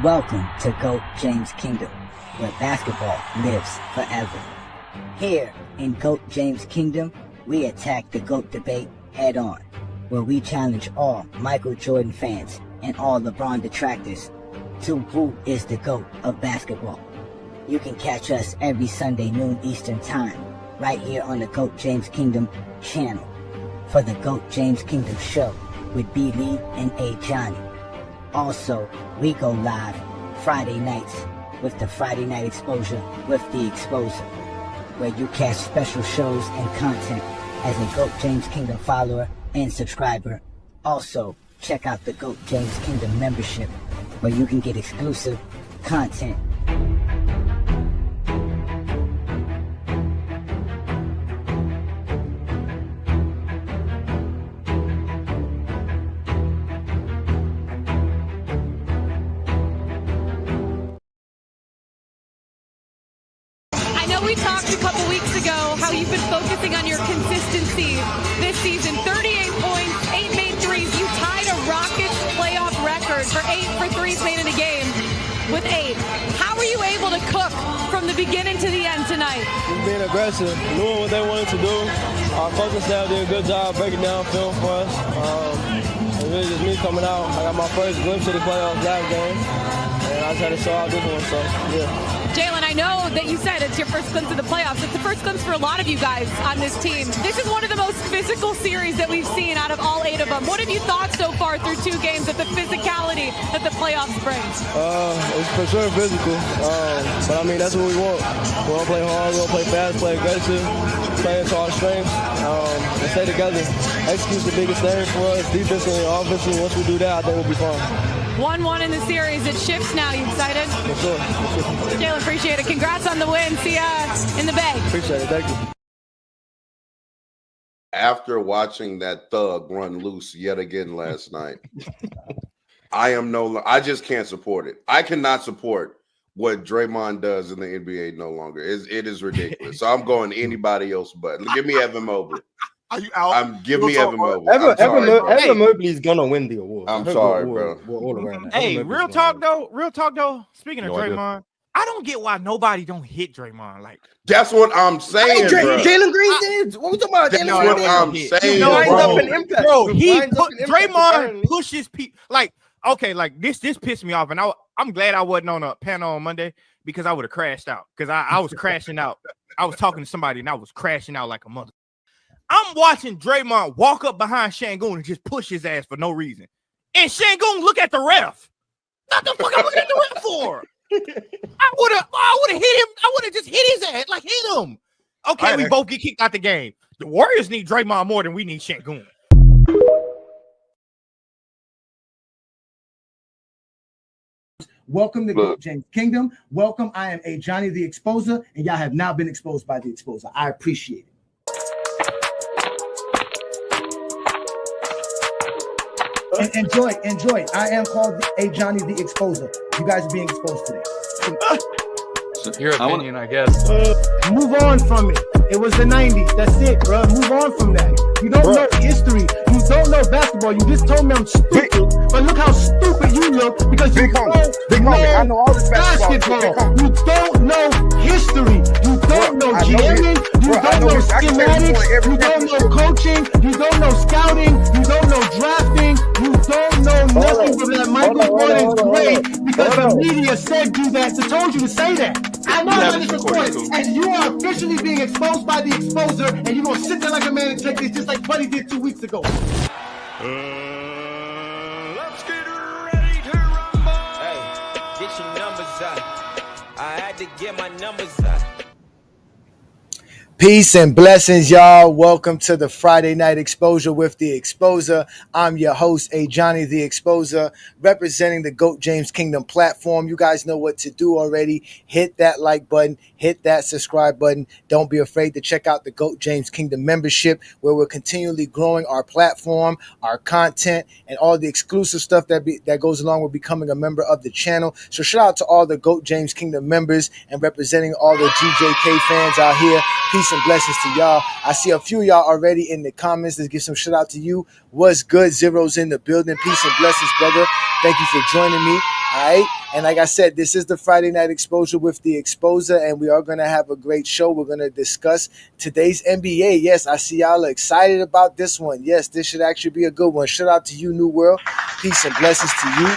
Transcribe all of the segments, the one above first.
Welcome to GOAT James Kingdom, where basketball lives forever. Here in GOAT James Kingdom, we attack the GOAT debate head on, where we challenge all Michael Jordan fans and all LeBron detractors to who is the GOAT of basketball. You can catch us every Sunday noon Eastern Time, right here on the GOAT James Kingdom channel, for the GOAT James Kingdom show with B. Lee and Ajani. Also, we go live Friday nights with the Friday Night Exposure with the Exposer, where you catch special shows and content as a GOAT James Kingdom follower and subscriber. Also, check out the GOAT James Kingdom membership, where you can get exclusive content. We talked a couple weeks ago how you've been focusing on your consistency this season. 38 points, 8 made threes. You tied a Rockets playoff record for 8 for threes made in a game with 8. How were you able to cook from the beginning to the end tonight? Just being aggressive, doing what they wanted to do. Our coaching staff did a good job breaking down film for us. It really just me coming out. I got my first glimpse of the playoffs last game, and I just had to show out this one, so yeah. Jaylen, I know that you said it's your first glimpse of the playoffs. It's the first glimpse for a lot of you guys on this team. This is one of the most physical series that we've seen out of all 8 of them. What have you thought so far through 2 games of the physicality that the playoffs brings? It's for sure physical, but I mean, that's what we want. We want to play hard, we want to play fast, play aggressive, play into our strengths, and stay together. Execute's the biggest thing for us, defensively and offensively. Once we do that, I think we'll be fine. 1-1 in the series. It shifts now. You excited? For sure. Jaylen, appreciate it. Congrats on the win. See ya in the Bay. Appreciate it. Thank you. After watching that thug run loose yet again last night, I just can't support it. I cannot support what Draymond does in the NBA no longer. It is ridiculous. So I'm going anybody else but. Give me Evan Mobley. Are you out? Give me Evan Mobley. Evan Mobley's gonna win the award. I'm sorry, bro. Hey, real talk though. Speaking of Draymond, I don't get why nobody don't hit Draymond. Like that's what I'm saying, bro. Jaylen Green did. What we talking about? That's what I'm saying, bro. Draymond pushes people. Like okay, like this pissed me off, and I'm glad I wasn't on a panel on Monday because I would have crashed out because I was crashing out. I was talking to somebody and I was crashing out like a mother. I'm watching Draymond walk up behind Şengün and just push his ass for no reason. And Şengün look at the ref. What the fuck I'm looking at the ref for? I would have hit him. I would have just hit his ass. Like, hit him. Okay, we both get kicked out the game. The Warriors need Draymond more than we need Şengün. Welcome to GOAT James Kingdom. Welcome. I am Ajani the Exposer, and y'all have now been exposed by the Exposer. I appreciate it. Enjoy. I am called Ajani the Exposer. You guys are being exposed today. Your opinion, I guess. Move on from it. It was the 90s. That's it, bro. Move on from that. You don't know history. You don't know basketball. You just told me I'm stupid. But look how stupid you look because you don't know basketball. You don't know history. You don't know jamming. You don't know schematics. You don't know coaching. You don't know scouting. You don't know drafting. You don't know nothing but that Michael Jordan's great because the media said you that. So told you to say that. I know how this recorded, and you are officially being exposed by the Exposer, and you're going to sit there like a man and take this just like Buddy did 2 weeks ago. Let's get ready to rumble. Hey, get your numbers out. I had to get my numbers out. Peace and blessings, y'all. Welcome to the Friday Night Exposure with the Exposer. I'm your host, Ajani the Exposer, representing the GOAT James Kingdom platform. You guys know what to do already. Hit that like button, hit that subscribe button. Don't be afraid to check out the GOAT James Kingdom membership, where we're continually growing our platform, our content, and all the exclusive stuff that goes along with becoming a member of the channel. So shout out to all the GOAT James Kingdom members and representing all the GJK fans out here. Peace and blessings to y'all. I see a few of y'all already in the comments. Let's give some shout out to you. What's good? Zero's in the building. Peace and blessings, brother. Thank you for joining me. All right. And like I said, this is the Friday Night Exposure with the Exposer, and we are going to have a great show. We're going to discuss today's NBA. Yes, I see y'all are excited about this one. Yes, this should actually be a good one. Shout out to you, New World. Peace and blessings to you.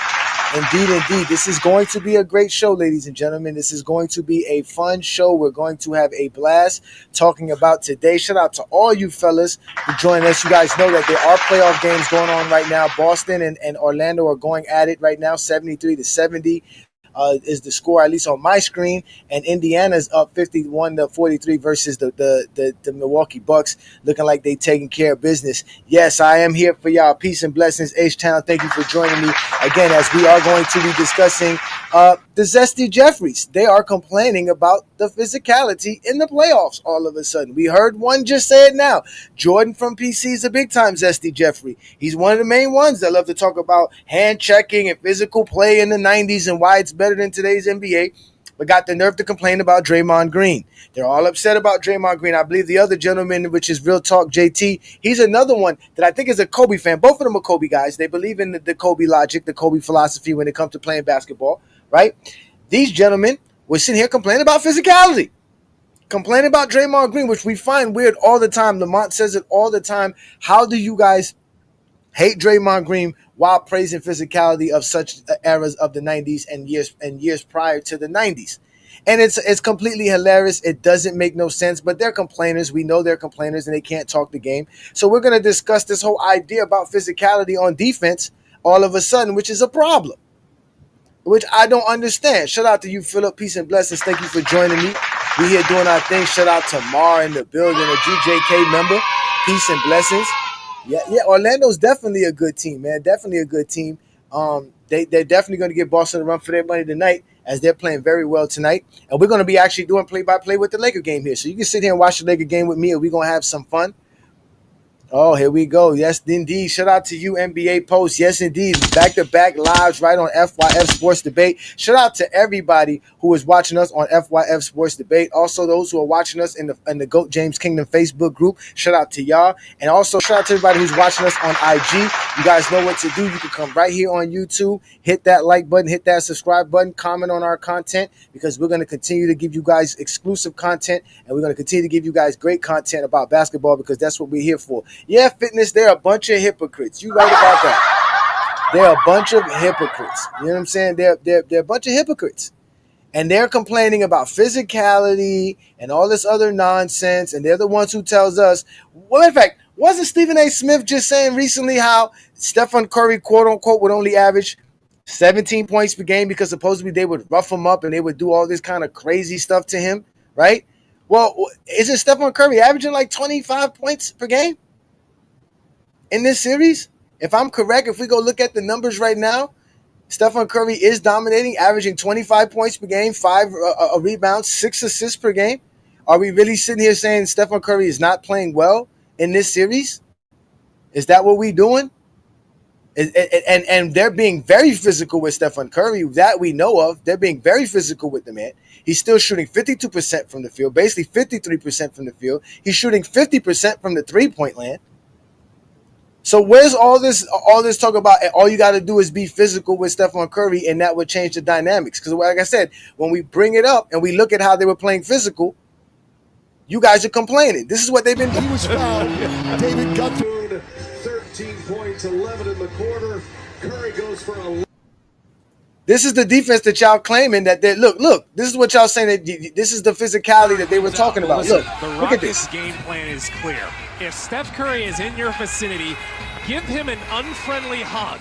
Indeed. This is going to be a great show, ladies and gentlemen. This is going to be a fun show. We're going to have a blast talking about today. Shout out to all you fellas who join us. You guys know that there are playoff games going on right now. Boston and Orlando are going at it right now, 73-70. Is the score, at least on my screen, and Indiana's up 51-43 versus the Milwaukee Bucks, looking like they taking care of business. Yes, I am here for y'all. Peace and blessings, H-Town. Thank you for joining me again, as we are going to be discussing the Zesty Jeffreys. They are complaining about the physicality in the playoffs all of a sudden. We heard one just say it now. Jordan from PC is a big-time Zesty Jeffrey. He's one of the main ones that love to talk about hand-checking and physical play in the 90s and why it's better than today's NBA, but got the nerve to complain about Draymond Green. They're all upset about Draymond Green. I believe the other gentleman, which is Real Talk JT, he's another one that I think is a Kobe fan. Both of them are Kobe guys. They believe in the Kobe logic, the Kobe philosophy when it comes to playing basketball, right? These gentlemen were sitting here complaining about physicality, complaining about Draymond Green, which we find weird all the time. Lamont says it all the time. How do you guys hate Draymond Green while praising physicality of such eras of the 90s and years prior to the 90s? And it's completely hilarious. It doesn't make no sense, but they're complainers. We know they're complainers and they can't talk the game. So we're going to discuss this whole idea about physicality on defense all of a sudden, which is a problem, which I don't understand. Shout out to you, Philip. Peace and blessings. Thank you for joining me. We here doing our thing. Shout out to Mar in the building, a GJK member. Peace and blessings. Yeah, Orlando's definitely a good team, man. Definitely a good team. They're definitely going to give Boston a run for their money tonight, as they're playing very well tonight. And we're going to be actually doing play-by-play with the Laker game here. So you can sit here and watch the Laker game with me, and we're going to have some fun. Oh, here we go. Yes, indeed. Shout out to you, NBA Post. Yes, indeed. Back-to-back lives right on FYF Sports Debate. Shout out to everybody who is watching us on FYF Sports Debate. Also, those who are watching us in the GOAT James Kingdom Facebook group. Shout out to y'all. And also, shout out to everybody who's watching us on IG. You guys know what to do. You can come right here on YouTube, hit that like button, hit that subscribe button, comment on our content, because we're going to continue to give you guys exclusive content, and we're going to continue to give you guys great content about basketball, because that's what we're here for. Yeah, fitness, they're a bunch of hypocrites. You right about that. They're a bunch of hypocrites. You know what I'm saying? They're a bunch of hypocrites. And they're complaining about physicality and all this other nonsense, and they're the ones who tells us, well, in fact, wasn't Stephen A. Smith just saying recently how Stephen Curry, quote-unquote, would only average 17 points per game because supposedly they would rough him up and they would do all this kind of crazy stuff to him, right? Well, isn't Stephen Curry averaging like 25 points per game in this series? If I'm correct, if we go look at the numbers right now, Stephen Curry is dominating, averaging 25 points per game, 5 rebounds, 6 assists per game. Are we really sitting here saying Stephen Curry is not playing well in this series? Is that what we're doing? And they're being very physical with Stephen Curry, that we know of. They're being very physical with the man. He's still shooting 52% from the field, basically 53% from the field. He's shooting 50% from the three-point land. So where's all this talk about all you got to do is be physical with Stephen Curry, and that would change the dynamics? Because like I said, when we bring it up and we look at how they were playing physical, you guys are complaining. This is what they've been doing. He was fouled. David Guthrie, 13 points, 11 in the quarter. Curry goes for a... This is the defense that y'all claiming that they look. This is what y'all saying, that this is the physicality that they were talking about. Listen, Look at this. Game plan is clear. If Steph Curry is in your vicinity, give him an unfriendly hug.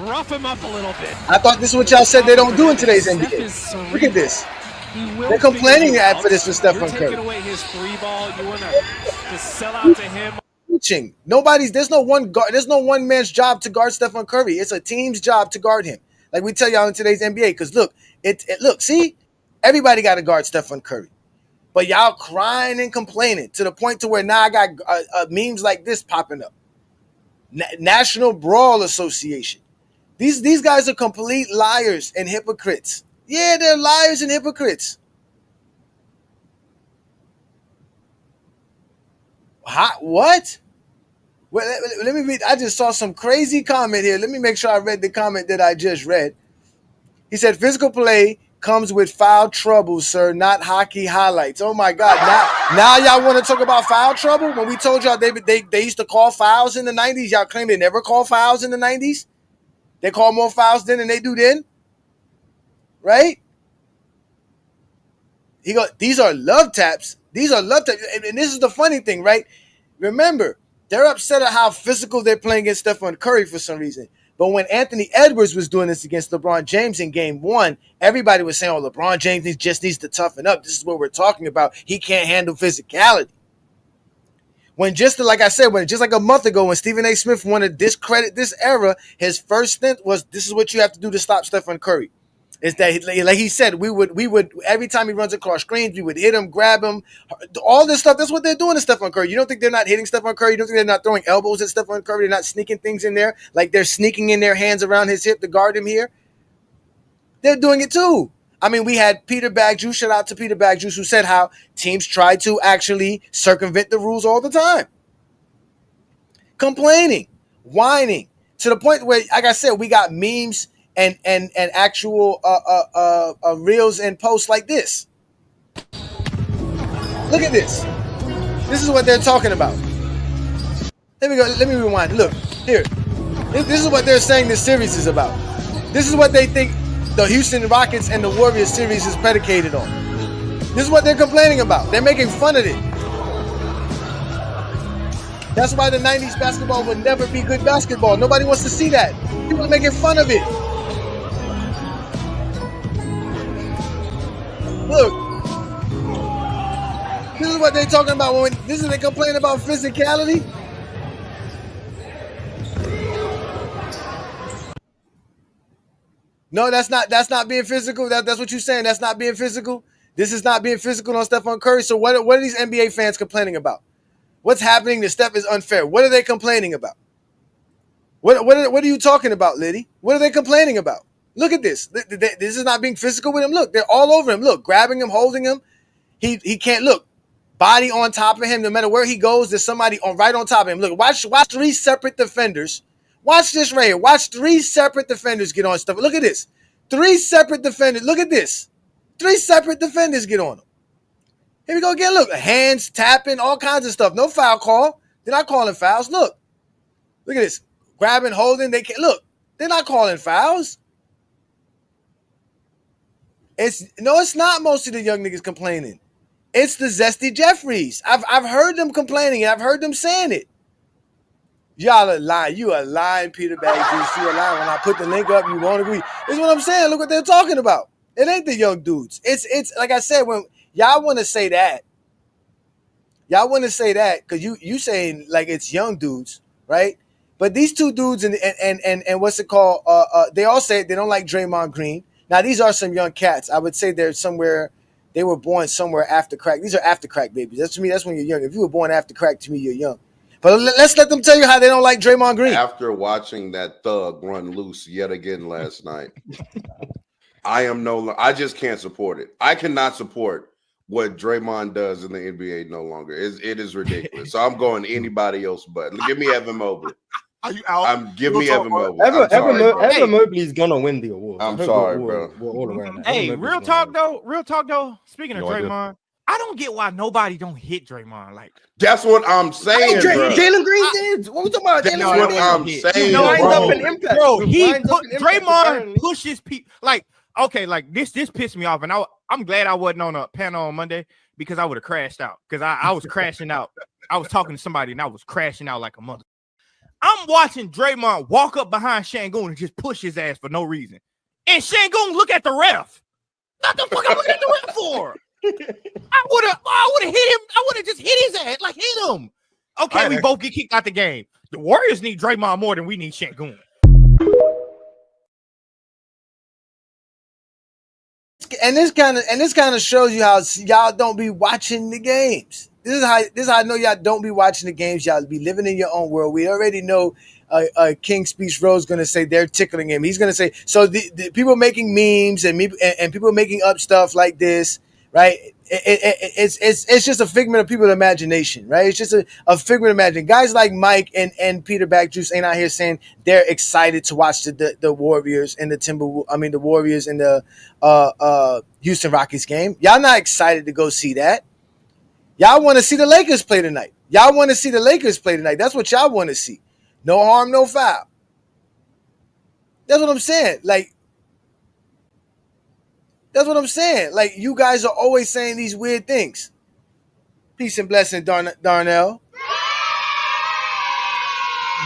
Rough him up a little bit. I thought this is what y'all said they don't do in today's NBA. Look at this. They're complaining for this with Stephen Curry. Taking away his three ball. You want to sell out to him. There's no one man's job to guard Stephen Curry. It's a team's job to guard him. Like we tell y'all in today's NBA, because look, see, everybody got to guard Stephen Curry, but y'all crying and complaining to the point to where now I got memes like this popping up. National Brawl Association. These guys are complete liars and hypocrites. Yeah, they're liars and hypocrites. What? Well, let me read. I just saw some crazy comment here. Let me make sure I read the comment that I just read. He said, physical play comes with foul trouble, sir, not hockey highlights. Oh, my God. Now y'all want to talk about foul trouble? When we told y'all they used to call fouls in the 90s, y'all claim they never call fouls in the 90s? They call more fouls then than they do then? Right? He goes, these are love taps. These are love taps. And this is the funny thing, right? Remember, they're upset at how physical they're playing against Stephen Curry for some reason. But when Anthony Edwards was doing this against LeBron James in game 1, everybody was saying, oh, LeBron James just needs to toughen up. This is what we're talking about. He can't handle physicality. When just like I said, when just like a month ago, when Stephen A. Smith wanted to discredit this era, his first stint was, this is what you have to do to stop Stephen Curry. Is that, like he said, we would every time he runs across screens, we would hit him, grab him, all this stuff. That's what they're doing to Stephen Curry. You don't think they're not hitting Stephen Curry? You don't think they're not throwing elbows at Stephen Curry? They're not sneaking things in there, like they're sneaking in their hands around his hip to guard him here? They're doing it too. I mean, we had Peter Bagjuice, shout out to Peter Bagjuice, who said how teams try to actually circumvent the rules all the time. Complaining, whining, to the point where, like I said, we got memes and actual reels and posts like this. Look at this. This is what they're talking about. Let me rewind. Look, here. This is what they're saying this series is about. This is what they think the Houston Rockets and the Warriors series is predicated on. This is what they're complaining about. They're making fun of it. That's why the 90s basketball would never be good basketball. Nobody wants to see that. People are making fun of it. Look, this is what they're talking about when they complain about physicality. No, that's not being physical. That's what you're saying. That's not being physical. This is not being physical on Stephen Curry. So what are these NBA fans complaining about? What's happening to Steph is unfair. What are they complaining about? What are you talking about, Liddy? What are they complaining about? Look at this. This is not being physical with him. Look, they're all over him. Look, grabbing him, holding him. He can't look. Body on top of him. No matter where he goes, there's somebody right on top of him. Look, watch 3 separate defenders. Watch this right here. Watch 3 separate defenders get on stuff. Look at this. 3 separate defenders. Look at this. 3 separate defenders get on him. Here we go again. Look, hands, tapping, all kinds of stuff. No foul call. They're not calling fouls. Look at this. Grabbing, holding. They can't look. They're not calling fouls. It's not most of the young niggas complaining. It's the Zesty Jeffreys. I've heard them complaining and I've heard them saying it. Y'all are lying. You are lying, Peter Bagjuice. You are lying. When I put the link up, you won't agree. This is what I'm saying. Look what they're talking about. It ain't the young dudes. It's like I said, when y'all want to say that, because you saying like it's young dudes, right? But these 2 dudes and what's it called? They all say they don't like Draymond Green. Now these are some young cats. I would say they were born somewhere after crack. These are after crack babies. That's to me. That's when you're young. If you were born after crack, to me you're young. But let's let them tell you how they don't like Draymond Green. After watching that thug run loose yet again last night, I just can't support it. I cannot support what Draymond does in the NBA no longer. It is ridiculous. So I'm going anybody else but. Give me Evan Mobley. Are you out? Give me Evan Mobley. Evan Mobley's gonna win the award. I'm sorry, bro. Hey, real talk though. Speaking of Draymond, I don't get why nobody don't hit Draymond. Like that's what I'm saying. Jaylen Green did. What we talking about? That's what I'm saying, bro. Draymond pushes people. Like okay, like this pissed me off, and I'm glad I wasn't on a panel on Monday because I would have crashed out because I was crashing out. I was talking to somebody and I was crashing out like a mother. I'm watching Draymond walk up behind Şengün and just push his ass for no reason. And Şengün look at the ref. What the fuck I'm looking at the ref for? I would have hit him. I would have just hit his ass. Like hit him. Okay, we both get kicked out the game. The Warriors need Draymond more than we need Şengün. And this kind of shows you how y'all don't be watching the games. This is how I know y'all don't be watching the games. Y'all be living in your own world. We already know King Speech Rose going to say they're tickling him. He's going to say, so the people making memes and people making up stuff like this, right? it's just a figment of people's imagination, right? It's just a figment of imagination. Guys like Mike and Peter Backjuice ain't out here saying they're excited to watch the Warriors and the Warriors and the Houston Rockets game. Y'all not excited to go see that. Y'all want to see the Lakers play tonight. Y'all want to see the Lakers play tonight. That's what y'all want to see. No harm, no foul. That's what I'm saying. That's what I'm saying. Like, you guys are always saying these weird things. Peace and blessing, Darnell.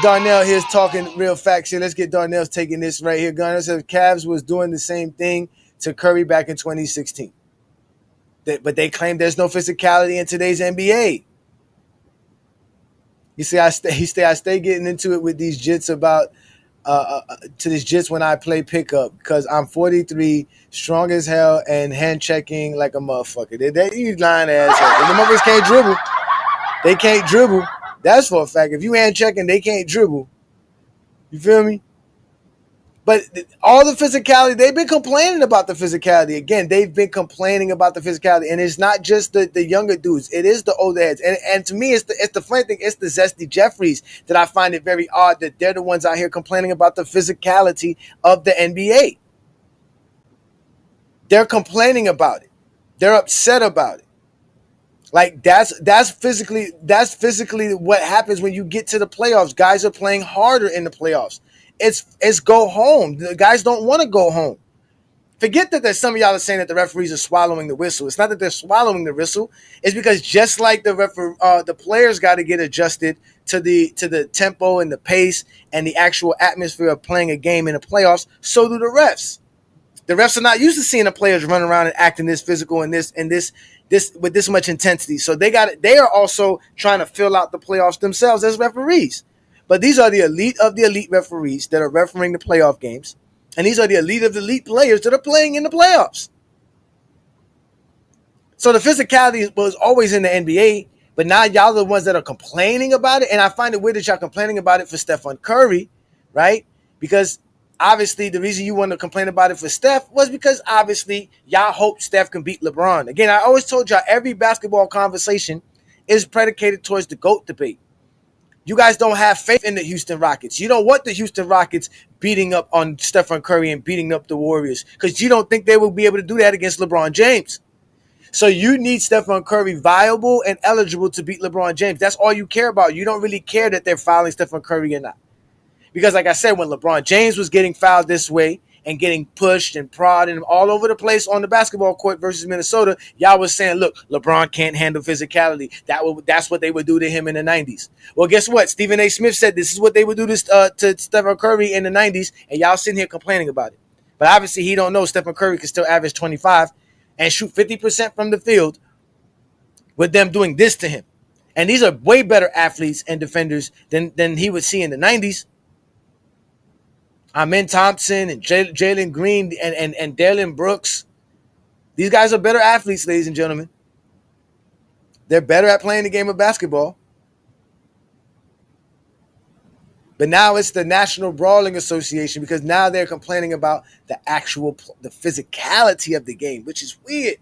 Darnell here's talking real facts here. Let's get Darnell's taking this right here. Darnell says Cavs was doing the same thing to Curry back in 2016. But they claim there's no physicality in today's NBA. You see, I stay getting into it with these jits about to this jits when I play pickup because I'm 43, strong as hell, and hand checking like a motherfucker. You lying ass. The motherfuckers can't dribble. They can't dribble. That's for a fact. If you hand checking, they can't dribble. You feel me? But all the physicality, they've been complaining about the physicality. Again, they've been complaining about the physicality. And it's not just the younger dudes. It is the older heads. And to me, it's the funny thing. It's the Zesty Jeffreys that I find it very odd that they're the ones out here complaining about the physicality of the NBA. They're complaining about it. They're upset about it. Like that's physically what happens when you get to the playoffs. Guys are playing harder in the playoffs. It's go home. The guys don't want to go home. Forget that there's some of y'all are saying that the referees are swallowing the whistle. It's not that they're swallowing the whistle. It's because just like the players got to get adjusted to the tempo and the pace and the actual atmosphere of playing a game in the playoffs, so do the refs. The refs are not used to seeing the players run around and acting this physical and this with this much intensity. So they are also trying to fill out the playoffs themselves as referees. But these are the elite of the elite referees that are refereeing the playoff games. And these are the elite of the elite players that are playing in the playoffs. So the physicality was always in the NBA, but now y'all are the ones that are complaining about it. And I find it weird that y'all complaining about it for Stephen Curry, right? Because obviously the reason you want to complain about it for Steph was because obviously y'all hope Steph can beat LeBron. Again, I always told y'all every basketball conversation is predicated towards the GOAT debate. You guys don't have faith in the Houston Rockets. You don't want the Houston Rockets beating up on Stephen Curry and beating up the Warriors because you don't think they will be able to do that against LeBron James. So you need Stephen Curry viable and eligible to beat LeBron James. That's all you care about. You don't really care that they're fouling Stephen Curry or not. Because like I said, when LeBron James was getting fouled this way and getting pushed and prodded and all over the place on the basketball court versus Minnesota, y'all was saying, look, LeBron can't handle physicality. That's what they would do to him in the 90s. Well, guess what? Stephen A. Smith said this is what they would do to Stephen Curry in the 90s, and y'all sitting here complaining about it. But obviously he don't know Stephen Curry can still average 25 and shoot 50% from the field with them doing this to him. And these are way better athletes and defenders than he would see in the 90s. Amen Thompson and Jaylen Green and Dillon Brooks. These guys are better athletes, ladies and gentlemen. They're better at playing the game of basketball. But now it's the National Brawling Association because now they're complaining about the physicality of the game, which is weird.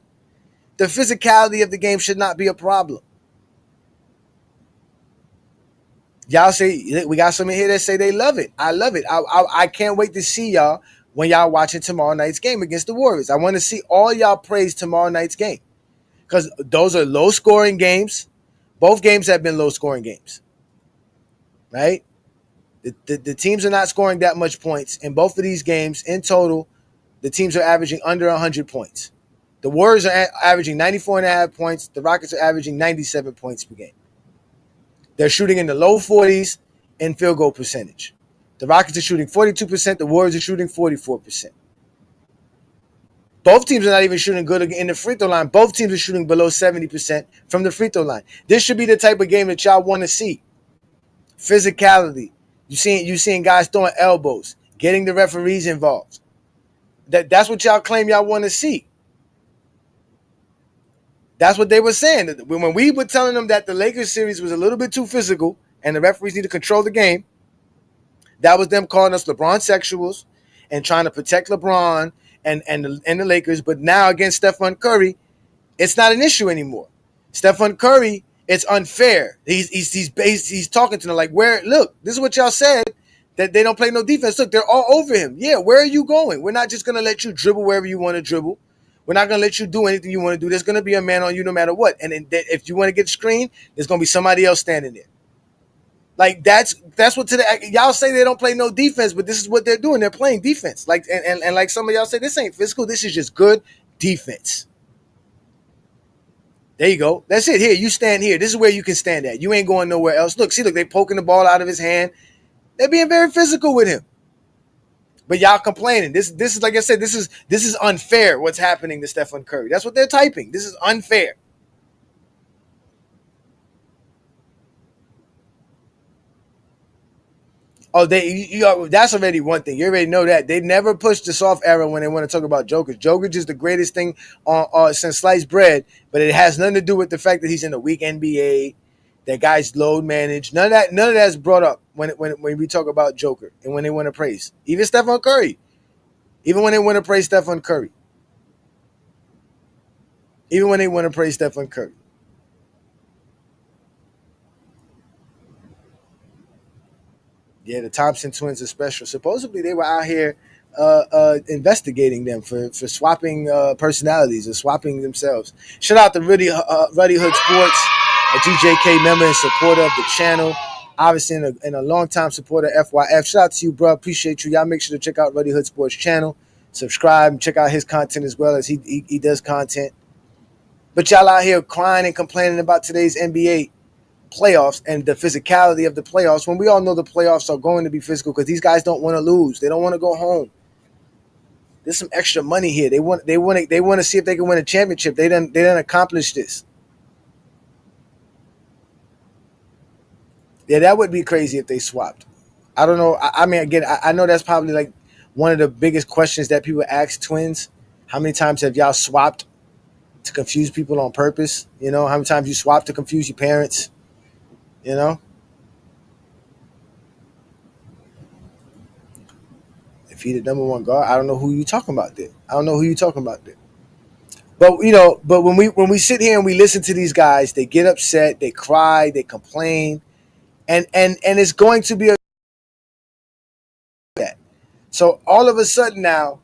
The physicality of the game should not be a problem. Y'all say, we got some in here that say they love it. I love it. I can't wait to see y'all when y'all watching tomorrow night's game against the Warriors. I want to see all y'all praise tomorrow night's game because those are low-scoring games. Both games have been low-scoring games, right? The teams are not scoring that much points. In both of these games, in total, the teams are averaging under 100 points. The Warriors are averaging 94.5 points. The Rockets are averaging 97 points per game. They're shooting in the low 40s in field goal percentage. The Rockets are shooting 42%. The Warriors are shooting 44%. Both teams are not even shooting good in the free throw line. Both teams are shooting below 70% from the free throw line. This should be the type of game that y'all want to see. Physicality. You seeing guys throwing elbows, getting the referees involved. That's what y'all claim y'all want to see. That's what they were saying. When we were telling them that the Lakers series was a little bit too physical and the referees need to control the game, that was them calling us LeBron sexuals and trying to protect LeBron and the Lakers. But now against Stephen Curry, it's not an issue anymore. Stephen Curry, it's unfair. He's talking to them like, where? Look, this is what y'all said, that they don't play no defense. Look, they're all over him. Yeah, where are you going? We're not just gonna let you dribble wherever you want to dribble. We're not gonna let you do anything you want to do. There's gonna be a man on you no matter what. And if you want to get screened, there's gonna be somebody else standing there. Like that's what today y'all say they don't play no defense, but this is what they're doing. They're playing defense. Like and like some of y'all say, this ain't physical. This is just good defense. There you go. That's it. Here, you stand here. This is where you can stand at. You ain't going nowhere else. Look, they poking the ball out of his hand. They're being very physical with him. But y'all complaining. This is like I said, this is unfair what's happening to Stephen Curry. That's what they're typing. This is unfair. Oh, that's already one thing. You already know that. They never pushed the soft era when they want to talk about Jokic. Jokic is the greatest thing since sliced bread, but it has nothing to do with the fact that he's in a weak NBA, that guy's load managed. None of that's brought up when we talk about Joker and when they want to praise. Even Stephen Curry. Even when they want to praise Stephen Curry. Even when they want to praise Stephen Curry. Yeah, the Thompson twins are special. Supposedly, they were out here investigating them for swapping personalities or swapping themselves. Shout out to Ruddy Hood Sports, a GJK member and supporter of the channel. Obviously, and a longtime supporter of FYF. Shout out to you, bro. Appreciate you. Y'all make sure to check out Ruddy Hood Sports channel. Subscribe and check out his content as well as he does content. But y'all out here crying and complaining about today's NBA playoffs and the physicality of the playoffs when we all know the playoffs are going to be physical because these guys don't want to lose. They don't want to go home. There's some extra money here. They want to see if they can win a championship. They done accomplish this. Yeah, that would be crazy if they swapped. I don't know. I mean, again, I know that's probably like one of the biggest questions that people ask twins. How many times have y'all swapped to confuse people on purpose? You know, how many times you swapped to confuse your parents? You know, if he the number one guard, I don't know who you talking about there. But but when we sit here and we listen to these guys, they get upset, they cry, they complain, and it's going to be that. So all of a sudden now,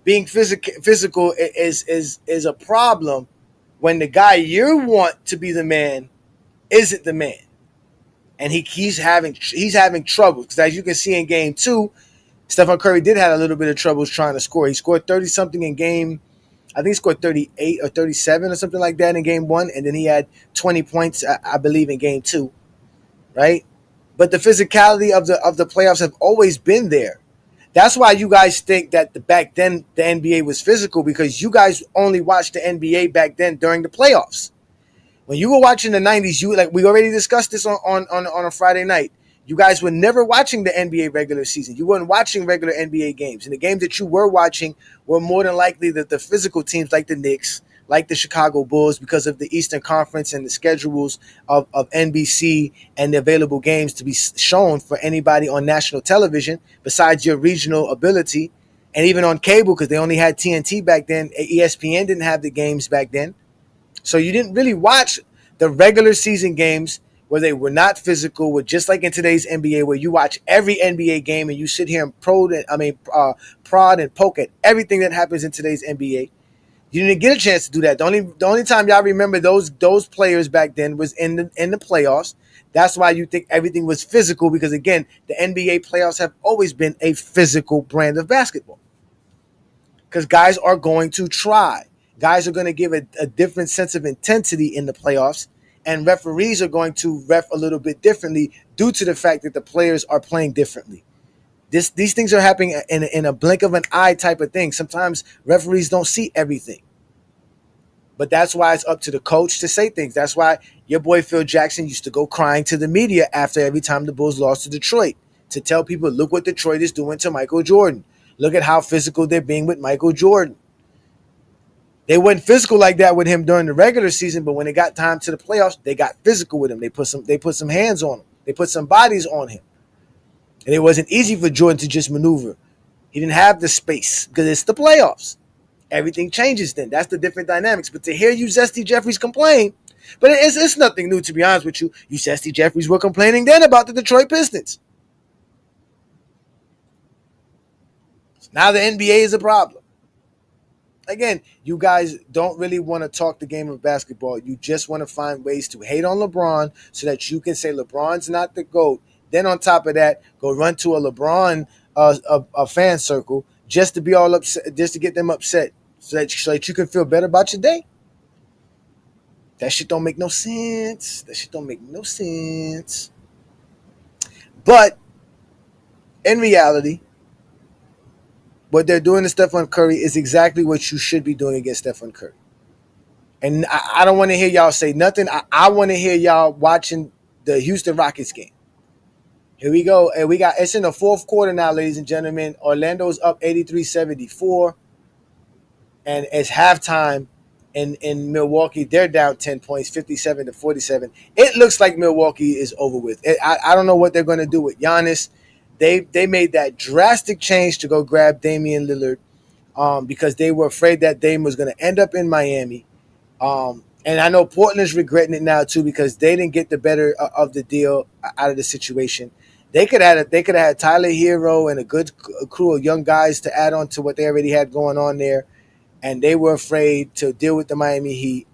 being physical is a problem when the guy you want to be the man isn't the man. And he's having trouble because, as you can see in game 2, Stephen Curry did have a little bit of troubles trying to score. He scored 30-something in game, I think he scored 38 or 37 or something like that in game 1, and then he had 20 points, I believe, in game 2, right? But the physicality of the playoffs have always been there. That's why you guys think that back then the NBA was physical, because you guys only watched the NBA back then during the playoffs. When you were watching the 90s, we already discussed this on a Friday night. You guys were never watching the NBA regular season. You weren't watching regular NBA games. And the games that you were watching were more than likely the physical teams like the Knicks, like the Chicago Bulls, because of the Eastern Conference and the schedules of NBC and the available games to be shown for anybody on national television besides your regional ability. And even on cable, because they only had TNT back then. ESPN didn't have the games back then. So you didn't really watch the regular season games where they were not physical, with just like in today's NBA, where you watch every NBA game and you sit here and prod and poke at everything that happens in today's NBA. You didn't get a chance to do that. The only time y'all remember those players back then was in the playoffs. That's why you think everything was physical, because again, the NBA playoffs have always been a physical brand of basketball. Because guys are going to try. Guys are going to give a different sense of intensity in the playoffs, and referees are going to ref a little bit differently due to the fact that the players are playing differently. These things are happening in a blink of an eye type of thing. Sometimes referees don't see everything. But that's why it's up to the coach to say things. That's why your boy Phil Jackson used to go crying to the media after every time the Bulls lost to Detroit, to tell people, look what Detroit is doing to Michael Jordan. Look at how physical they're being with Michael Jordan. They weren't physical like that with him during the regular season, but when it got time to the playoffs, they got physical with him. They put some hands on him. They put some bodies on him. And it wasn't easy for Jordan to just maneuver. He didn't have the space because it's the playoffs. everything changes then. That's the different dynamics. But to hear you, Zesty Jeffreys, complain, but it's nothing new, to be honest with you. You, Zesty Jeffreys, were complaining then about the Detroit Pistons. So now the NBA is a problem. Again, you guys don't really want to talk the game of basketball. You just want to find ways to hate on LeBron so that you can say LeBron's not the GOAT. Then on top of that, go run to a LeBron a fan circle just to be all upset, just to get them upset so that you can feel better about your day. That shit don't make no sense. But in reality, what they're doing to Stephen Curry is exactly what you should be doing against Stephen Curry. And I don't want to hear y'all say nothing. I want to hear y'all watching the Houston Rockets game. Here we go. And it's in the fourth quarter now, ladies and gentlemen. Orlando's up 83-74. And it's halftime in Milwaukee. They're down 10 points, 57-47. It looks like Milwaukee is over with. I don't know what they're going to do with Giannis. They made that drastic change to go grab Damian Lillard because they were afraid that Dame was going to end up in Miami. And I know Portland's regretting it now too because they didn't get the better of the deal out of the situation. They could have had Tyler Hero and a good crew of young guys to add on to what they already had going on there, and they were afraid to deal with the Miami Heat.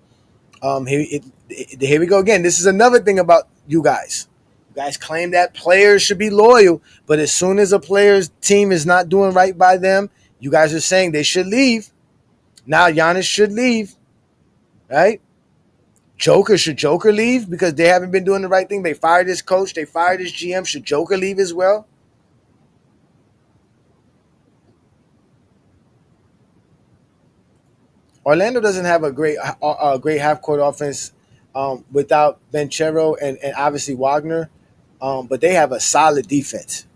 Here we go again. This is another thing about you guys. You guys claim that players should be loyal, but as soon as a player's team is not doing right by them, you guys are saying they should leave. Now Giannis should leave, right? Should Joker leave because they haven't been doing the right thing? They fired his coach. They fired his GM. Should Joker leave as well? Orlando doesn't have a great half-court offense without Banchero and obviously Wagner, but they have a solid defense.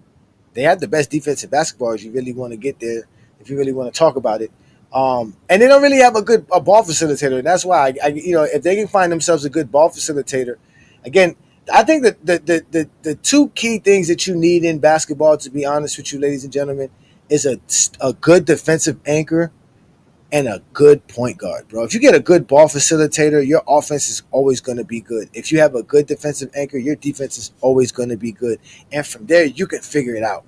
They have the best defense in basketball if you really want to get there, if you really want to talk about it. And they don't really have a ball facilitator. And that's why, if they can find themselves a good ball facilitator, again, I think that the two key things that you need in basketball, to be honest with you, ladies and gentlemen, is a good defensive anchor and a good point guard, bro. If you get a good ball facilitator, your offense is always going to be good. If you have a good defensive anchor, your defense is always going to be good. And from there, you can figure it out.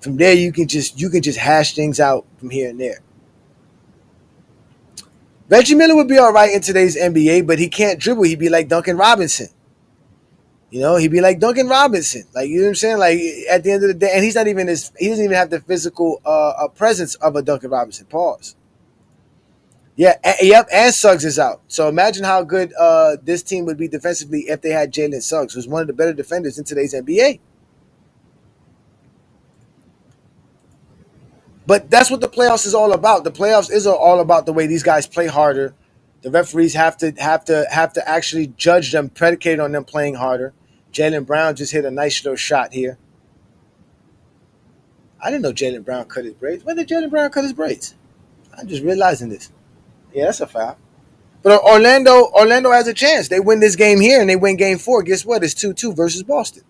From there, you can just hash things out from here and there. Reggie Miller would be all right in today's NBA, but he can't dribble. He'd be like Duncan Robinson. He'd be like Duncan Robinson. Like, you know what I'm saying? Like, at the end of the day, and he doesn't even have the physical presence of a Duncan Robinson. Pause. Yeah, and Suggs is out. So imagine how good this team would be defensively if they had Jalen Suggs, who's one of the better defenders in today's NBA. But that's what the playoffs is all about. The playoffs is all about the way these guys play harder. The referees have to actually judge them, predicated on them playing harder. Jaylen Brown just hit a nice little shot here. I didn't know Jaylen Brown cut his braids. When did Jaylen Brown cut his braids? I'm just realizing this. Yeah, that's a foul. But Orlando has a chance. They win this game here and they win game 4. Guess what? It's 2-2 versus Boston.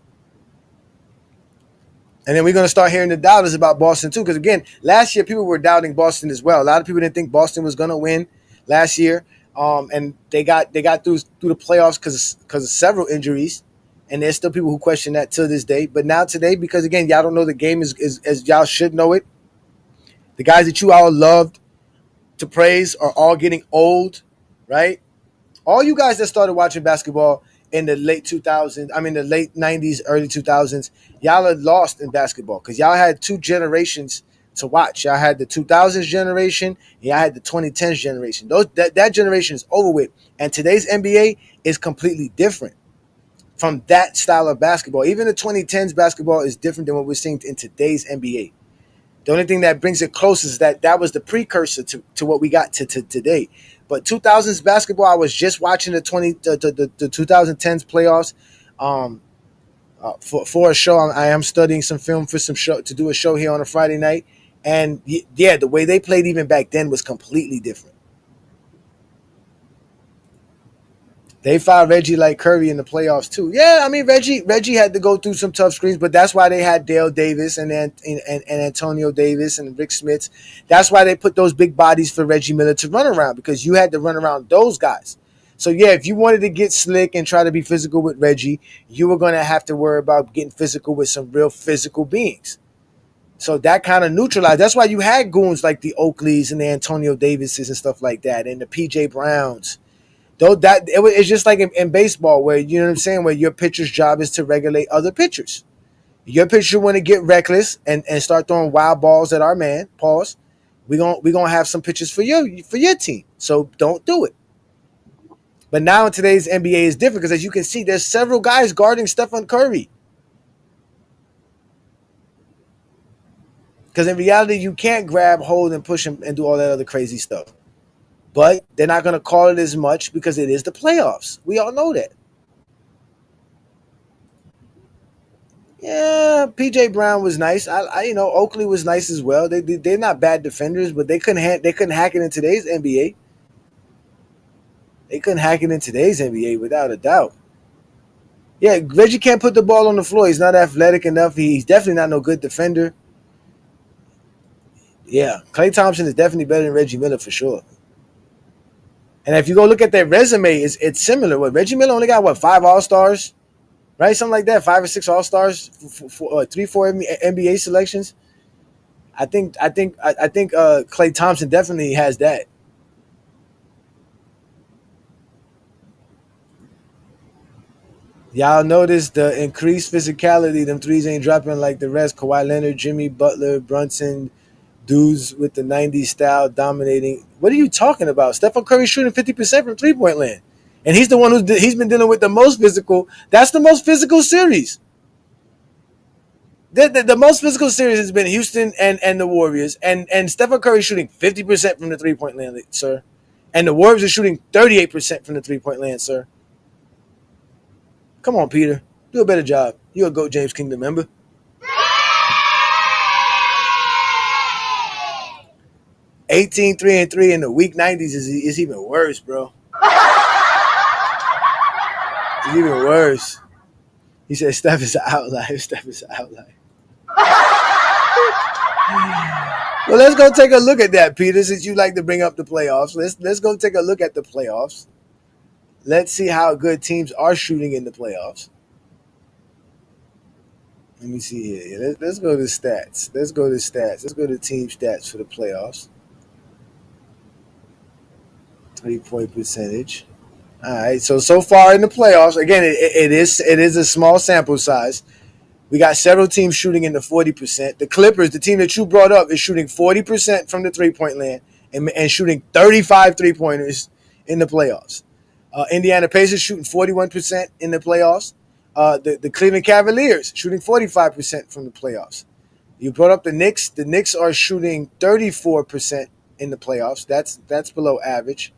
And then we're going to start hearing the doubters about Boston too. Because again, last year people were doubting Boston as well. A lot of people didn't think Boston was going to win last year. And they got through the playoffs because of several injuries. And there's still people who question that to this day. But now today, because again, y'all don't know the game as y'all should know it. The guys that you all loved to praise are all getting old, right? All you guys that started watching basketball in the late 90s, early 2000s, y'all are lost in basketball because y'all had 2 generations to watch. Y'all had the 2000s generation, and y'all had the 2010s generation. That generation is over with. And today's NBA is completely different from that style of basketball. Even the 2010s basketball is different than what we're seeing in today's NBA. The only thing that brings it close is that was the precursor to what we got to today. But 2000s basketball, I was just watching the 2010s playoffs for a show. I am studying some film for some show to do a show here on a Friday night. And yeah, the way they played even back then was completely different. They fouled Reggie like Curry in the playoffs too. Yeah, I mean Reggie had to go through some tough screens, but that's why they had Dale Davis and Antonio Davis and Rick Smits. That's why they put those big bodies for Reggie Miller to run around, because you had to run around those guys. So yeah, if you wanted to get slick and try to be physical with Reggie, you were going to have to worry about getting physical with some real physical beings. So that kind of neutralized. That's why you had goons like the Oakleys and the Antonio Davises and stuff like that, and the PJ Browns. Though it's just like in baseball, where you know what I'm saying, where your pitcher's job is to regulate other pitchers. Your pitcher want to get reckless and start throwing wild balls at our man. Pause. We gonna have some pitches for your team. So don't do it. But now in today's NBA is different, because as you can see, there's several guys guarding Stephen Curry. Because in reality, you can't grab, hold, and push him and do all that other crazy stuff. But they're not going to call it as much because it is the playoffs. We all know that. Yeah, PJ Brown was nice. I Oakley was nice as well. They're not bad defenders, but they couldn't hack it in today's NBA. They couldn't hack it in today's NBA without a doubt. Yeah, Reggie can't put the ball on the floor. He's not athletic enough. He's definitely not no good defender. Yeah, Klay Thompson is definitely better than Reggie Miller for sure. And if you go look at their resume, it's similar. What, Reggie Miller only got 5 All-Stars, right? Something like that, 5 or 6 All-Stars, 3-4 NBA selections. I think Klay Thompson definitely has that. Y'all notice the increased physicality. Them threes ain't dropping like the rest. Kawhi Leonard, Jimmy Butler, Brunson, dudes with the 90s style dominating. What are you talking about? Stephen Curry shooting 50% from three-point land. And he's the one he's been dealing with the most physical. That's the most physical series. The most physical series has been Houston and the Warriors. And Stephen Curry shooting 50% from the three-point land, sir. And the Warriors are shooting 38% from the three-point land, sir. Come on, Peter. Do a better job. You're a GOAT James Kingdom member. 18, 3-3 in the weak 90s is even worse, bro. It's even worse. He said Steph is an outlier. Steph is an outlier. Well, let's go take a look at that, Peter, since you like to bring up the playoffs. Let's go take a look at the playoffs. Let's see how good teams are shooting in the playoffs. Let me see here. Let's go to stats. Let's go to team stats for the playoffs. 3-point percentage. All right. So far in the playoffs, again, it is a small sample size. We got several teams shooting in the 40%. The Clippers, the team that you brought up, is shooting 40% from the three-point land and shooting 35 three-pointers in the playoffs. Indiana Pacers shooting 41% in the playoffs. The Cleveland Cavaliers shooting 45% from the playoffs. You brought up the Knicks. The Knicks are shooting 34% in the playoffs. That's below average.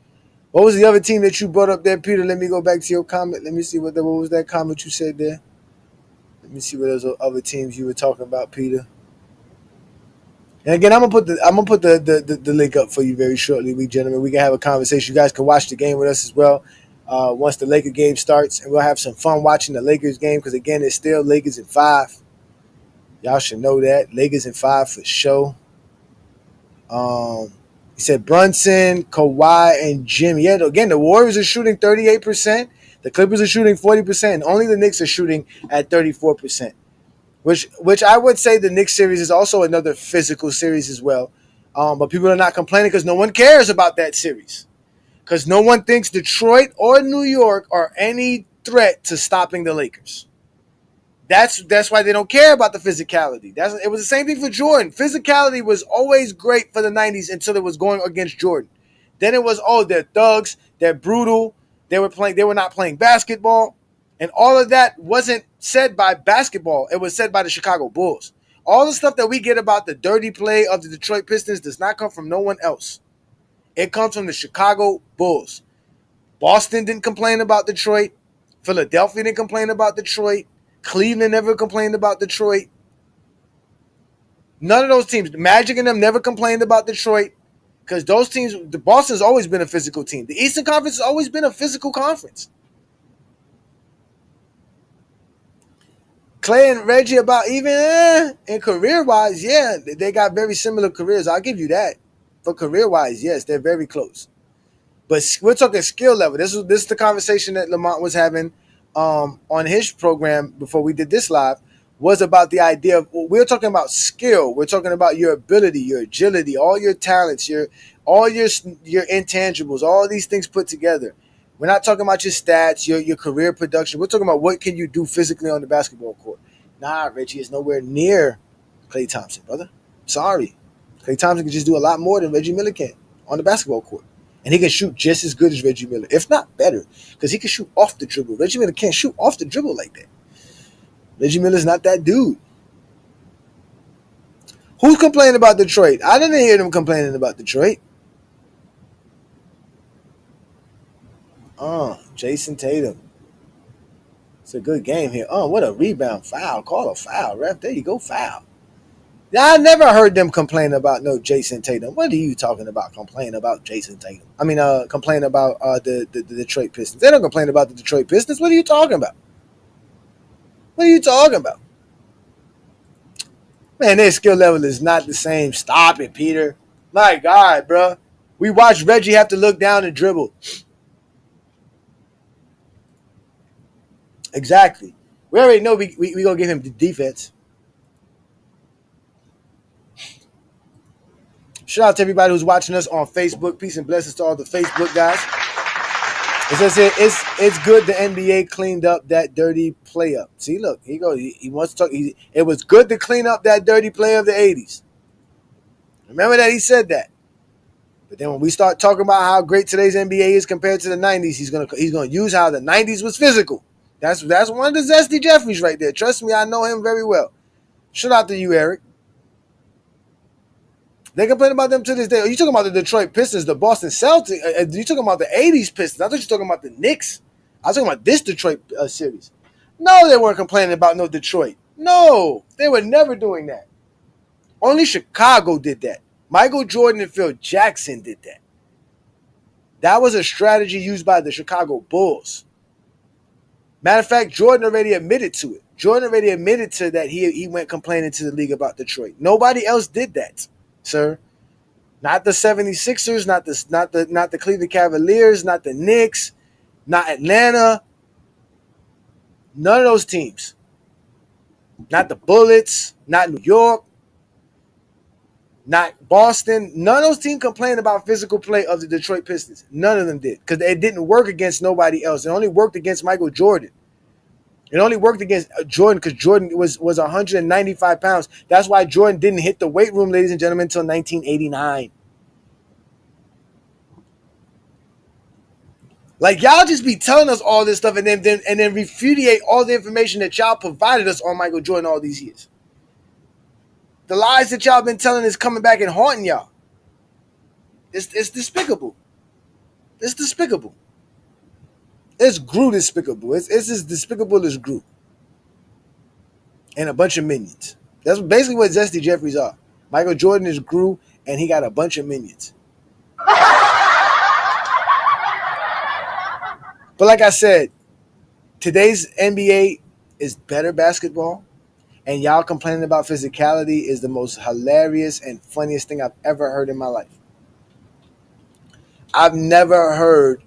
What was the other team that you brought up there, Peter? Let me go back to your comment. Let me see what was that comment you said there. Let me see what those other teams you were talking about, Peter. And again, I'm gonna put the link up for you very shortly, gentlemen. We can have a conversation. You guys can watch the game with us as well. Once the Laker game starts, and we'll have some fun watching the Lakers game, because again, it's still Lakers in 5. Y'all should know that. Lakers in 5 for sure. He said Brunson, Kawhi, and Jimmy. Yeah, again, the Warriors are shooting 38%. The Clippers are shooting 40%. And only the Knicks are shooting at 34%. Which I would say the Knicks series is also another physical series as well. But people are not complaining because no one cares about that series. Because no one thinks Detroit or New York are any threat to stopping the Lakers. That's why they don't care about the physicality. It was the same thing for Jordan. Physicality was always great for the 90s until it was going against Jordan. Then it was, they're thugs, they're brutal, they were not playing basketball. And all of that wasn't said by basketball. It was said by the Chicago Bulls. All the stuff that we get about the dirty play of the Detroit Pistons does not come from no one else. It comes from the Chicago Bulls. Boston didn't complain about Detroit. Philadelphia didn't complain about Detroit. Cleveland never complained about Detroit. None of those teams, the Magic and them, never complained about Detroit, because those teams, the Boston's always been a physical team. The Eastern Conference has always been a physical conference. Clay and Reggie about even in career-wise, yeah, they got very similar careers. I'll give you that. For career-wise, yes, they're very close. But we're talking skill level. This is the conversation that Lamont was having on his program before we did this live, was about the idea of, we're talking about skill. We're talking about your ability, your agility, all your talents, your intangibles, all these things put together. We're not talking about your stats, your career production. We're talking about what can you do physically on the basketball court. Nah, Reggie is nowhere near Klay Thompson, brother. Sorry. Klay Thompson can just do a lot more than Reggie Miller can on the basketball court. And he can shoot just as good as Reggie Miller, if not better, because he can shoot off the dribble. Reggie Miller can't shoot off the dribble like that. Reggie Miller's not that dude. Who's complaining about Detroit? I didn't hear them complaining about Detroit. Jason Tatum. It's a good game here. What a rebound. Foul. Call a foul, ref. There you go, foul. I never heard them complain about no Jason Tatum. What are you talking about? Complain about Jason Tatum? I mean, complain about the Detroit Pistons. They don't complain about the Detroit Pistons. What are you talking about? What are you talking about? Man, their skill level is not the same. Stop it, Peter. My God, bro. We watched Reggie have to look down and dribble. Exactly. We already know we going to give him the defense. Shout out to everybody who's watching us on Facebook. Peace and blessings to all the Facebook guys. It says here, it's good the NBA cleaned up that dirty play up. See, look, he goes. He wants to talk. It was good to clean up that dirty play of the 80s. Remember that he said that. But then when we start talking about how great today's NBA is compared to the 90s, he's gonna use how the 90s was physical. That's one of the Zesty Jeffreys right there. Trust me, I know him very well. Shout out to you, Eric. They complain about them to this day. Are you talking about the Detroit Pistons, the Boston Celtics? Are you talking about the 80s Pistons? I thought you were talking about the Knicks. I was talking about this Detroit series. No, they weren't complaining about no Detroit. No, they were never doing that. Only Chicago did that. Michael Jordan and Phil Jackson did that. That was a strategy used by the Chicago Bulls. Matter of fact, Jordan already admitted to it. Jordan already admitted to that he went complaining to the league about Detroit. Nobody else did that, sir. Not the 76ers, not the Cleveland Cavaliers, not the Knicks, not Atlanta. None of those teams. Not the Bullets, not New York, not Boston. None of those teams complained about physical play of the Detroit Pistons. None of them did, because it didn't work against nobody else. It only worked against Michael Jordan. It only worked against Jordan because Jordan was 195 pounds. That's why Jordan didn't hit the weight room, ladies and gentlemen, until 1989. Like, y'all just be telling us all this stuff and then repudiate all the information that y'all provided us on Michael Jordan all these years. The lies that y'all been telling is coming back and haunting y'all. It's despicable. It's despicable. It's Groot despicable. It's as despicable as Groot. And a bunch of minions. That's basically what Zesty Jeffreys are. Michael Jordan is Groot, and he got a bunch of minions. But like I said, today's NBA is better basketball, and y'all complaining about physicality is the most hilarious and funniest thing I've ever heard in my life. I've never heard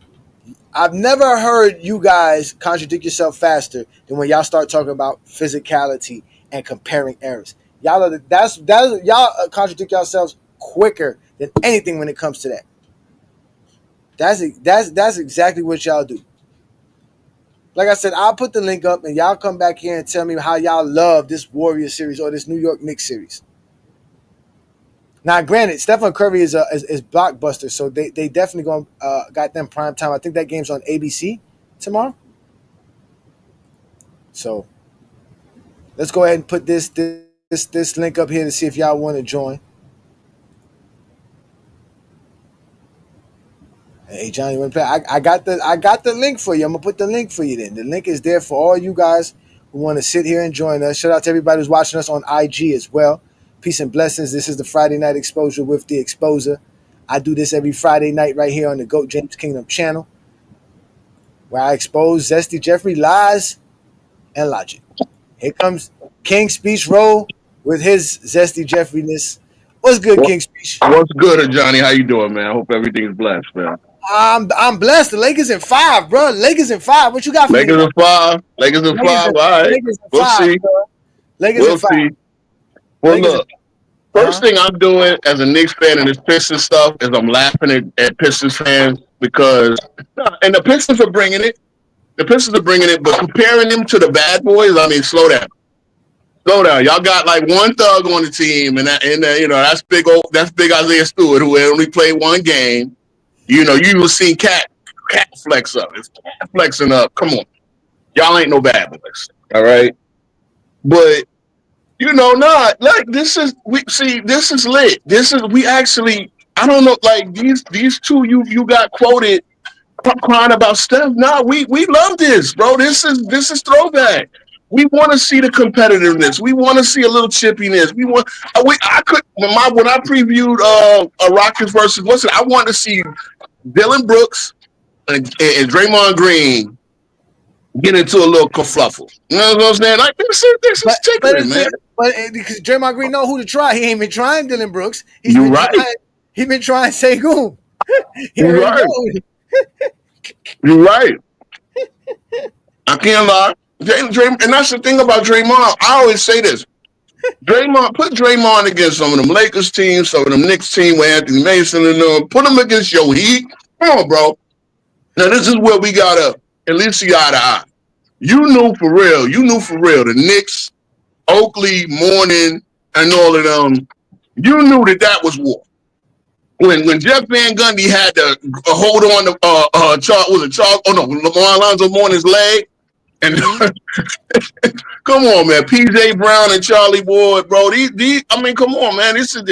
you guys contradict yourself faster than when y'all start talking about physicality and comparing errors. Y'all contradict yourselves quicker than anything when it comes to that. That's exactly what y'all do. Like I said, I'll put the link up and y'all come back here and tell me how y'all love this Warriors series or this New York Knicks series. Now, granted, Steph Curry is blockbuster, so they definitely got them prime time. I think that game's on ABC tomorrow. So let's go ahead and put this link up here to see if y'all want to join. Hey, Johnny, you want to play? I got the link for you. I'm gonna put the link for you. Then the link is there for all you guys who want to sit here and join us. Shout out to everybody who's watching us on IG as well. Peace and blessings. This is the Friday Night Exposure with the Exposer. I do this every Friday night right here on the GOAT James Kingdom channel, where I expose Zesty Jeffrey lies and logic. Here comes King Speech Roll with his Zesty Jeffreyness. What's good, King Speech? What's good, Ajani? How you doing, man? I hope everything's blessed, man. I'm blessed. The Lakers in 5, bro. Lakers in 5. What you got for me? Lakers in 5. Lakers in 5. All right. We'll see. Lakers in 5. Well, look. First thing I'm doing as a Knicks fan and this Pistons stuff is I'm laughing at Pistons fans because, and the Pistons are bringing it. The Pistons are bringing it, but comparing them to the bad boys, I mean, slow down. Slow down. Y'all got like one thug on the team, and that's big Isaiah Stewart, who only played one game. You know, you will see Cat flex up. It's Cat flexing up. Come on. Y'all ain't no bad boys. All right. But this is lit. I don't know, like these two you got quoted crying about Steph. Nah, we love this, bro. This is throwback. We want to see the competitiveness. We want to see a little chippiness. When I previewed a Rockets versus I want to see Dylan Brooks and Draymond Green get into a little kerfuffle. You know what I'm saying? Like this is tickling, man. But because Draymond Green know who to try, he ain't been trying Dylan Brooks. You're right. He's been trying Sengun. You're right. You're right. I can't lie. Draymond, and that's the thing about Draymond. I always say this. Put Draymond against some of them Lakers teams, some of them Knicks team with Anthony Mason and them. Put them against your Heat. Come on, bro. Now this is where we gotta at least see eye to eye. You knew for real. The Knicks, Oakley, Morning, and all of them. You knew that was war. When Jeff Van Gundy had to hold on to Lamar Alonzo Mourning's leg. And come on, man, PJ Brown and Charlie Ward, bro. Come on, man. This is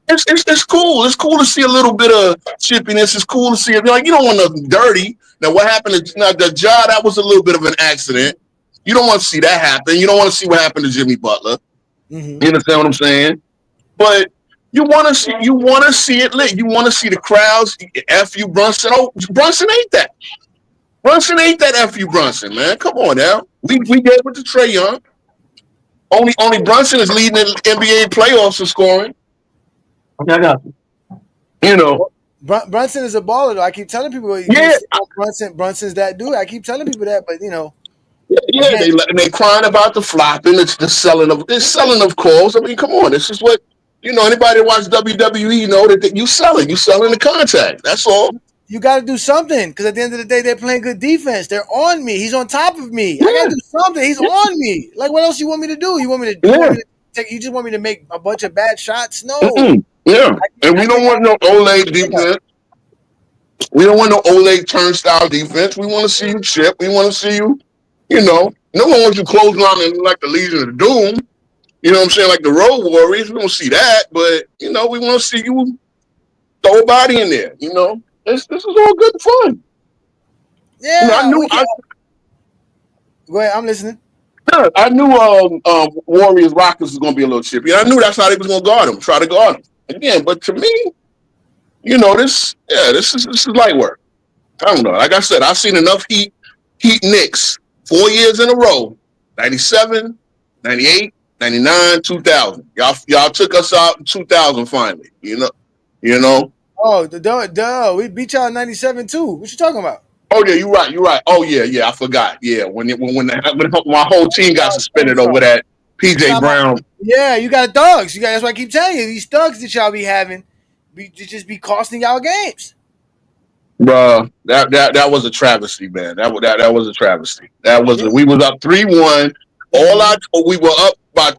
it's cool. It's cool to see a little bit of chippiness. It's cool to see it. Like, you don't want nothing the what happened to the Ja? That was a little bit of an accident. You don't want to see that happen. You don't want to see what happened to Jimmy Butler. Mm-hmm. You understand what I'm saying? But you want to see it lit. You want to see the crowds. F you, Brunson. Oh, Brunson ain't that. Brunson ain't that F you, Brunson, man. Come on now. We gave it to Trae Young. Only Brunson is leading the NBA playoffs in scoring. Okay, I got you. You know. Brunson is a baller, though. I keep telling people, Brunson's that dude. I keep telling people that, but, you know. Yeah, they crying about the flopping. It's the selling of calls. I mean, come on. This is what, anybody that watch WWE know that you selling the contact. That's all. You got to do something because at the end of the day, they're playing good defense. They're on me. He's on top of me. Yeah. I got to do something. He's on me. Like, what else you want me to do? You just want me to make a bunch of bad shots? No. Mm-mm. Yeah, and we don't want no Olay defense. We don't want no Olay turnstile defense. We want to see you chip. We want to see you, no one wants you clothesline like the Legion of Doom. You know what I'm saying? Like the Road Warriors. We don't see that, but, we want to see you throw a body in there, This is all good fun. Yeah. Go ahead, I'm listening. Yeah, I knew Warriors Rockets was going to be a little chippy. I knew that's how they was going to guard him, try to guard him. Again, but to me, this is light work. I don't know. Like I said, I've seen enough Heat Knicks 4 years in a row, 97, 98, 99, 2000. Y'all took us out in 2000 finally, Oh, we beat y'all in 97 too. What you talking about? Oh yeah, you're right. Oh yeah, I forgot. Yeah, when my whole team got suspended over that PJ Brown. Yeah, you got thugs. That's why I keep telling you, these thugs that y'all be having, just be costing y'all games. Bruh, that was a travesty, man. That was a travesty. We was up 3-1. We were up by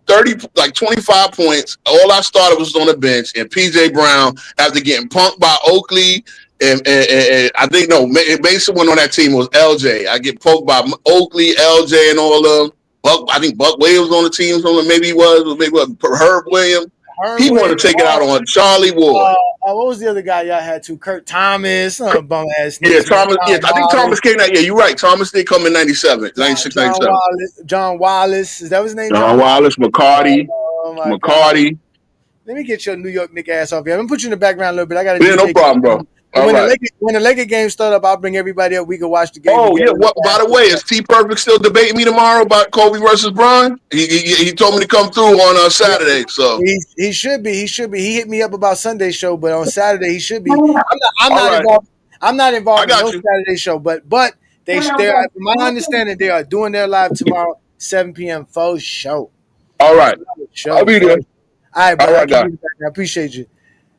25 points. All I started was on the bench, and PJ Brown, after getting punked by Oakley, and I think Mason went on that team. It was LJ. I get poked by Oakley, LJ, and all of them. I think Buck Williams on the team. Maybe he was Herb Williams. He wanted to take it out on Charlie Ward. What was the other guy y'all had too? Kurt Thomas, bum ass. Yeah, Thomas. I think Thomas came out. Yeah, you're right. Thomas did come in 97, 96, 97. John Wallace. Is that his name? John Wallace, McCarty. McCarty. Let me get your New York Knick ass off here. I'm gonna put you in the background a little bit. I got to. Yeah, no problem, bro. When the Lakers game start up, I'll bring everybody up. We can watch the game. Oh yeah. What? By the way, is T Perfect still debating me tomorrow about Kobe versus Bron? He told me to come through on Saturday. So he should be. He should be. He hit me up about Sunday show, but on Saturday he should be. I'm not involved. I'm not involved in no Saturday show, but they're from my understanding they are doing their live tomorrow, 7 p.m. for show. All right. I'll be there. All right, bro. I appreciate you.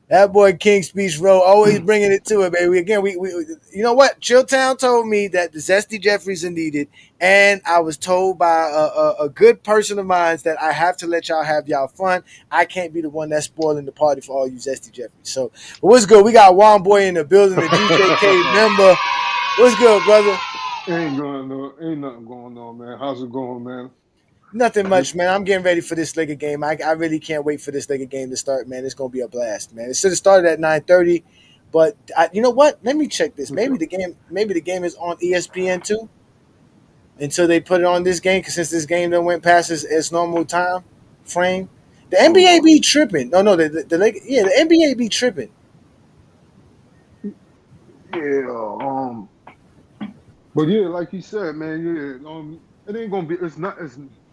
That boy King Speech Road always bringing it to it, baby. Again, we you know what? Chilltown told me that the Zesty Jeffreys are needed, and I was told by a good person of mine that I have to let y'all have y'all fun. I can't be the one that's spoiling the party for all you Zesty Jeffreys. So, but what's good? We got Juan Boy in the building, the DJK member. What's good, brother? Ain't nothing going on, man. How's it going, man? Nothing much, man. I'm getting ready for this Laker game. I really can't wait for this Laker game to start, man. It's gonna be a blast, man. It should have started at 9:30, but you know what? Let me check this. Maybe the game is on ESPN too, until they put it on this game. Because since this game done went past its normal time frame, the NBA be tripping. No, the NBA be tripping. Yeah. But yeah, like he said, man. Yeah. It ain't gonna be. It's not.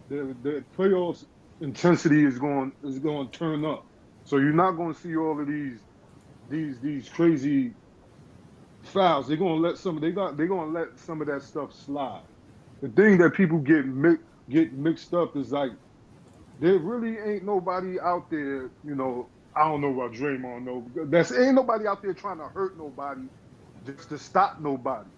The playoffs intensity is going to turn up, so you're not going to see all of these crazy fouls. They're going to let some of that stuff slide. The thing that people get mixed up is like there really ain't nobody out there. You know, I don't know about Draymond. No, ain't nobody out there trying to hurt nobody just to stop nobody.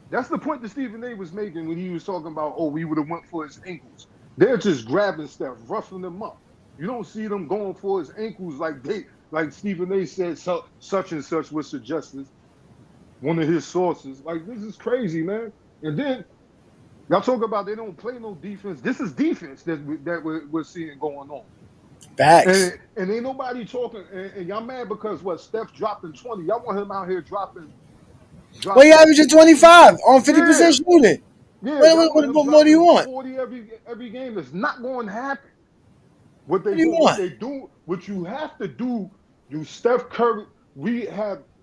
That's the point that Stephen A was making when he was talking about, we would have went for his ankles. They're just grabbing stuff, roughing them up. You don't see them going for his ankles like Stephen A said such and such was suggested, one of his sources. Like, this is crazy, man. And then y'all talk about they don't play no defense. This is defense that we're seeing going on. Facts. And ain't nobody talking. And y'all mad because Steph dropped in 20. Y'all want him out here dropping. Well, he averaging 25 on 50% shooting. Yeah, what more do you want? 40 every game. That's not going to happen. What you have to do, Steph Curry.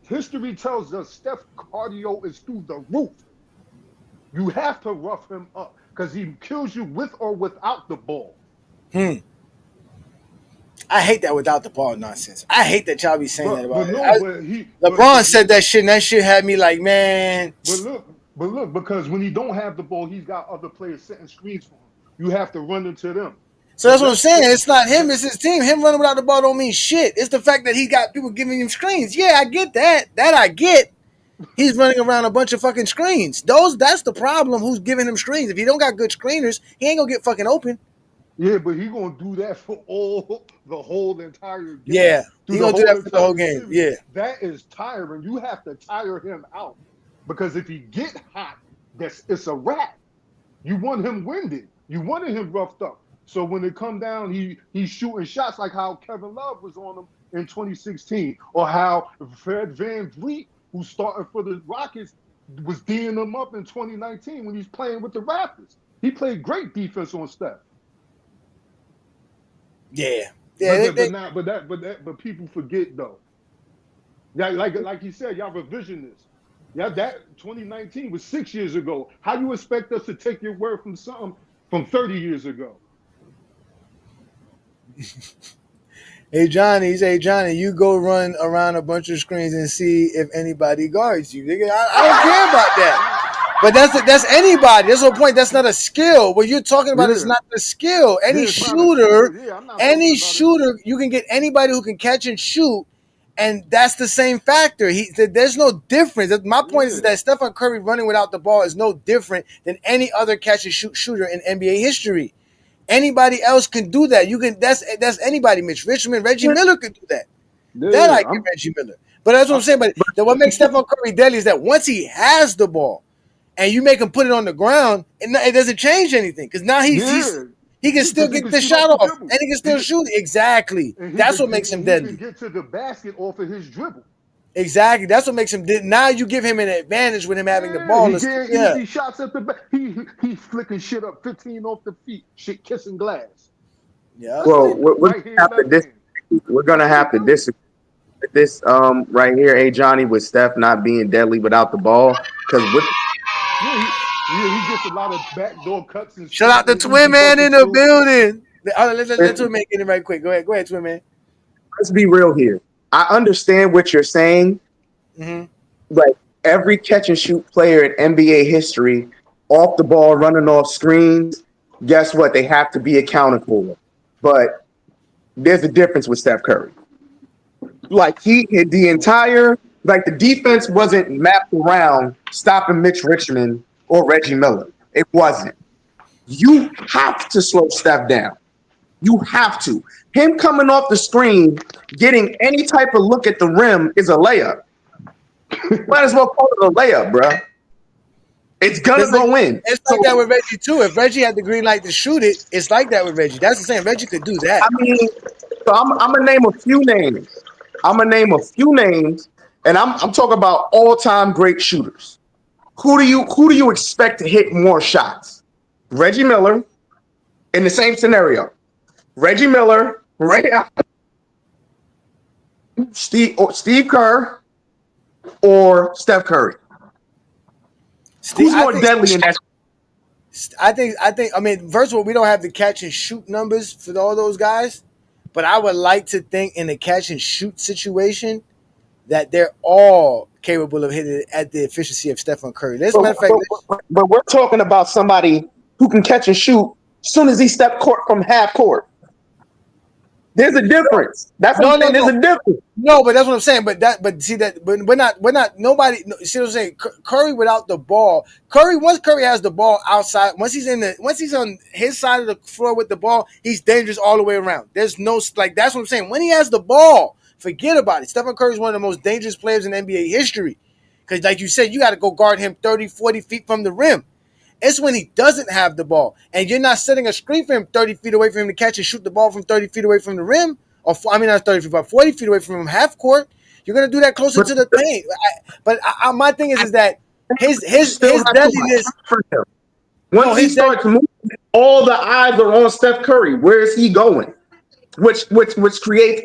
History tells us Steph cardio is through the roof. You have to rough him up because he kills you with or without the ball. I hate that without the ball nonsense. I hate that y'all be saying that about it. LeBron said that shit, and that shit had me like, man. But look, because when he don't have the ball, he's got other players setting screens for him. You have to run into them. So that's what I'm saying. It's not him, it's his team. Him running without the ball don't mean shit. It's the fact that he got people giving him screens. Yeah, I get that. That I get. He's running around a bunch of fucking screens. That's the problem. Who's giving him screens? If he don't got good screeners, he ain't gonna get fucking open. Yeah, but he gonna do that for the whole entire game. Yeah, he gonna do that for the whole game. Series. Yeah, that is tiring. You have to tire him out because if he get hot, it's a wrap. You want him winded. You wanted him roughed up. So when it come down, he's shooting shots like how Kevin Love was on him in 2016, or how Fred VanVleet, who's starting for the Rockets, was D'ing them up in 2019 when he's playing with the Raptors. He played great defense on Steph. Yeah. But people forget though. Yeah, like you said, y'all revisionists. Yeah, that 2019 was 6 years ago. How you expect us to take your word from something from 30 years ago? Hey Johnny, you go run around a bunch of screens and see if anybody guards you. I don't care about that. But that's anybody. That's the point. That's not a skill. What you're talking about is not the skill. Any shooter, you can get anybody who can catch and shoot, and that's the same factor. There's no difference. My point is that Stephen Curry running without the ball is no different than any other catch and shoot shooter in NBA history. Anybody else can do that. You can. That's anybody. Mitch Richmond, Reggie Miller could do that. Yeah, I get Reggie Miller. But that's what I'm saying. But what makes Stephen Curry deadly is that once he has the ball, and you make him put it on the ground, and it doesn't change anything because now he can still get the shot off, and he can still shoot. Exactly. That's what makes him deadly. He can get to the basket off of his dribble. Exactly. That's what makes him deadly. Now you give him an advantage with him having the ball. He getting easy shots at the back. He's flicking shit up 15 off the feet, shit kissing glass. Yeah. Well, we're gonna have to disagree this right here, Ajani, with Steph not being deadly without the ball. Because with he gets a lot of backdoor cuts and shout out the Twin Man in the building. Let Twin Man get it right quick. Go ahead, Twin Man. Let's be real here. I understand what you're saying. Mm-hmm. Like every catch and shoot player in NBA history, off the ball, running off screens, guess what? They have to be accounted for. But there's a difference with Steph Curry. Like the defense wasn't mapped around stopping Mitch Richmond or Reggie Miller. It wasn't. You have to slow Steph down. You have to. Him coming off the screen, getting any type of look at the rim is a layup. Might as well call it a layup, bro. It's gonna go in. It's like that with Reggie too. If Reggie had the green light to shoot it, it's like that with Reggie. That's the same. Reggie could do that. I mean, so I'm gonna name a few names. And I'm talking about all-time great shooters. Who do you expect to hit more shots? Reggie Miller in the same scenario. Reggie Miller, Steve Kerr, or Steph Curry. Who's more deadly in that? I think. I mean, first of all, we don't have the catch and shoot numbers for all those guys, but I would like to think in the catch and shoot situation that they're all capable of hitting it at the efficiency of Stephen Curry. But we're talking about somebody who can catch and shoot as soon as he steps court from half court. There's a difference. That's what I'm saying. There's a difference. No, but that's what I'm saying. But we're not. Nobody. See what I'm saying? Curry without the ball. Once Curry has the ball outside. Once he's on his side of the floor with the ball, he's dangerous all the way around. There's no that's what I'm saying. When he has the ball, forget about it. Stephen Curry is one of the most dangerous players in NBA history. Because like you said, you got to go guard him 30, 40 feet from the rim. It's when he doesn't have the ball, and you're not setting a screen for him 30 feet away from him to catch and shoot the ball from 30 feet away from the rim, not 30 feet, but 40 feet away from him, half court. You're gonna do that closer to the paint. But my thing is that his deadliness. Once he starts moving, all the eyes are on Steph Curry. Where is he going? Which creates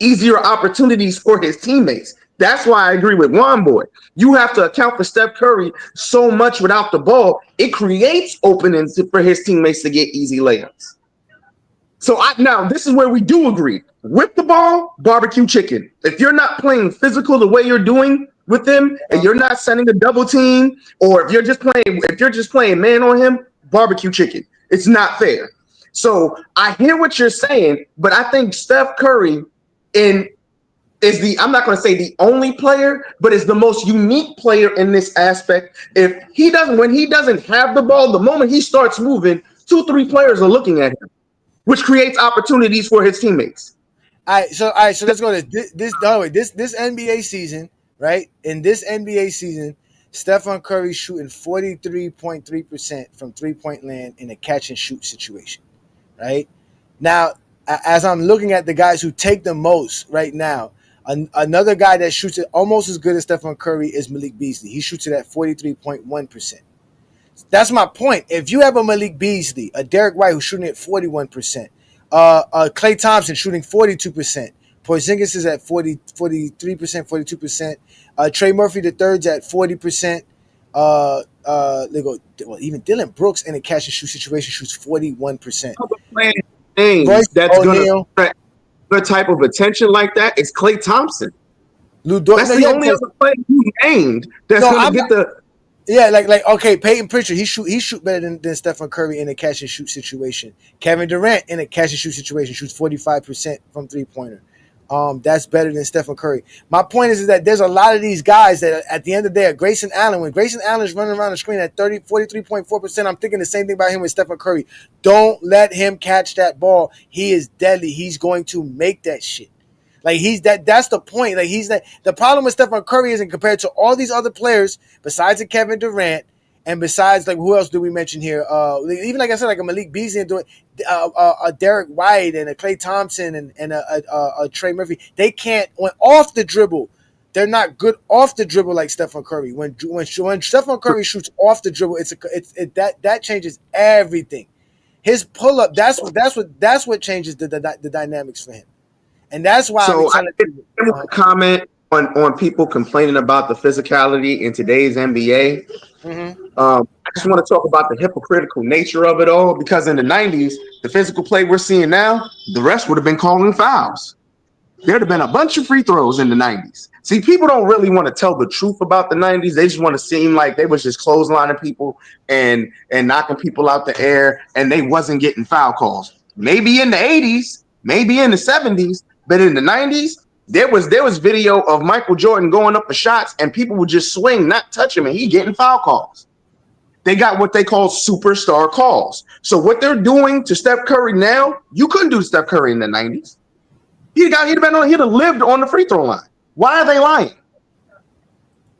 easier opportunities for his teammates. That's why I agree with Juan Boy. You have to account for Steph Curry so much without the ball. It creates openings for his teammates to get easy layups. So now this is where we do agree. With the ball, barbecue chicken. If you're not playing physical the way you're doing with him, and you're not sending a double team, or if you're just playing man on him, barbecue chicken. It's not fair. So I hear what you're saying, but I think Steph Curry I'm not going to say the only player, but is the most unique player in this aspect. When he doesn't have the ball, the moment he starts moving, 2-3 players are looking at him, which creates opportunities for his teammates. All right, so let's go to this NBA season, right? In this NBA season, Stephen Curry shooting 43.3% from three-point land in a catch and shoot situation, right? Now, as I'm looking at the guys who take the most right now, another guy that shoots it almost as good as Stephen Curry is Malik Beasley. He shoots it at 43.1%. That's my point. If you have a Malik Beasley, a Derek White who's shooting at 41%, Klay Thompson shooting 42%, Porzingis is at 43%, 42%, Trey Murphy III's at 40%. Even Dylan Brooks in a catch and shoot situation shoots 41%. That's going to the type of attention like that is Klay Thompson. That's the only other player you named that's going to get the. Yeah, okay, Peyton Pritchard, he shoot better than Stephen Curry in a catch and shoot situation. Kevin Durant in a catch and shoot situation shoots 45% from three-pointer. That's better than Stephen Curry. My point is that there's a lot of these guys that at the end of the day are Grayson Allen. When Grayson Allen is running around the screen at 43.4%, I'm thinking the same thing about him with Stephen Curry. Don't let him catch that ball. He is deadly. He's going to make that shit. That's the point. The problem with Stephen Curry isn't compared to all these other players besides Kevin Durant and besides who else do we mention here? Even like I said, like a Malik Beasley and a Derek White and a Klay Thompson and a Trey Murphy. They can't off the dribble. They're not good off the dribble like Stephen Curry. When Stephen Curry shoots off the dribble, that changes everything. His pull up, that's what changes the dynamics for him. And that's why So I want to comment on people complaining about the physicality in today's NBA. I just want to talk about the hypocritical nature of it all, because in the 90s, the physical play we're seeing now, the rest would have been calling fouls. There'd have been a bunch of free throws in the 90s. See, people don't really want to tell the truth about the 90s. They just want to seem like they was just clotheslining people and knocking people out the air, and they wasn't getting foul calls. Maybe in the 80s, maybe in the 70s, but in the 90s, there was video of Michael Jordan going up for shots, and people would just swing, not touch him, and he getting foul calls. They got what they call superstar calls. So what they're doing to Steph Curry now, you couldn't do to Steph Curry in the 90s. He'd have lived on the free throw line. Why are they lying?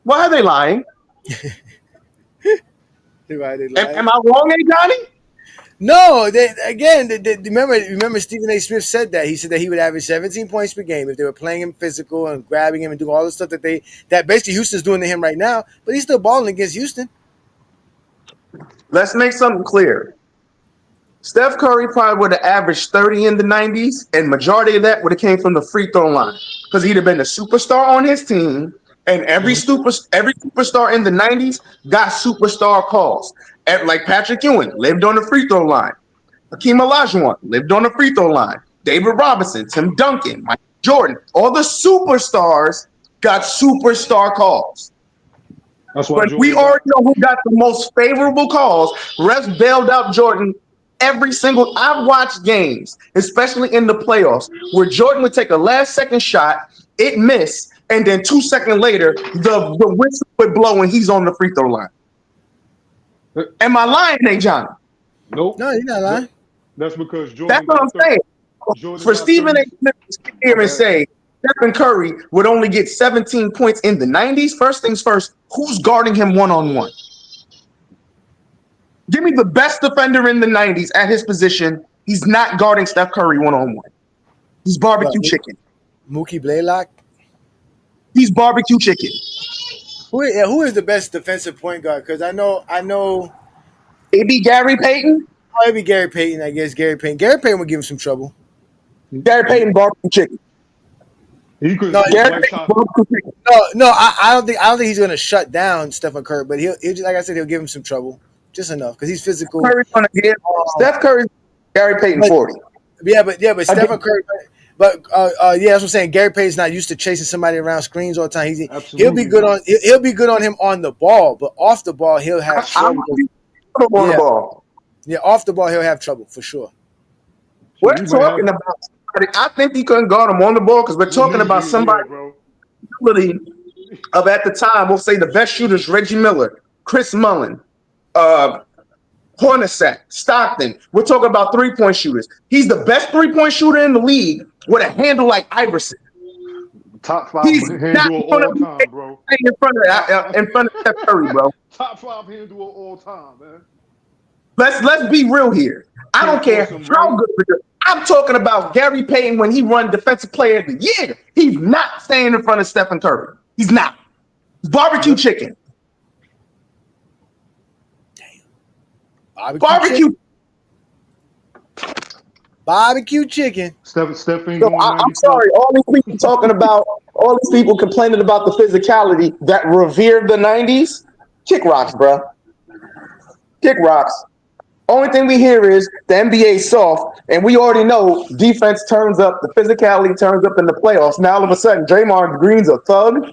Why are they lying? Am I wrong, Ajani? No, remember Stephen A. Smith said that. He said that he would average 17 points per game if they were playing him physical and grabbing him and doing all the stuff that basically Houston's doing to him right now, but he's still balling against Houston. Let's make something clear. Steph Curry probably would have averaged 30 in the 90s, and majority of that would have came from the free throw line, because he'd have been a superstar on his team, and every superstar in the 90s got superstar calls. Like Patrick Ewing lived on the free throw line. Hakeem Olajuwon lived on the free throw line. David Robinson, Tim Duncan, Michael Jordan, all the superstars got superstar calls. That's why but we already know who got the most favorable calls. Refs bailed out Jordan I've watched games, especially in the playoffs, where Jordan would take a last-second shot, it missed, and then 2 seconds later, the whistle would blow and he's on the free throw line. Am I lying, Ajani? Nope. No, you're not lying. That's because Jordan. That's what I'm saying. For Stephen A. Smith to sit here and say Stephen Curry would only get 17 points in the 90s, first things first, who's guarding him one-on-one? Give me the best defender in the 90s at his position. He's not guarding Steph Curry one-on-one. He's barbecue chicken. Mookie Blaylock? He's barbecue chicken. Who is the best defensive point guard? Because I know. Maybe Gary Payton? Maybe Gary Payton, I guess. Gary Payton would give him some trouble. Gary Payton, barbecue chicken. He could. No, I don't think he's going to shut down Stephen Curry, but he'll just, like I said, he'll give him some trouble, just enough, because he's physical. Curry's going to give Steph Curry, Gary Payton 40. Yeah, but Stephen Curry. But yeah, that's what I'm saying. Gary Payton's not used to chasing somebody around screens all the time. He'll be good on him on the ball, but off the ball he'll have trouble. On the ball. Yeah, off the ball he'll have trouble for sure. We're talking about. I think he couldn't guard him on the ball, because we're talking about somebody of at the time. We'll say the best shooters: Reggie Miller, Chris Mullin, Hornacek, Stockton. We're talking about 3-point shooters. He's the best 3-point shooter in the league with a handle like Iverson. Top 5 handle of all time, bro. In front of Steph Curry, bro. Top 5 handle of all time, man. Let's be real here. I don't care how good. I'm talking about Gary Payton when he won Defensive Player of the Year. He's not staying in front of Stephen Curry. He's not. Barbecue chicken. Barbecue chicken. Steph ain't going. I'm sorry. All these people complaining about the physicality that revered the 90s. Kick rocks, bro. Kick rocks. Only thing we hear is the NBA soft, and we already know defense turns up, the physicality turns up in the playoffs. Now all of a sudden, Draymond Green's a thug.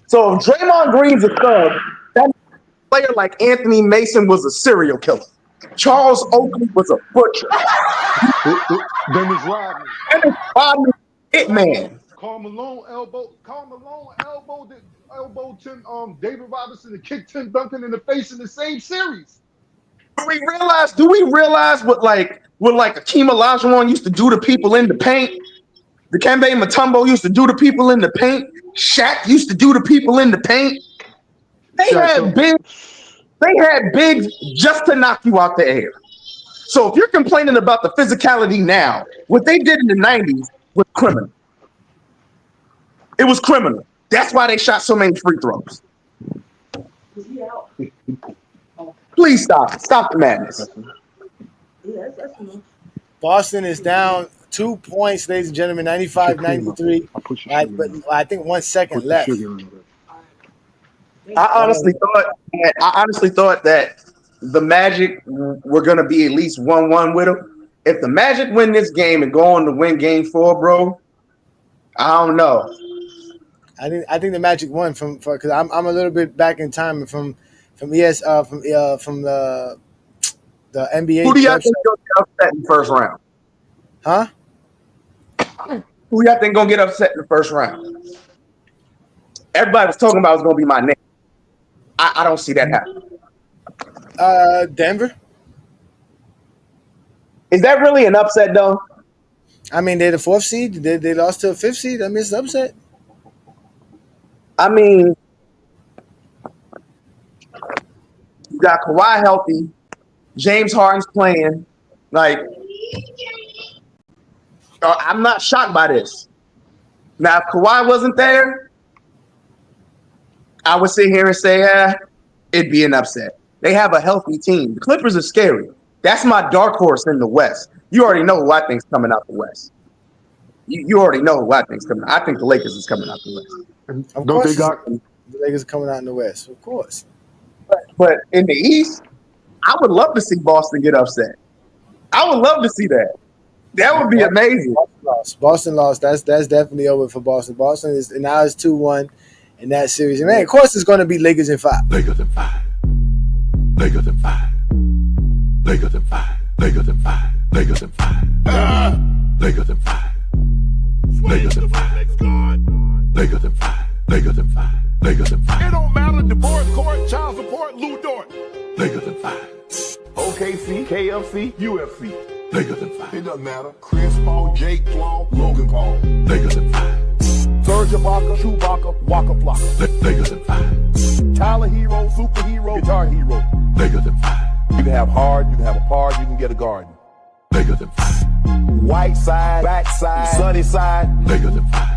So if Draymond Green's a thug, that player like Anthony Mason was a serial killer. Charles Oakley was a butcher. Dennis Rodman, hitman. Karl Malone elbowed David Robinson and kicked Tim Duncan in the face in the same series. Do we realize what Hakeem Olajuwon used to do to people in the paint? Dikembe Mutombo used to do to people in the paint. Shaq used to do to people in the paint. They had bigs just to knock you out the air. So if you're complaining about the physicality now, what they did in the 90s was criminal. It was criminal. That's why they shot so many free throws. Please stop the madness. Boston is down 2 points, ladies and gentlemen, 95-93. Right, but I think 1 second left. I honestly thought that the Magic were going to be at least 1-1 with them. If the Magic win this game and go on to win Game 4, bro, I don't know. I think the Magic won because I'm a little bit back in time from the NBA. Who do y'all think gonna get upset in the first round? Huh? Who y'all think gonna get upset in the first round? Everybody was talking about it was gonna be my name. I don't see that happening. Denver. Is that really an upset though? I mean, they're the 4th seed. They lost to a 5th seed. I mean, it's an upset. I mean, you got Kawhi healthy. James Harden's playing. Like, I'm not shocked by this. Now, if Kawhi wasn't there, I would sit here and say, it'd be an upset. They have a healthy team. The Clippers are scary. That's my dark horse in the West. You already know who I think's coming out the West. You already know who I think's coming. I think the Lakers is coming out the West. Of course, the Lakers are coming out in the West, of course. But in the East, I would love to see Boston get upset. I would love to see that. That would be amazing. Boston lost. That's definitely over for Boston. Boston is now it's 2-1 in that series. And man, of course, it's going to be Lakers in 5. Lakers in 5. Lakers in 5. Lakers in 5. Lakers in 5. Lakers in 5. Lakers in 5. Lakers in 5. Lakers in 5. Lakers in 5. Lakers in 5. It don't matter. Divorce court, child support, Lou Dort. Lakers in 5. OKC, KFC, UFC. Lakers in 5. It doesn't matter. Chris Paul, Jake Paul, Logan Paul. Lakers in 5. Serge Ibaka, Chewbacca, Waka Flocka. Lakers in 5. Tyler Hero, superhero, guitar hero. Lakers in 5. You can have hard, you can have a par, you can get a garden. Lakers in 5. White side, back side, sunny side. Lakers in 5.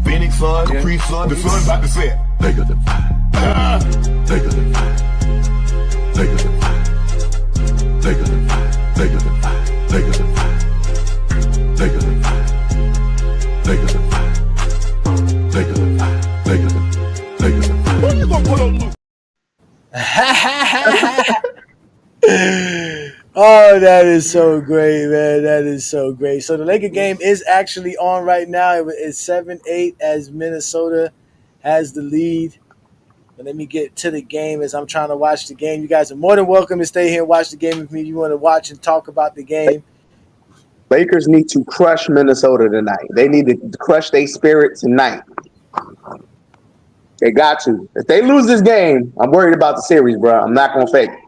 Phoenix sun, Capri sun, the sun's about to set. Lakers in 5. Lakers in 5. Lakers in 5. Lakers in 5. Lakers in 5. Lakers in 5. Lakers in 5. Lakers in 5. Lakers in 5. Lakers in 5. Who you gonna put on loose? Oh, that is so great, man. That is so great. So the Laker game is actually on right now. It's 7-8 as Minnesota has the lead. But let me get to the game as I'm trying to watch the game. You guys are more than welcome to stay here and watch the game with me. You want to watch and talk about the game. Lakers need to crush Minnesota tonight. They need to crush their spirit tonight. They got to. If they lose this game, I'm worried about the series, bro. I'm not going to fake it.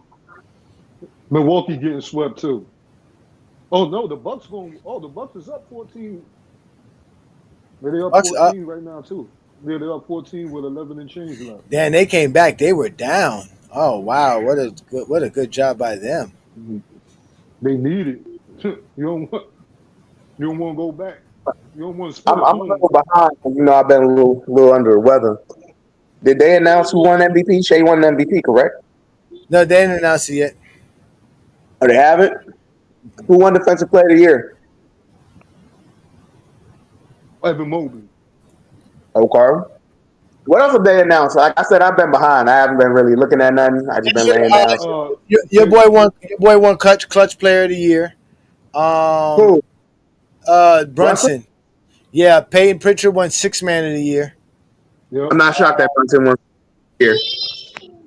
Milwaukee getting swept too. Oh no, the Bucks going. Oh, the Bucks is up 14. They're up 14 right now too. They're up 14 with 11 and change left. Damn, they came back. They were down. Oh wow, what a good job by them. They need it. You don't want to go back. You don't want to split. I'm a little behind. You know, I've been a little under the weather. Did they announce who won MVP? Shea won the MVP, correct? No, they didn't announce it yet. Oh, they haven't? Who won Defensive Player of the Year? Evan Mobley. Okay. What else have they announced? Like I said, I've been behind. I haven't been really looking at nothing. I just been laying down. Your boy won clutch player of the year. Who? Brunson. Yeah, Peyton Pritchard won 6th man of the year. Yep. I'm not shocked that Brunson won here.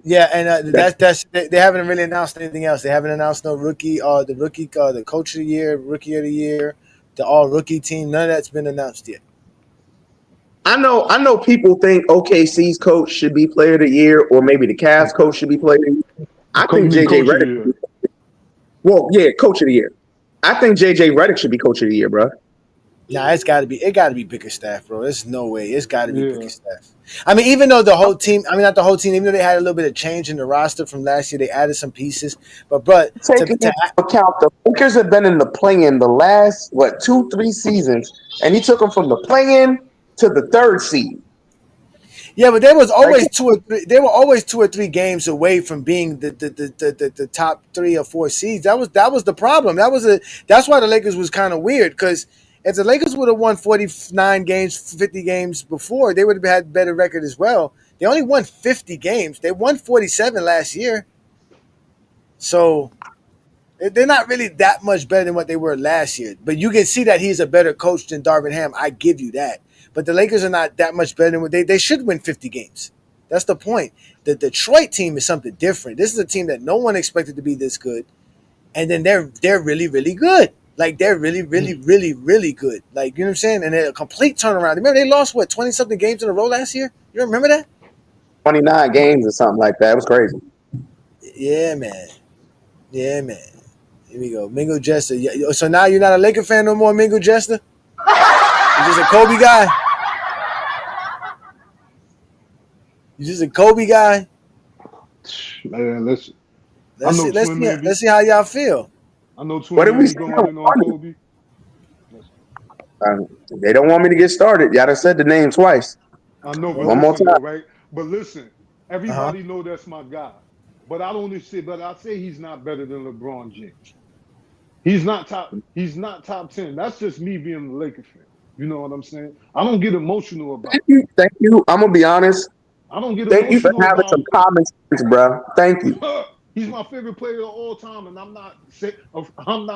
Yeah, and that's they haven't really announced anything else. They haven't announced no rookie the coach of the year, rookie of the year, the all rookie team. None of that's been announced yet. I know people think OKC's coach should be player of the year, or maybe the Cavs coach should be player of the year. I think JJ Redick. Well, yeah, coach of the year. I think JJ Redick should be coach of the year, bro. Nah, it got to be Bickerstaff, bro. There's no way. It's got to be Bickerstaff. I mean, even though not the whole team, even though they had a little bit of change in the roster from last year, they added some pieces. But take into account the Lakers have been in the play-in the last 2-3 seasons, and he took them from the play-in to the 3rd seed. Yeah, but there was always 2 or 3. They were always 2 or 3 games away from being the top 3 or 4 seeds. That was the problem. That's why the Lakers was kind of weird because If the Lakers would have won 49 games, 50 games before, they would have had a better record as well. They only won 50 games. They won 47 last year. So they're not really that much better than what they were last year. But you can see that he's a better coach than Darvin Ham. I give you that. But the Lakers are not that much better than what they should win 50 games. That's the point. The Detroit team is something different. This is a team that no one expected to be this good. And then they're really, really good. Like, they're really, really, really, really good. Like, you know what I'm saying? And they're a complete turnaround. Remember, they lost, 20-something games in a row last year? You remember that? 29 games or something like that. It was crazy. Yeah, man. Yeah, man. Here we go. Mingo Jester. Yeah, so now you're not a Laker fan no more, Mingo Jester? You're just a Kobe guy? You just a Kobe guy? Man, let's see how y'all feel. I know Twin going in on Kobe. They don't want me to get started. Y'all done said the name twice. I know, but one more time, though, right? But listen, everybody know that's my guy. But I don't say, but I say he's not better than LeBron James. He's not top 10. That's just me being a Laker fan. You know what I'm saying? I don't get emotional about it. Thank you. I'm gonna be honest. I don't get Thank you emotional for having some common sense, bro. Thank you. He's my favorite player of all time, and I'm not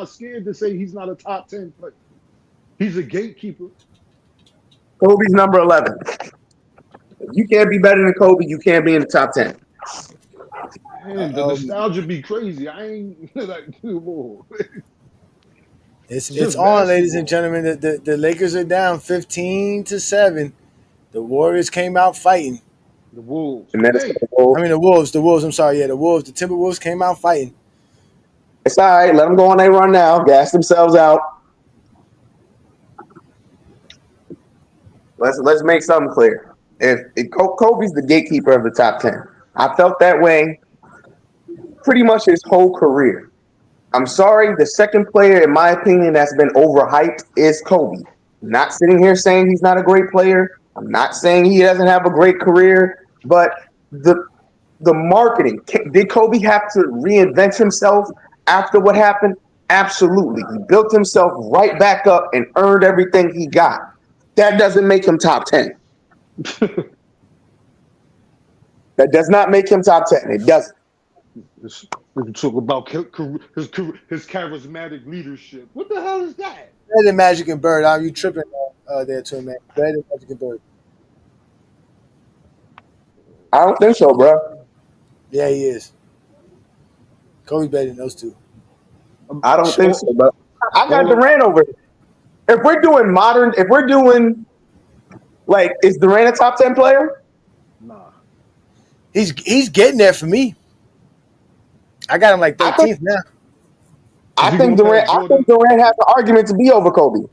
scared to say he's not a top 10 player. He's a gatekeeper. Kobe's number 11. If you can't be better than Kobe, you can't be in the top 10. Man, the nostalgia be crazy. I ain't like, whoa. It's on, ladies and gentlemen. The Lakers are down 15-7. The Warriors came out fighting. The Wolves. The Wolves. I'm sorry. Yeah, the Wolves. The Timberwolves came out fighting. It's all right. Let them go on their run now. Gas themselves out. Let's make something clear. If Kobe's the gatekeeper of the top 10. I felt that way pretty much his whole career. I'm sorry, the second player, in my opinion, that's been overhyped is Kobe. I'm not sitting here saying he's not a great player. I'm not saying he doesn't have a great career, but the marketing, did Kobe have to reinvent himself after what happened? Absolutely. He built himself right back up and earned everything he got. That doesn't make him top 10. That does not make him top 10. It doesn't. We can talk about his charismatic leadership. What the hell is that? Better than Magic and Bird. Are you tripping there too, man? Better than Magic and Bird. I don't think so, bro. Yeah, he is. Kobe's better than those two. I don't think so, bro. I got Durant over here. If we're doing like, is Durant a top 10 player? Nah. He's getting there for me. I got him like 13th now. I think Durant has an argument to be over Kobe.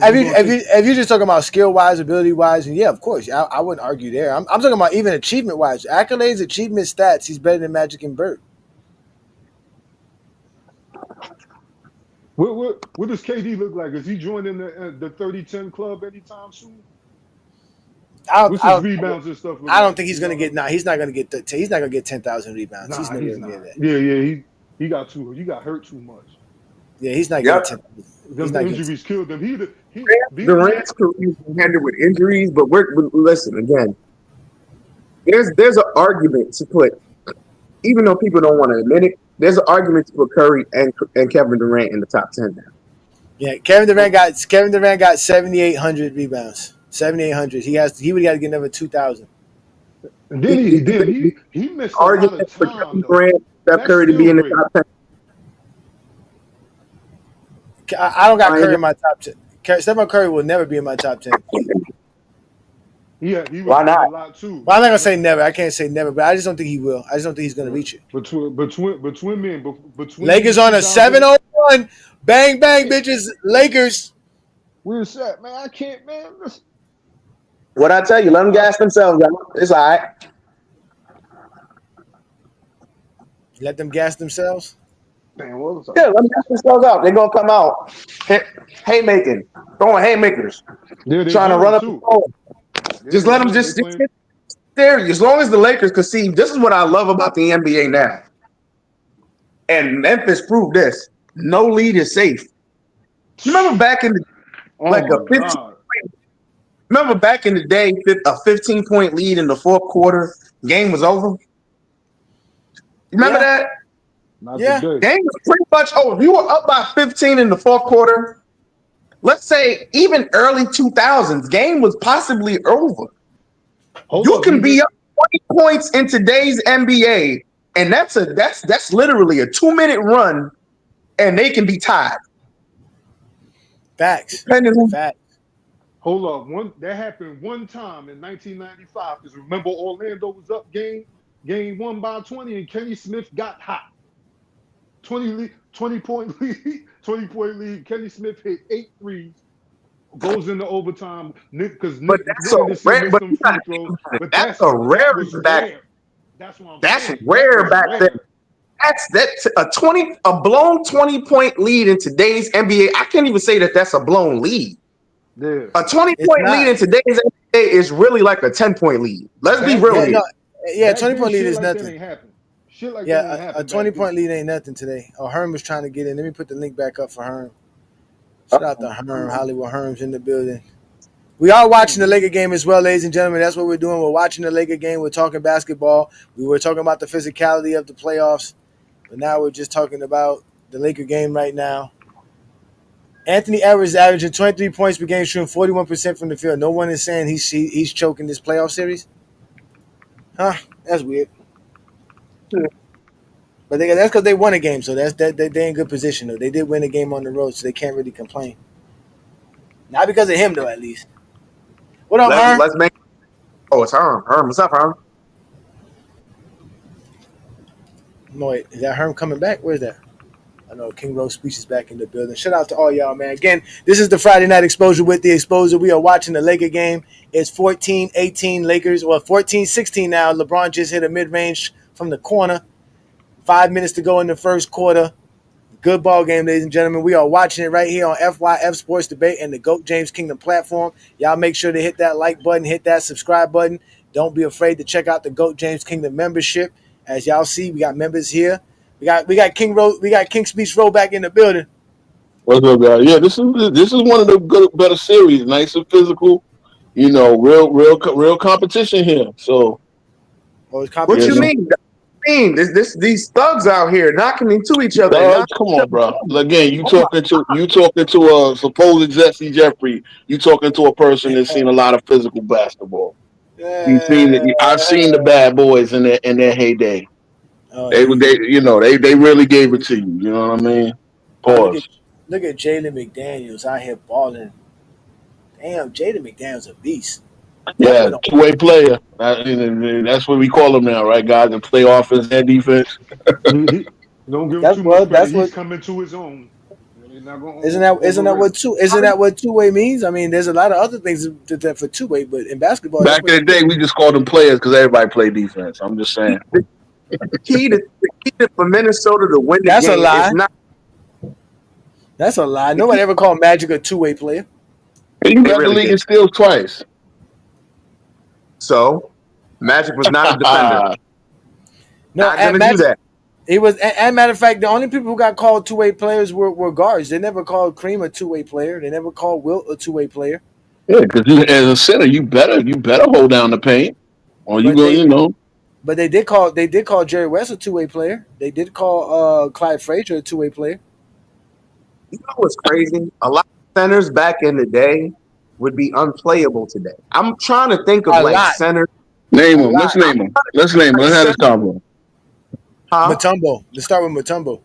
If you're just talking about skill wise, ability wise, and yeah, of course, I wouldn't argue there. I'm talking about even achievement wise, accolades, achievement stats. He's better than Magic and Bird. What does KD look like? Is he joining the 30-10 club anytime soon? What's his rebounds and stuff? I don't think he's gonna get. He's not gonna get. He's not gonna get 10,000 rebounds. He's never gonna get that. Yeah. He got hurt too much. Yeah, he's not getting 10. The injuries killed him. Durant's career is hindered with injuries, but listen again. There's an argument to put, even though people don't want to admit it. There's an argument to put Curry and Kevin Durant in the top 10 now. Yeah, Kevin Durant got 7,800 rebounds. 7,800. He would have to get another 2,000. And then he missed a lot of for time. Kevin Durant, Steph Curry to be in the top 10. I don't got Curry in my top 10. Stephen Curry will never be in my top 10. Yeah, he why not? A lot too. Well, I'm not gonna say never. I can't say never, but I just don't think he will. I just don't think he's gonna reach it. Between Lakers on a 7-0-1. Bang bang, bitches. Lakers. Where's that, man? I can't, man. What I tell you, let them gas themselves out. It's all right. Let them gas themselves. Man, what was let them gas themselves out. They're gonna come out haymaking, throwing haymakers, trying to run up the phone. Just let them just sit there. As long as the Lakers can see, this is what I love about the NBA now. And Memphis proved this. No lead is safe. Remember back in the Remember back in the day, a 15-point lead in the fourth quarter, game was over. Remember that? Yeah. Game was pretty much over. You were up by 15 in the fourth quarter. Let's say even early 2000s, game was possibly over. You can be up 20 points in today's NBA, and that's literally a 2-minute run, and they can be tied. Facts. Facts. Hold up, that happened one time in 1995. Because remember, Orlando was up game 1 by 20, and Kenny Smith got hot. 20-point lead. Kenny Smith hit 8 threes. Goes into overtime. That's a rarity back. That's rare back then. That's a blown 20-point lead in today's NBA. I can't even say that's a blown lead. Yeah. A 20-point lead in today's NBA is really like a 10-point lead. Let's be real here. Yeah, 20-point lead is nothing. Shit like a 20-point lead ain't nothing today. Oh, Herm was trying to get in. Let me put the link back up for Herm. Shout out to Herm, Hollywood Herm's in the building. We are watching the Laker game as well, ladies and gentlemen. That's what we're doing. We're watching the Laker game. We're talking basketball. We were talking about the physicality of the playoffs, but now we're just talking about the Laker game right now. Anthony Edwards is averaging 23 points per game, shooting 41% from the field. No one is saying he's choking this playoff series. Huh? That's weird. But that's because they won a game, so they're in good position though. They did win a game on the road, so they can't really complain. Not because of him though, at least. What up, Herm? It's Herm. Herm, what's up, Herm? No, wait, is that Herm coming back? Where's that? I know King Rose Speech is back in the building. Shout out to all y'all, man. Again, this is the Friday Night Exposure with the Exposure. We are watching the Laker game. It's 14-18 Lakers, or 14-16 now. LeBron just hit a mid-range from the corner. 5 minutes to go in the first quarter. Good ball game, ladies and gentlemen. We are watching it right here on FYF Sports Debate and the GOAT James Kingdom platform. Y'all make sure to hit that like button, hit that subscribe button. Don't be afraid to check out the GOAT James Kingdom membership. As y'all see, we got members here. We got King Speech Row back in the building. What's up, guys? Yeah, this is one of the better series. Nice and physical. You know, real competition here. So, what you mean? These thugs out here knocking into each other. Come on, bro. Again, you talking to a supposed Zesty Jeffrey. You talking to a person that's seen a lot of physical basketball. I've seen the bad boys in their heyday. They really gave it to you. You know what I mean? Pause. Look at Jalen McDaniels out here balling. Damn, Jalen McDaniels a beast. Yeah, two-way player. That's what we call him now, right, guys? And play offense and defense. Don't give him too much credit. He's coming to his own. Isn't that what two-way means? I mean, there's a lot of other things that for two-way, but in basketball, back in the day, we just called them players because everybody played defense. I'm just saying. The key for Minnesota to win the game a lie. That's a lie. Nobody ever called Magic a two-way player. And you got the league in steals twice. So, Magic was not a defender. Not gonna do that. It was, and matter of fact, the only people who got called two-way players were guards. They never called Kareem a two-way player. They never called Wilt a two-way player. Yeah, because as a center, you better hold down the paint, or But they did call Jerry West a two-way player. They did call Clyde Frazier a two-way player. You know what's crazy? A lot of centers back in the day would be unplayable today. I'm trying to think of centers. Name them. Let's name them. Let's have this combo. Mutombo. Let's start with Mutombo.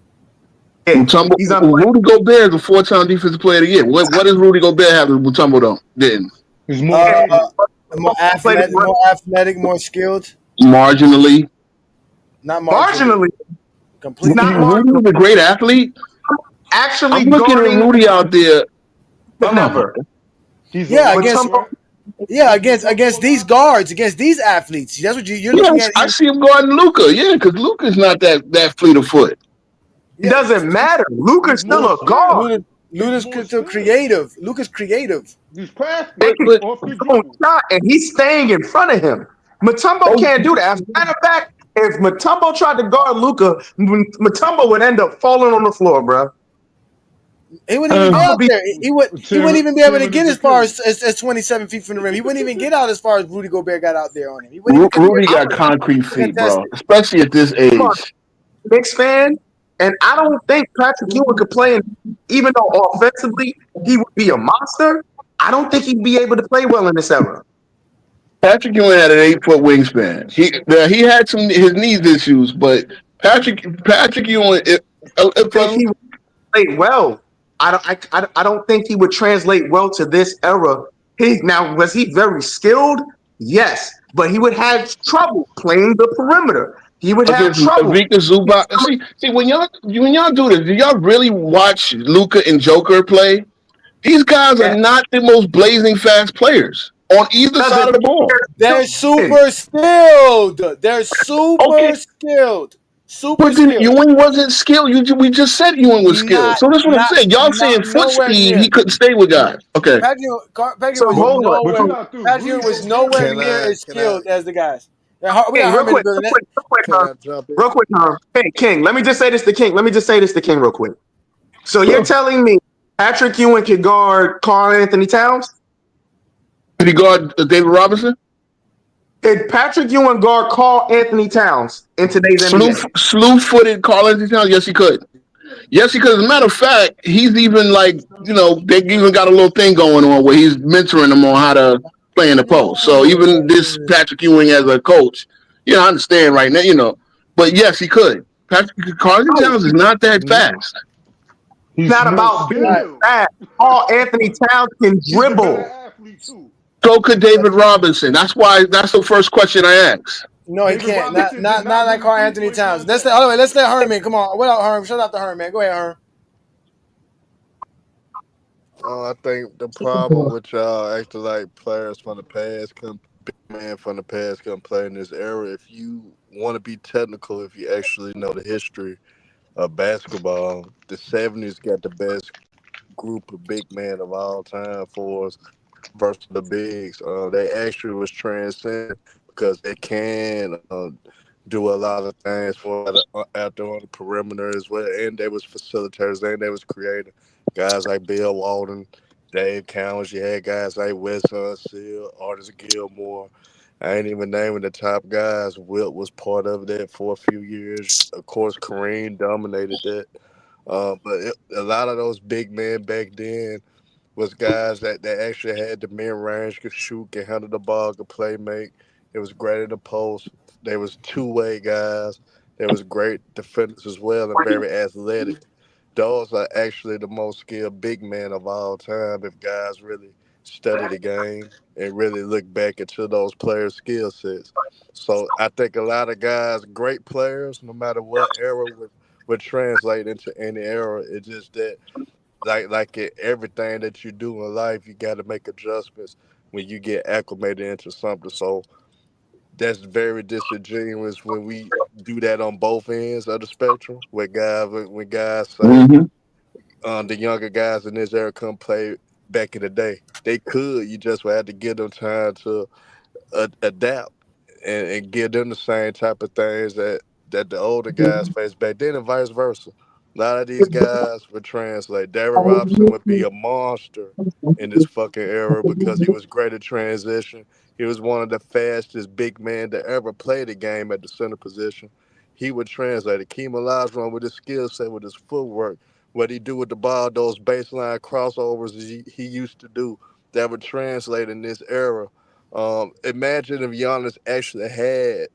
Mutombo. Rudy Gobert is a 4-time defensive player of the year. What does Rudy Gobert have that Mutombo didn't? He's more athletic, more skilled. Marginally. Not marginally. Completely. Rudy's a great athlete. Actually, I'm looking at Rudy out there. Never. Against these guards, against these athletes. That's what you're looking at. I see him guarding Luka. Yeah, because Luka's not that fleet of foot. It doesn't matter. Luka's still a guard. Luka's still creative. Luka's creative. He's shot, and he's staying in front of him. Mutombo can't do that. As a matter of fact, if Mutombo tried to guard Luka, Mutombo would end up falling on the floor, bro. He wouldn't even get out there. He wouldn't even be able to get as far as 27 feet from the rim. He wouldn't even get out as far as Rudy Gobert got out there on him. He wouldn't even Rudy got concrete feet, bro. Especially at this age. Knicks fan, and I don't think Patrick Ewing could play. Even though offensively he would be a monster, I don't think he'd be able to play well in this era. Patrick Ewing had an 8-foot wingspan. He had his knees issues, but Patrick Ewing, he played well. I don't think he would translate well to this era. Was he very skilled? Yes, but he would have trouble playing the perimeter. He would have trouble. See, when y'all do this, do y'all really watch Luka and Joker play? These guys are not the most blazing fast players on either side of the ball. They're super skilled. Skilled. But then Ewing wasn't skilled. We just said Ewing was skilled. So that's what I'm saying. Y'all saying foot speed, he couldn't stay with guys. Okay. Patrick was nowhere near as skilled as the guys. Real quick, Herm. Hey, King, let me just say this to King real quick. So you're telling me Patrick Ewing could guard Karl Anthony Towns? Did he guard David Robinson? Did Patrick Ewing guard Karl Anthony Towns in today's NBA? Slew-footed Karl Anthony Towns? Yes, he could. As a matter of fact, he's even they even got a little thing going on where he's mentoring them on how to play in the post. So even this Patrick Ewing as a coach, I understand right now, but yes, he could. Karl Anthony Towns is not that fast. It's not about being fast. Karl Anthony Towns can dribble. So could David Robinson. That's the first question I asked. No, he can't. Not like Karl Anthony Towns. Let's let Herman. Come on. What up, Herman? Shout out to Herman. Go ahead, Herman. I think the problem with y'all acting like players from the past can play in this era. If you want to be technical, if you actually know the history of basketball, the 70s got the best group of big men of all time for us versus the bigs. They actually was transcended because they can do a lot of things for out there on the perimeter as well, and they was facilitators and they was creative. Guys like Bill Walton, Dave Cowens, you had guys like Wes Unseld, Artis Gilmore. I ain't even naming the top guys. Wilt was part of that for a few years. Of course, Kareem dominated that. But a lot of those big men back then was guys that actually had the mid-range, could shoot, could handle the ball, could play make. It was great at the post. They was two-way guys. They was great defenders as well and very athletic. Those are actually the most skilled big men of all time if guys really study the game and really look back into those players' skill sets. So I think a lot of guys, great players, no matter what era, would translate into any era. It's just that, like everything that you do in life, you got to make adjustments when you get acclimated into something. So that's very disingenuous when we do that on both ends of the spectrum. When guys say the younger guys in this era couldn't play back in the day, they could. You just would have to give them time to adapt and give them the same type of things that the older guys faced back then, and vice versa. A lot of these guys would translate. Darren Robinson would be a monster in this fucking era because he was great at transition. He was one of the fastest big men to ever play the game at the center position. He would translate. Akeem Olajuwon with his skill set, with his footwork, what he do with the ball, those baseline crossovers he used to do, that would translate in this era. Imagine if Giannis actually had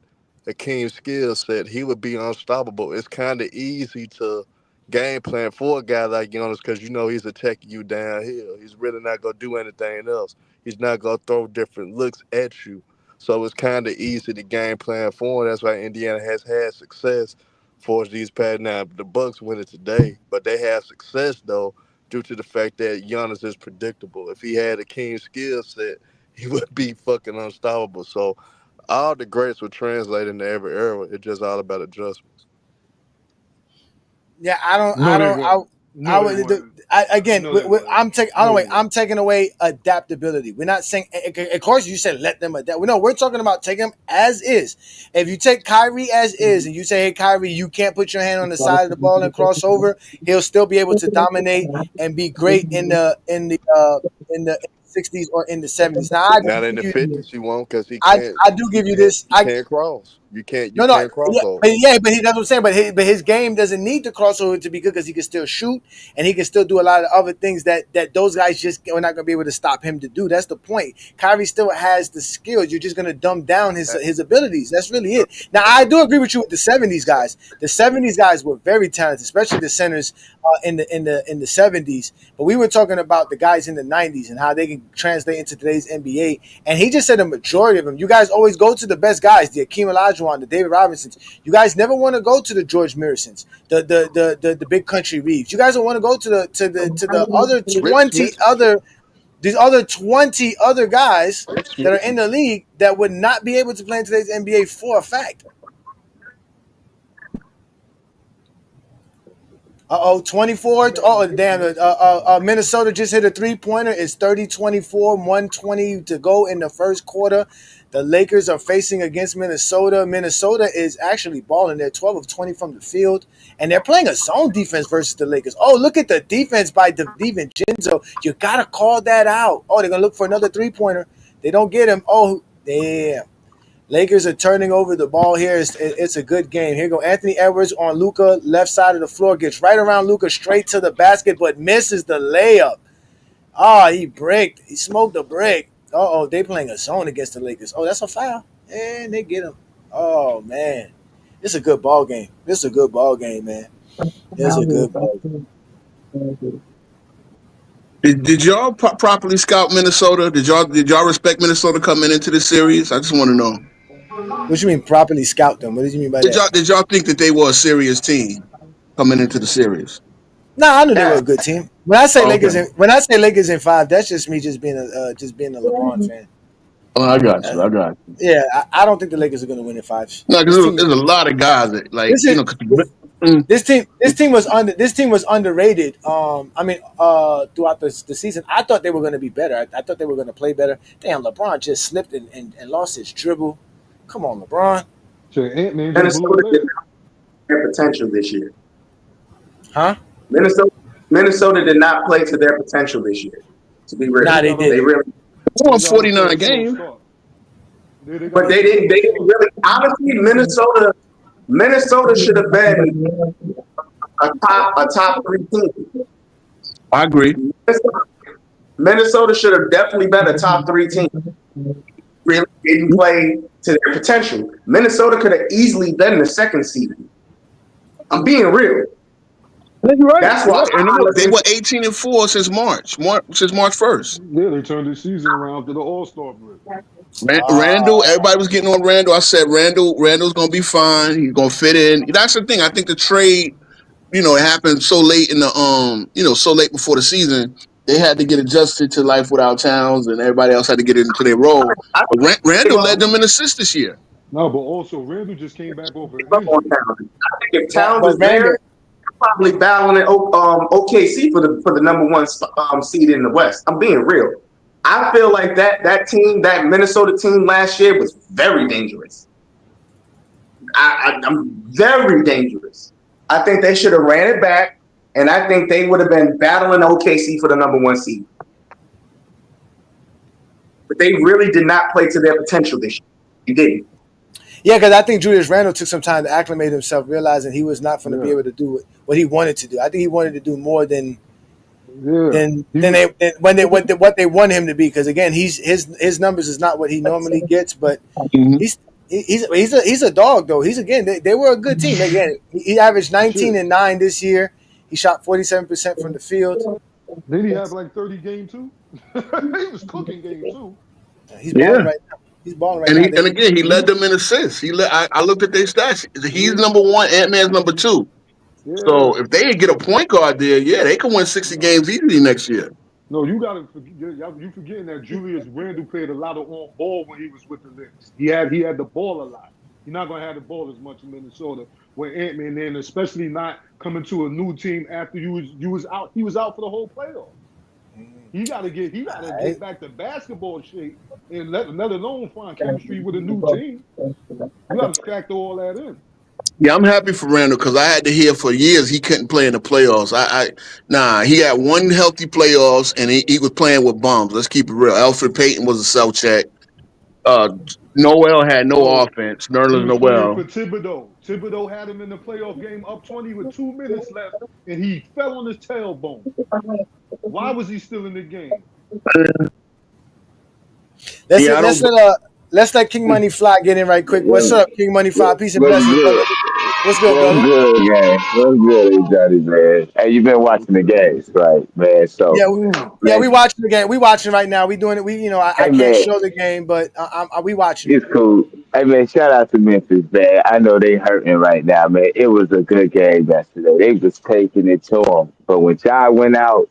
Akeem's skill set, he would be unstoppable. It's kind of easy to game plan for a guy like Giannis because he's attacking you downhill. He's really not going to do anything else. He's not going to throw different looks at you. So it's kind of easy to game plan for him. That's why Indiana has had success for these past. Now, the Bucks win it today, but they have success, though, due to the fact that Giannis is predictable. If he had a keen skill set, he would be fucking unstoppable. So all the greats would translate into every era. It's just all about adjustments. Yeah, No, I'm taking away adaptability. We're not saying, of course, you said let them adapt. No, we're talking about taking them as is. If you take Kyrie as is, and you say, "Hey, Kyrie, you can't put your hand on the side of the ball and cross over," he'll still be able to dominate and be great in the 60s or in the 70s. Now, not in the 50s, he won't because he can't. I do give you this. You can't cross. You can't cross over. But that's what I'm saying. But his game doesn't need to cross over to be good because he can still shoot and he can still do a lot of other things that those guys just are not going to be able to stop him to do. That's the point. Kyrie still has the skills. You're just going to dumb down his abilities. That's really it. Now, I do agree with you with the 70s guys. The 70s guys were very talented, especially the centers in the 70s. But we were talking about the guys in the 90s and how they can translate into today's NBA. And he just said the majority of them. You guys always go to the best guys, the Akeem Olajuwon, the David Robinsons. You guys never want to go to the George Morrisons, the Big Country Reeves. You guys don't want to go to the other 20 other guys that are in the league that would not be able to play in today's NBA for a fact. 24. Oh, damn. Minnesota just hit a three-pointer. It's 30-24, 120 to go in the first quarter. The Lakers are facing against Minnesota. Minnesota is actually balling. They're 12 of 20 from the field, and they're playing a zone defense versus the Lakers. Oh, look at the defense by DiVincenzo. You got to call that out. Oh, they're going to look for another three-pointer. They don't get him. Oh, damn. Lakers are turning over the ball here. It's a good game. Here go Anthony Edwards on Luka, left side of the floor. Gets right around Luka, straight to the basket, but misses the layup. He bricked. He smoked a brick. They playing a zone against the Lakers. Oh, that's a foul. And they get him. Oh, man. It's a good ball game. Man. It's a good ball game. Did y'all properly scout Minnesota? Did y'all respect Minnesota coming into the series? I just want to know. What do you mean properly scout them? What did you mean by that? Did y'all think that they were a serious team coming into the series? No, I knew they were a good team. When I say Lakers in 5, that's just me being a LeBron fan. Oh, I got you. Yeah, I don't think the Lakers are going to win in 5. No, because there's a lot of guys that this team was underrated. Throughout the season, I thought they were going to be better. I thought they were going to play better. Damn, LeBron just slipped and lost his dribble. Come on, LeBron. Minnesota did not play their potential this year. Huh? Minnesota did not play to their potential this year. To be real, they did. They really won 49 games, but they didn't really. Honestly, Minnesota should have been a top 3 team. I agree. Minnesota should have definitely been a top 3 team. Really didn't play to their potential. Minnesota could have easily been the 2nd seed. I'm being real. Right. That's why they were 18-4 since March 1st. Yeah, they turned the season around to the All-Star break. Randall, everybody was getting on Randall. I said Randall's gonna be fine. He's gonna fit in. That's the thing. I think the trade, it happened so late in the so late before the season. They had to get adjusted to life without Towns, and everybody else had to get into their role. But Randall led them in assists this year. No, but also Randall just came back over. I think if Towns is there, probably battling OKC for the number 1 seed in the West. I'm being real. I feel like that team, that Minnesota team last year was very dangerous. I'm very dangerous. I think they should have ran it back, and I think they would have been battling OKC for the number 1 seed. But they really did not play to their potential this year. He didn't. Yeah, because I think Julius Randle took some time to acclimate himself, realizing he was not going to be able to do what he wanted to do. I think he wanted to do more than what they want him to be. Because again, his numbers is not what he normally gets, but he's a dog though. They were a good team. Again, he averaged 19 and 9 this year. He shot 47% from the field. Did he have like 30 game 2? He was cooking game 2. He's balling right now. He's balling right now. And again, he led them in assists. I looked at their stats. He's number 1. Ant-Man's number 2. Yeah. So if they get a point guard there, they can win 60 games easily next year. No, you forgetting that Julius Randle played a lot of on ball when he was with the Knicks. He had the ball a lot. You're not going to have the ball as much in Minnesota with Ant-Man, and especially not coming to a new team after you was out. He was out for the whole playoff. He got to get back to basketball shape, and let alone find chemistry with a new team. You got to factor all that in. Yeah, I'm happy for Randall because I had to hear for years he couldn't play in the playoffs. He had one healthy playoffs and he was playing with bums. Let's keep it real. Alfred Payton was a self check. Noel had no offense. He Nerlens was playing Noel. for Thibodeau. Thibodeau had him in the playoff game up 20 with 2 minutes left, and he fell on his tailbone. Why was he still in the game? Let's let King Money Fly get in right quick. What's up, King Money Fly? Peace and blessings, brother. What's good, brother? What's good, man? What's good, Johnny, man? Hey, you've been watching the games, right, man? So we watching the game. We watching right now. We doing it. I can't show the game, but we watching. It's cool. Hey, man, shout out to Memphis, man. I know they hurting right now, man. It was a good game yesterday. They was taking it to them, but when Jai went out,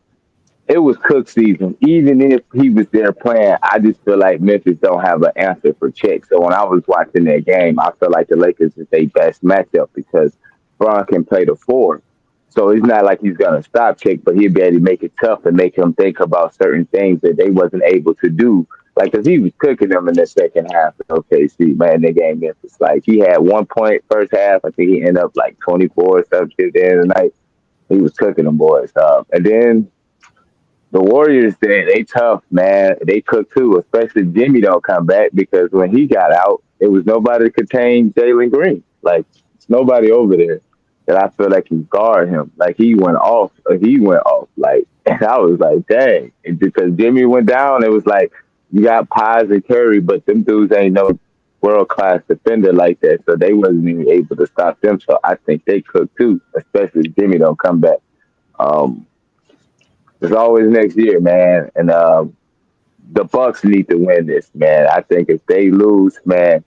it was Cook season. Even if he was there playing, I just feel like Memphis don't have an answer for Check. So when I was watching that game, I feel like the Lakers is their best matchup because Bron can play the 4. So it's not like he's going to stop Check, but he'll be able to make it tough and make him think about certain things that they wasn't able to do. Like, because he was cooking them in the second half of OKC, man, the game Memphis. Like, he had 1 point first half. I think he ended up like 24 or something at the end of the night. He was cooking them boys. And then the Warriors, they tough, man. They cook too, especially if Jimmy don't come back because when he got out, it was nobody to contain Jaylen Green. Like, it's nobody over there that I feel like can guard him. Like, he went off. Like, and I was like, dang. And because Jimmy went down, it was like, you got Pies and Curry, but them dudes ain't no world-class defender like that, so they wasn't even able to stop them. So I think they cook too, especially if Jimmy don't come back. There's always next year, man. And the Bucks need to win this, man. I think if they lose, man,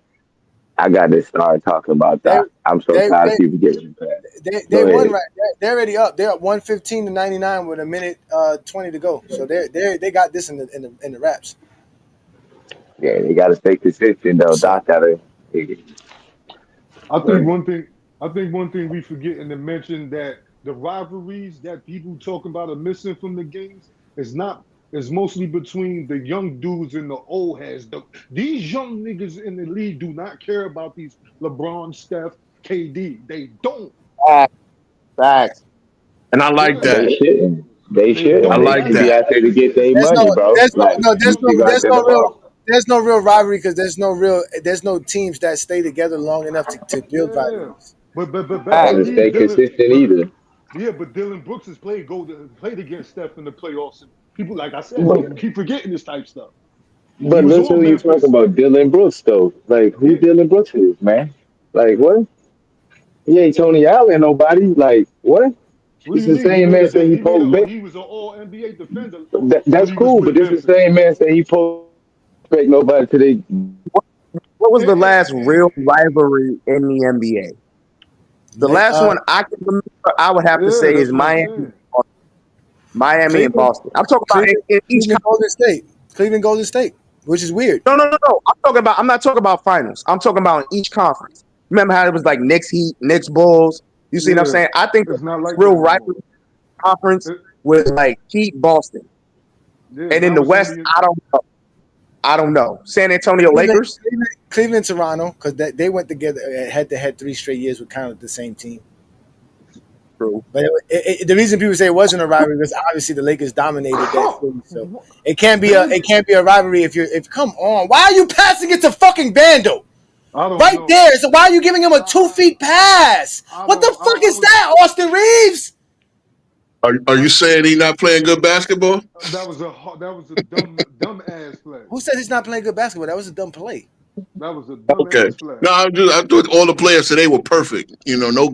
I got to start talking about that. I'm so tired of people getting bad. They won right. They're already up. They're up 115-99 with a minute 20 to go. So they got this in the wraps. Yeah, they got to stay consistent though. Doc got to. I think one thing we forgetting to mention that the rivalries that people talking about are missing from the games is mostly between the young dudes and the old heads. These young niggas in the league do not care about these LeBron, Steph, KD. They don't. Facts. And I like that. They should. I like that. Be out there to get their money, bro. There's no real rivalry because there's no teams that stay together long enough to build rivalries. But stay consistent either. Yeah, but Dylan Brooks has played against Steph in the playoffs. And people, like I said, keep forgetting this type stuff. But listen, when you talking about Dylan Brooks, though, like who Dylan Brooks is, man? Like what? He ain't Tony Allen, nobody. Like what? It's the same man say he posed. He was an All NBA defender. That's cool, but this is the same man say he posed. Nobody today. What was the last real rivalry in the NBA? The last one I can remember, I would have to say, is Miami and Boston. I'm talking about in each Golden State. Cleveland Golden State, which is weird. No. I'm not talking about finals. I'm talking about in each conference. Remember how it was like Knicks Heat, Knicks Bulls? You see what I'm saying? I think it's not like real rivalry conference with like Heat Boston. Yeah, and in the West, I don't know. San Antonio Lakers? Cleveland, Toronto, because they went together head-to-head 3 straight years with kind of the same team. True. But the reason people say it wasn't a rivalry because obviously the Lakers dominated that series. So it can't be a rivalry if come on. Why are you passing it to fucking Bando? Right there. So why are you giving him a 2 feet pass? What the fuck is that, Austin Reeves? Are you saying he's not playing good basketball? That was a dumb ass play. Who said he's not playing good basketball? That was a dumb play. That was a dumb ass play. No, I thought all the players today were perfect. You know, no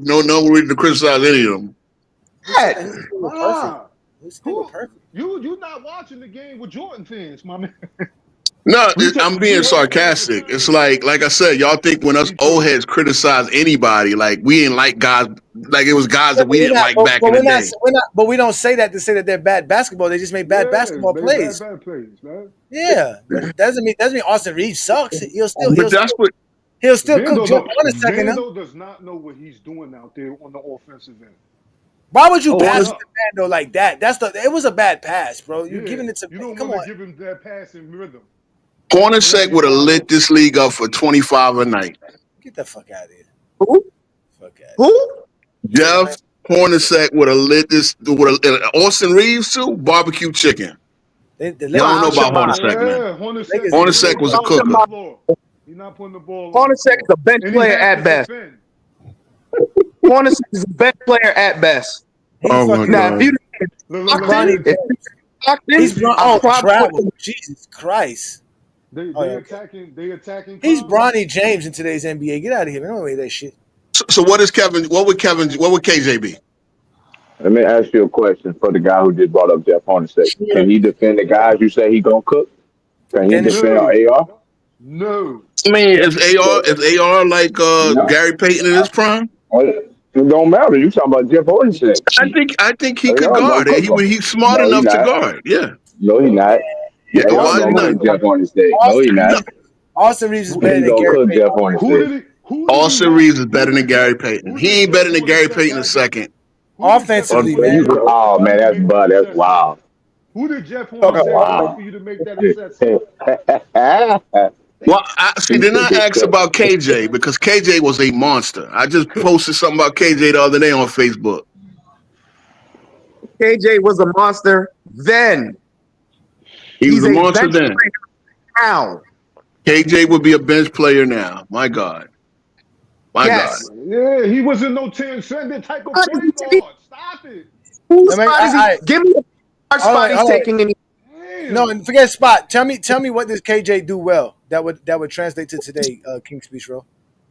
reason to criticize any of them. You not watching the game with Jordan fans, my man. No, I'm being sarcastic. It's like I said, y'all think when us old heads criticize anybody, like we ain't like guys, like it was guys that we didn't like back in the day. But we don't say that to say that they're bad basketball. They just made bad basketball plays. Bad plays, man. Yeah, doesn't mean Austin Reeves sucks. He'll still cook Jeff Hornacek. Vando does not know what he's doing out there on the offensive end. Why would you pass to Vando like that? It was a bad pass, bro. You're giving it to. You don't want to give him that passing rhythm. Hornacek would have lit this league up for 25 a night. Get the fuck out of here. Who? Jeff Hornacek would have lit this. Austin Reeves too. Barbecue chicken. Y'all don't know about Hornacek, man. Hornacek was a cooker. He's not putting the ball. Hornacek is a bench player at best. Hornacek is a bench player at best. Oh my God. Jesus Christ. They attacking. He's Bronny James in today's NBA. Get out of here, man. Don't wait that shit. So what would KJ be? Let me ask you a question for the guy who just brought up Jeff Hornacek. Can he defend the guys you say he gonna cook? Can he defend AR? No. I mean, is AR like Gary Payton in his prime? It don't matter. You talking about Jeff Hornacek? I think he could guard it. He's smart enough to guard. Yeah. No, he's not. Yeah, why not? Jeff Hornacek. No, he's not. Austin Reeves is better than Gary Payton. Austin Reeves is better than Gary Payton. He ain't better than Gary Payton a second. Offensively, man. Oh man, that's wild. Who did Jeff Hornacek for you to make that assessment? Well, they're not asked about KJ because KJ was a monster. I just posted something about KJ the other day on Facebook. KJ was a monster then. He was a monster then. Now. KJ would be a bench player now. My God. My God. Yeah, he wasn't no 10 center type of point guard. Stop it. Give me a spot he's taking any. No, and forget spot. Tell me what does KJ do well that would translate to today, King Speech Row.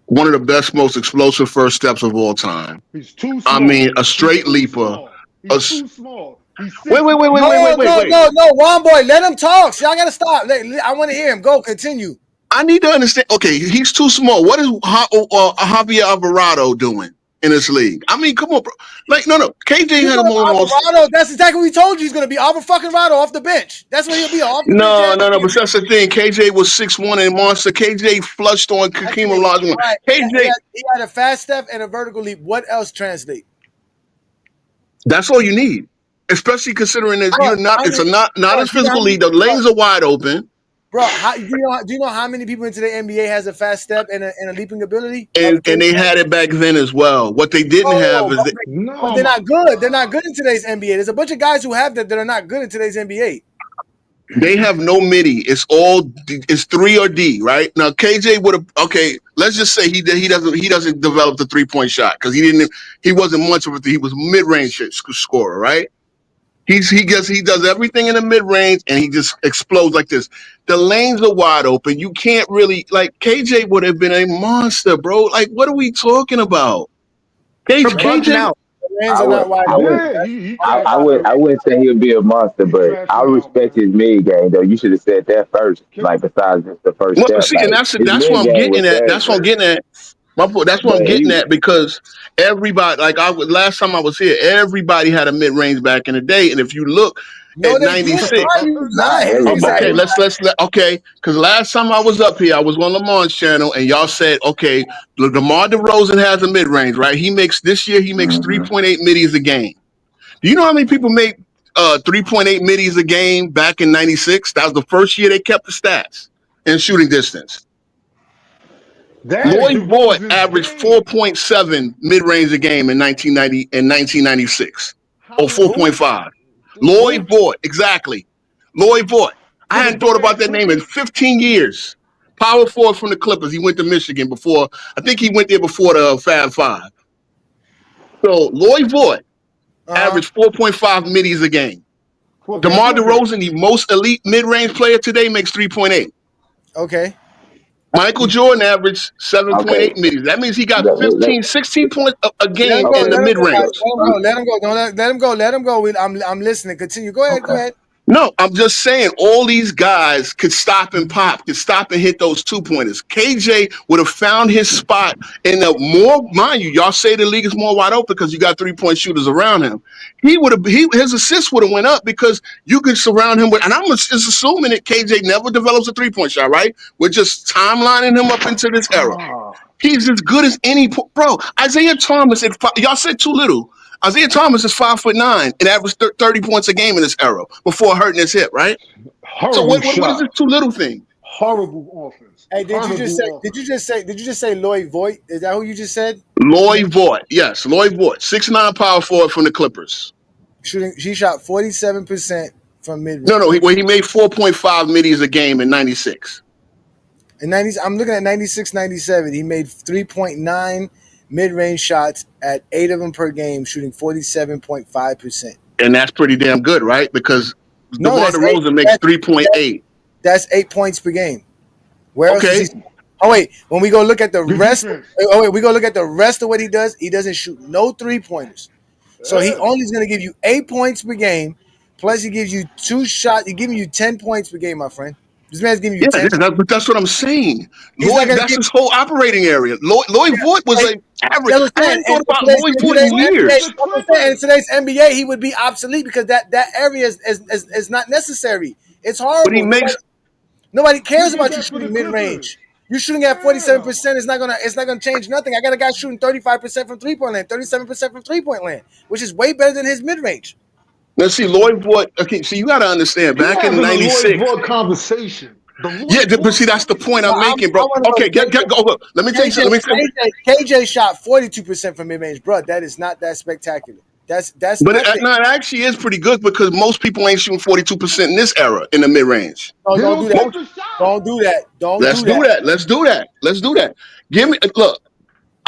One of the best, most explosive first steps of all time. He's too small. I mean, a straight leaper. He's too small. Wait. No, Juan boy, let him talk. Y'all gotta stop. I want to hear him. Go, continue. I need to understand. Okay, he's too small. What is Javier Alvarado doing in this league? I mean, come on, bro. Like, no. KJ had more. Alvarado. That's exactly what we told you. He's going to be Alvarado off the bench. That's what he'll be. No. But that's the thing. KJ was 6'1" and monster. KJ flushed on Hakeem Olajuwon. Right. KJ he had a fast step and a vertical leap. What else translate? That's all you need, especially considering that you're not. It's not as physical league. The lanes are wide open. Bro, do you know how many people in today's NBA has a fast step and a leaping ability? And they had it back then as well. What they didn't have is they're not good. They're not good in today's NBA. There's a bunch of guys who have that are not good in today's NBA. They have no midi. It's 3 or D, right? Now KJ would have let's just say he doesn't develop the 3-point shot because he wasn't much of a he was mid-range scorer, right? He does everything in the mid-range and he just explodes like this. The lanes are wide open. You can't really KJ would have been a monster, bro. Like, what are we talking about? KJ I wouldn't say he would be a monster, but I respect his mid game though. You should have said that first. Like besides just the first step. See, and that's what I'm getting at. That's what I'm getting at. That's what I'm getting at because everybody, last time I was here, everybody had a mid range back in the day, and if you look at 96, because last time I was up here, I was on Lamont's channel, and y'all said, okay, DeMar DeRozan has a mid range, right? This year he makes 3.8 middies a game. Do you know how many people make 3.8 middies a game back in 96? That was the first year they kept the stats in shooting distance. Lloyd Boyd averaged 4.7 mid-range a game in 1996, or 4.5. Lloyd Boyd, exactly. Lloyd Boyd. I hadn't thought about that name in 15 years. Power forward from the Clippers. He went to Michigan before. I think he went there before the Fab Five. So Lloyd Boyd averaged 4.5 middies a game. DeMar DeRozan, the most elite mid-range player today, makes 3.8. Okay. Michael Jordan averaged 7.8 middies. That means he got 16 points a game in the mid-range. Let him go. I'm listening. Continue. Go ahead. No, I'm just saying all these guys could stop and pop, could stop and hit those 2-pointers. KJ would have found his spot in the more, mind you, y'all say the league is more wide open because you got 3-point shooters around him. His assists would have went up because you could surround him with, and I'm just assuming that KJ never develops a 3-point shot, right? We're just timelining him up into this era. He's as good as any, bro. Isaiah Thomas, y'all said too little. Isaiah Thomas is 5'9" and averaged 30 points a game in this era before hurting his hip, right? So what is this too little thing? Horrible offense. Hey, did you just say Lloyd Voigt? Is that who you just said? Lloyd Voigt, yes, Lloyd Voigt, 6'9" power forward from the Clippers. He shot 47% from mid. No, he made 4.5 middies a game in '96. In '90s, I'm looking at 96, 97. He made 3.9 mid-range shots at 8 of them per game, shooting 47.5%. And that's pretty damn good, right? Because DeMar DeRozan makes 3.8. That's 8 points per game. Where else is he? Oh wait, when we go look at the rest, we go look at the rest of what he does. He doesn't shoot no 3-pointers, so he only is going to give you 8 points per game. Plus, he gives you 2 shots. He's giving you 10 points per game, my friend. This man's giving you 10. But that's what I'm saying. That's his whole operating area. Lloyd Voigt was like average. I hadn't thought about Lloyd Voigt in years. In today's NBA, he would be obsolete because that area is not necessary. It's horrible. But nobody cares about you shooting mid range. You're shooting at 47%. It's not gonna change nothing. I got a guy shooting 35% from 3-point land, 37% from 3-point land, which is way better than his mid range. Now, see, Lloyd Voigt. Okay, so you got to understand. Back in '96, Lloyd Voigt conversation. But see, that's the point I'm making, bro. Okay, go. Let me tell you something. KJ shot 42% from mid range, bro. That is not that spectacular. That's. But it actually is pretty good because most people ain't shooting 42% in this era in the mid range. No, don't do that. Don't do that. Let's do that. Give me look.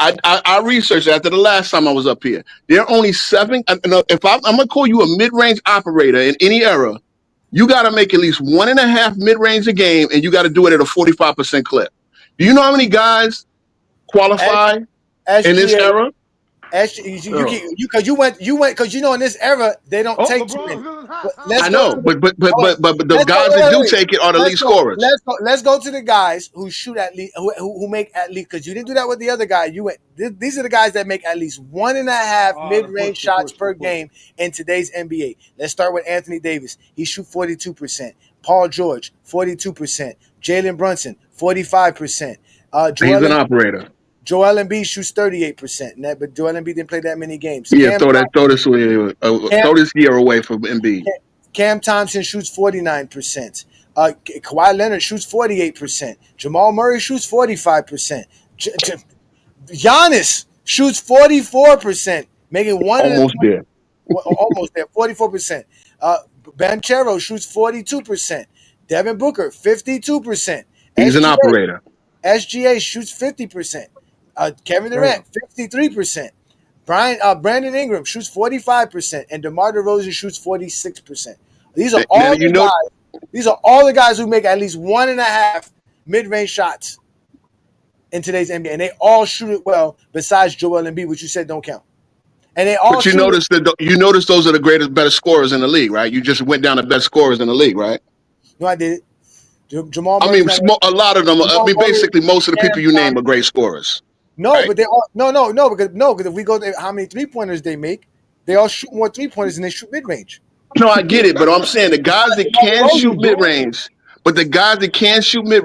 I researched after the last time I was up here. There are only 7. If I'm gonna call you a mid-range operator in any era, you got to make at least 1.5 mid-range a game, and you got to do it at a 45% clip. Do you know how many guys qualify in this era? Because in this era they don't take too many. I know, but the guys that do take it are the lead scorers. Let's go to the guys who shoot at least, who make at least, because you didn't do that with the other guy. These are the guys that make at least 1.5 mid-range shots per game in today's NBA. Let's start with Anthony Davis. He shoots 42%. Paul George, 42%. Jalen Brunson, 45%. He's an operator. Joel Embiid shoots 38%, but Joel Embiid didn't play that many games. Yeah, throw this year away from Embiid. Cam Thompson shoots 49%. Kawhi Leonard shoots 48%. Jamal Murray shoots 45%. Giannis shoots 44%, making almost there, 44%. Banchero shoots 42%. Devin Booker 52%. He's an operator. SGA shoots 50%. Kevin Durant, 53%. Brandon Ingram shoots 45%, and DeMar DeRozan shoots 46%. These are all the guys who make at least 1.5 mid-range shots in today's NBA, and they all shoot it well. Besides Joel Embiid, which you said don't count, and they all. But you notice those are the better scorers in the league, right? You just went down the best scorers in the league, right? No, I did it. Jamal. I mean, a lot of them. Basically, most of the people you name are great scorers. No, right? But they all because if we go to how many 3-pointers they make, they all shoot more 3-pointers than they shoot mid range. No, I get it, but I'm saying the guys that can shoot mid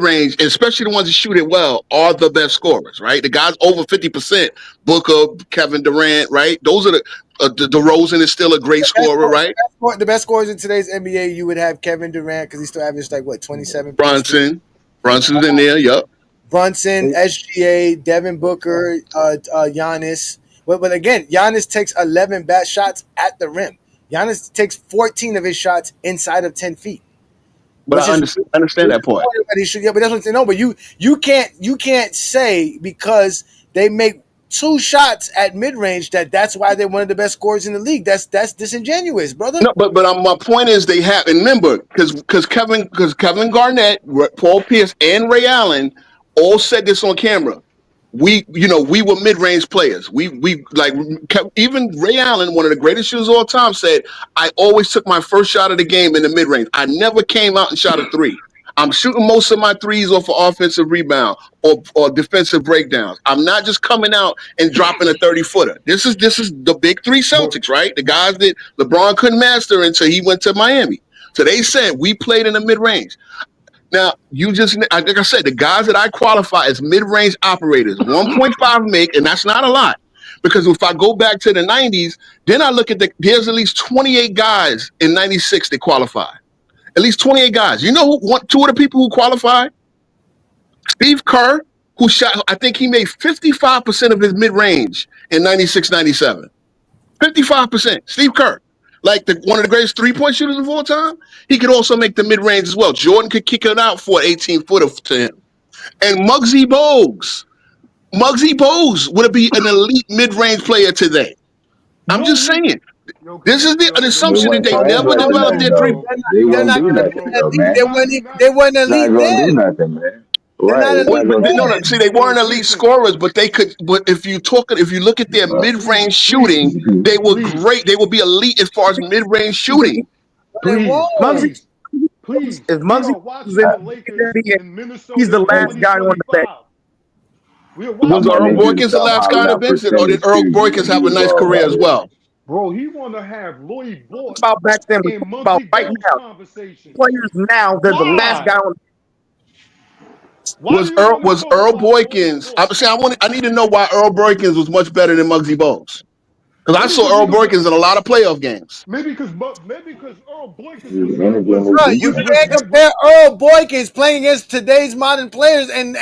range, especially the ones that shoot it well, are the best scorers, right? The guys over 50%, Booker, Kevin Durant, right? Those are the DeRozan is still a great scorer, right? The best scorers in today's NBA, you would have Kevin Durant because he still averages 27. Brunson's in there, yep. Brunson, SGA, Devin Booker, Giannis. But again, Giannis takes 11 bad shots at the rim. Giannis takes 14 of his shots inside of 10 feet. But I understand that point. But that's what I'm saying. No, but you can't say because they make 2 shots at mid range that's why they're one of the best scorers in the league. That's disingenuous, brother. No, but my point is they have, and remember, because Kevin Garnett, Paul Pierce, and Ray Allen all said this on camera. we were mid-range players. We like even Ray Allen, one of the greatest shooters of all time, said, I always took my first shot of the game in the mid-range. I never came out and shot a three. I'm shooting most of my threes off of offensive rebound or defensive breakdowns. I'm not just coming out and dropping a 30-footer. This is the big three Celtics, right? The guys that LeBron couldn't master until he went to Miami. So they said we played in the mid-range. Now, like I said, the guys that I qualify as mid-range operators, 1.5 make, and that's not a lot. Because if I go back to the 90s, then I look at there's at least 28 guys in 96 that qualify. At least 28 guys. You know two of the people who qualified? Steve Kerr, who shot, I think he made 55% of his mid-range in 96, 97. 55%. Steve Kerr. Like one of the greatest three-point shooters of all time, he could also make the mid-range as well. Jordan could kick it out for an 18-footer to him. And Muggsy Bogues would be an elite mid-range player today. I'm just saying. This is an assumption that they never developed their three. They weren't elite then. Right. No. See, they weren't elite scorers, but they could. But if you look at their mid-range shooting, they were great. They will be elite as far as mid-range shooting. Please. If Muggsy was in Minnesota, he's the last guy on the bench. Was Earl Boykins the last guy on the bench, or did Earl Boykins have a nice career as well? Bro, he want to have Lloyd Boyd. About back then, about right now. Players now, they're the last guy on. Was Earl Boykins? I need to know why Earl Boykins was much better than Muggsy Bogues. Because I saw Earl Boykins in a lot of playoff games. Maybe because Earl Boykins. You can't compare Earl Boykins playing against today's modern players and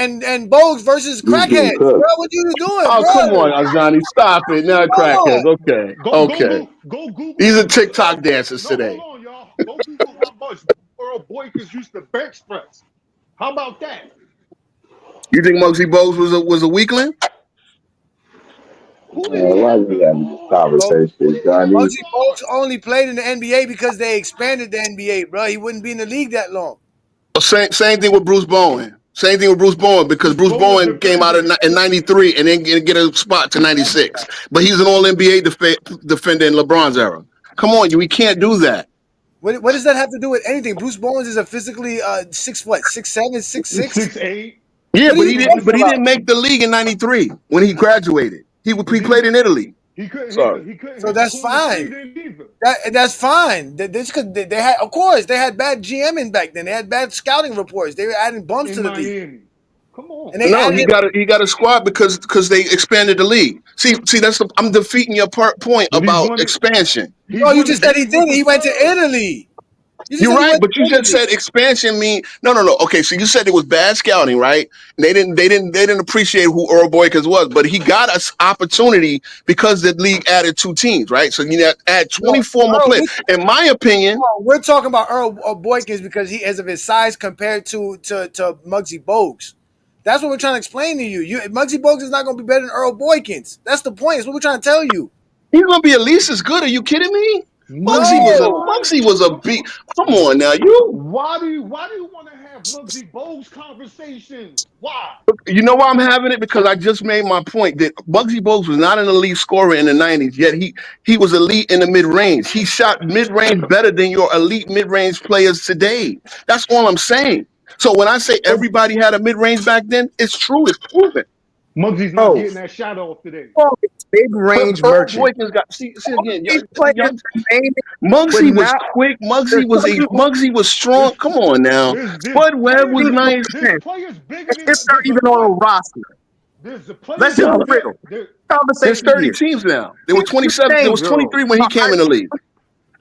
Bogues versus crackheads. Bro, what you doing? Oh, bro? come on, Ajani, stop it. Now crackheads. Okay. Go Google. These are TikTok dancers today. Hold on, y'all. Go Google how much Earl Boykins used to bench press. How about that? You think Muggsy Bogues was a weakling? Why we having this conversation, Johnny? Muggsy Bogues only played in the NBA because they expanded the NBA, bro. He wouldn't be in the league that long. Same thing with Bruce Bowen. Same thing with Bruce Bowen because Bruce Bowen came out in 93 and then get a spot to 96. But he's an all-NBA defender in LeBron's era. Come on, we can't do that. What does that have to do with anything? Bruce Bowen is a physically 6'7", 6'6", 6'8". Yeah, but he didn't make the league in 93 when he graduated. He played in Italy. He couldn't. So that's fine. That's fine. They had, of course, they had bad GMing back then. They had bad scouting reports. They were adding bumps to the league. Come on. And he got a squad because they expanded the league. See, I'm defeating your point about expansion. No, you just said he did it. He went to Italy. You're right, but you just said expansion mean no. Okay, so you said it was bad scouting, right? And they didn't appreciate who Earl Boykins was, but he got us opportunity because the league added 2 teams, right? So you add 24 more players. In my opinion, we're talking about Earl Boykins because he is of his size compared to Muggsy Bogues. That's what we're trying to explain to you. Muggsy Bogues is not going to be better than Earl Boykins. That's the point. That's what we're trying to tell you. He's going to be at least as good. Are you kidding me? Muggsy was a beat. Come on now, Why do you want to have Muggsy Bogues conversations? Why? You know why I'm having it? Because I just made my point that Muggsy Bogues was not an elite scorer in the 90s, yet he was elite in the mid-range. He shot mid-range better than your elite mid-range players today. That's all I'm saying. So when I say everybody had a mid-range back then, it's true. It's proven. Muggsy's not getting that shot off today. Mid-range merchant. See again. Muggsy was quick. Muggsy was strong. Come on now. Bud Webb was nice. If they're even on a roster. Let's just be real. There's 30 teams now. There were 27. There was 23 when he came in the league.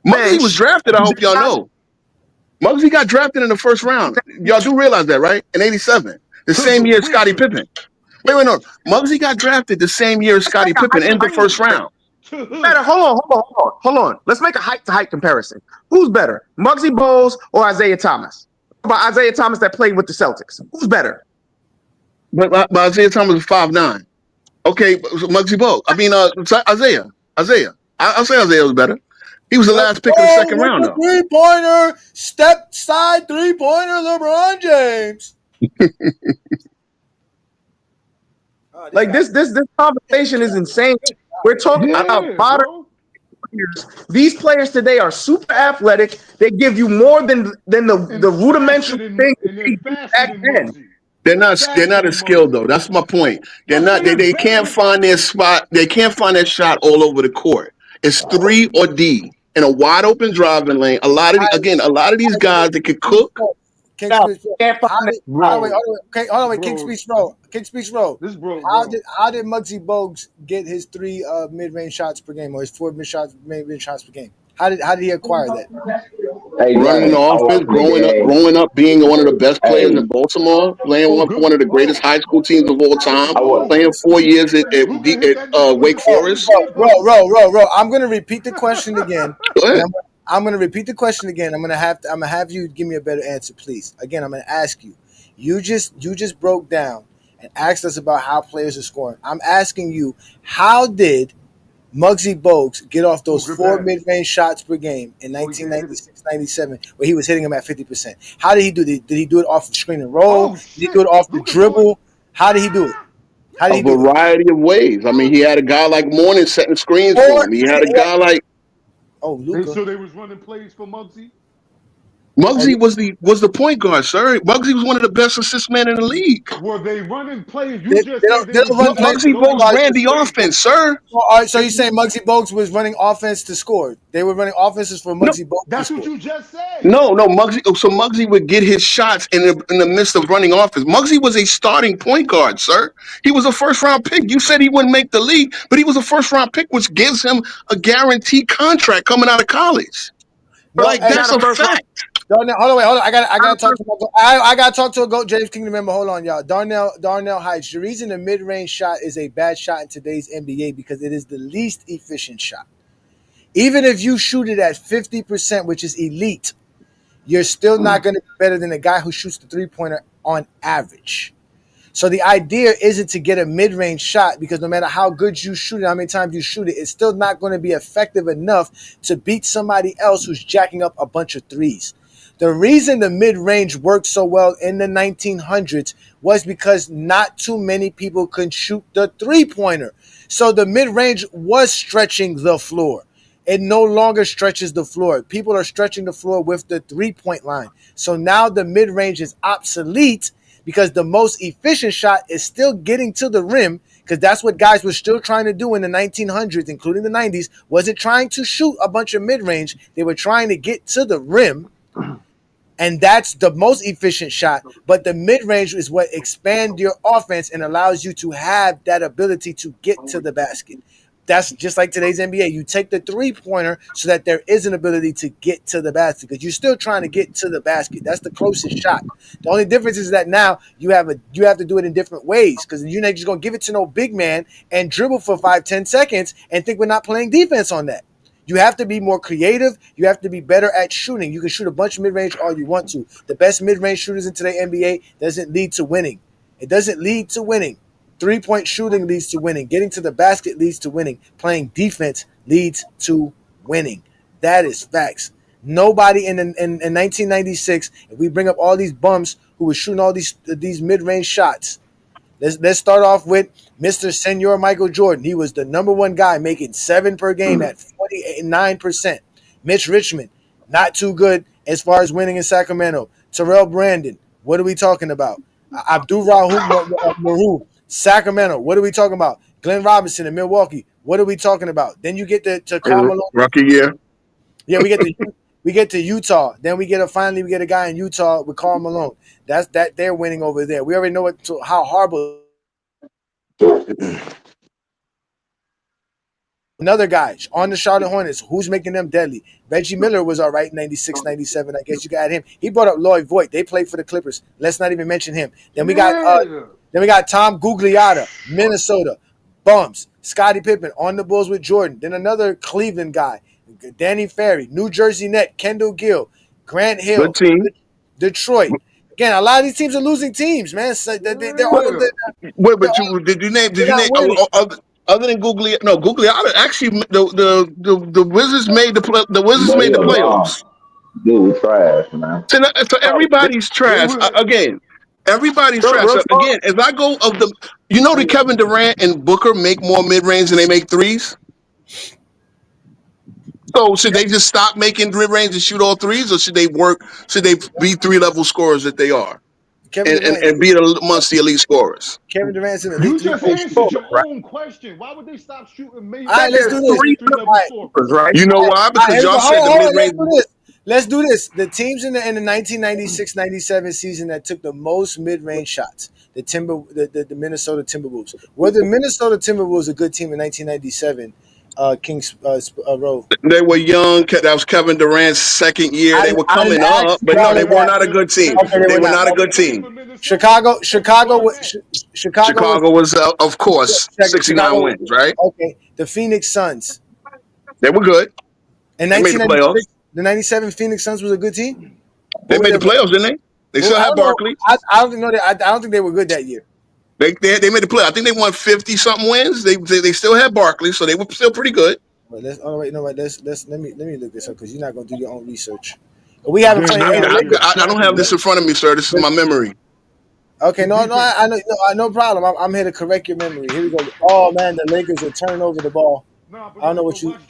Muggsy was drafted. I hope y'all know. Muggsy got drafted in the first round. Y'all do realize that, right? In '87, the same year as Scottie Pippen. Wait, no. Muggsy got drafted the same year as Scottie Pippen in the first round. Better. Hold on. Let's make a height-to-height comparison. Who's better, Muggsy Bogues or Isaiah Thomas? About Isaiah Thomas that played with the Celtics. Who's better? But Isaiah Thomas was 5'9". Okay, Muggsy Bogues. I mean, Isaiah. I'll say Isaiah was better. He was the last pick of the second round, though. Three-pointer, step side three-pointer, LeBron James. Like this conversation is insane. We're talking about modern players. These players today are super athletic. They give you more than the rudimentary thing back then. They're not as skilled though. That's my point. They're not. They can't find their spot. They can't find their shot all over the court. It's 3 or D in a wide open driving lane. A lot of these guys that can cook. King Speech Road. King Speech Road. King Speech Road. How did Muggsy Bogues get his 3 mid-range shots per game, or his 4 mid-range shots per game? How did he acquire that? Hey, running the offense, growing up, being one of the best players in Baltimore, playing one of the greatest high school teams of all time, playing 4 years at Wake Forest. Bro. I'm gonna repeat the question again. I'm gonna repeat the question again. I'm gonna have you give me a better answer, please. Again, I'm gonna ask you. You just broke down and asked us about how players are scoring. I'm asking you, how did Muggsy Bogues get off those 4 mid-range shots per game in 1996-97 where he was hitting them at 50%? How did he do it? Did he do it off the screen and roll? Did he do it off the dribble? How did he do it? A variety of ways. I mean, he had a guy like Morning setting screens for him. He had a guy like Luka. So they was running plays for Muggsy? Muggsy was the point guard, sir. Muggsy was one of the best assist men in the league. Were they running plays? You just said Muggsy Bogues ran the offense, sir. So you're saying Muggsy Bogues was running offense to score? They were running offenses for Muggsy Bogues. That's what you just said. No, Muggsy. So Muggsy would get his shots in the midst of running offense. Muggsy was a starting point guard, sir. He was a first-round pick. You said he wouldn't make the league, but he was a first-round pick, which gives him a guaranteed contract coming out of college. That's a fact. Hold on. I gotta talk to I gotta talk to a GOAT James Kingdom member. Hold on, y'all. Darnell Heights. The reason the mid-range shot is a bad shot in today's NBA because it is the least efficient shot. Even if you shoot it at 50%, which is elite, you're still not going to be better than a guy who shoots the 3-pointer on average. So the idea isn't to get a mid-range shot because no matter how good you shoot it, how many times you shoot it, it's still not going to be effective enough to beat somebody else who's jacking up a bunch of threes. The reason the mid-range worked so well in the 1900s was because not too many people could shoot the 3-pointer. So the mid-range was stretching the floor. It no longer stretches the floor. People are stretching the floor with the 3-point line. So now the mid-range is obsolete because the most efficient shot is still getting to the rim, because that's what guys were still trying to do in the 1900s, including the 90s, wasn't trying to shoot a bunch of mid-range. They were trying to get to the rim, and that's the most efficient shot. But the mid-range is what expands your offense and allows you to have that ability to get to the basket. That's just like today's NBA. You take the 3-pointer so that there is an ability to get to the basket because you're still trying to get to the basket. That's the closest shot. The only difference is that now you have to do it in different ways because you're not just going to give it to no big man and dribble for 5-10 seconds and think we're not playing defense on that. You have to be more creative. You have to be better at shooting. You can shoot a bunch of mid-range all you want to. The best mid-range shooters in today's NBA doesn't lead to winning. It doesn't lead to winning. 3-point shooting leads to winning. Getting to the basket leads to winning. Playing defense leads to winning. That is facts. Nobody in 1996, if we bring up all these bums who were shooting all these mid-range shots, let's start off with Mr. Senor Michael Jordan. He was the number one guy making 7 per game at 49%. Mitch Richmond, not too good as far as winning in Sacramento. Terrell Brandon, what are we talking about? Abdul Rahul Sacramento, what are we talking about? Glenn Robinson in Milwaukee, what are we talking about? Then you get to Karl Malone. Rookie year. Yeah, we get to Utah. Then we get a guy in Utah with Karl Malone. That's they're winning over there. We already know how horrible. Another guy on the Charlotte Hornets, who's making them deadly? Reggie Miller was all right in 96, 97. I guess you got him. He brought up Lloyd Voigt. They played for the Clippers. Let's not even mention him. Then we got Tom Gugliotta, Minnesota. Bums. Scottie Pippen on the Bulls with Jordan. Then another Cleveland guy, Danny Ferry. New Jersey Net, Kendall Gill, Grant Hill. Good team. Detroit. Again, a lot of these teams are losing teams, man. So they're all Wait, but did you name other than Gugliotta? No, Gugliotta actually the Wizards made the playoffs. Dude, trash, man. So everybody's trash. Again, Everybody's trash. Again, if I go of the, that Kevin Durant and Booker make more mid range than they make threes. So should they just stop making mid range and shoot all threes, or should they work? Should they be 3-level scorers that they are, and be amongst the elite scorers? Kevin Durant's an elite. You just answered your own question. Why would they stop shooting? All right, let's do this. Right? You know why? Because y'all said the mid range. Let's do this. The teams in the 1996-97 season that took the most mid-range shots, the Minnesota Timberwolves. Were the Minnesota Timberwolves a good team in 1997? Kings Row. They were young. That was Kevin Durant's second year. They were coming up, but no, they were not a good team. Okay, they were not a good team. Chicago was of course 69 wins, right? Okay, the Phoenix Suns. They were good. In 1996, the 97 Phoenix Suns was a good team. They made the playoffs, didn't they? They still had Barkley. I don't know that. I don't think they were good that year. They made the play. I think they won 50-something wins. They still had Barkley, so they were still pretty good. But let me look this up because you're not gonna do your own research. We haven't played. I don't have this in front of me, sir. This is my memory. Okay, no, I know, no problem. I'm here to correct your memory. Here we go. Oh man, the Lakers are turning over the ball. I don't know what you. Watch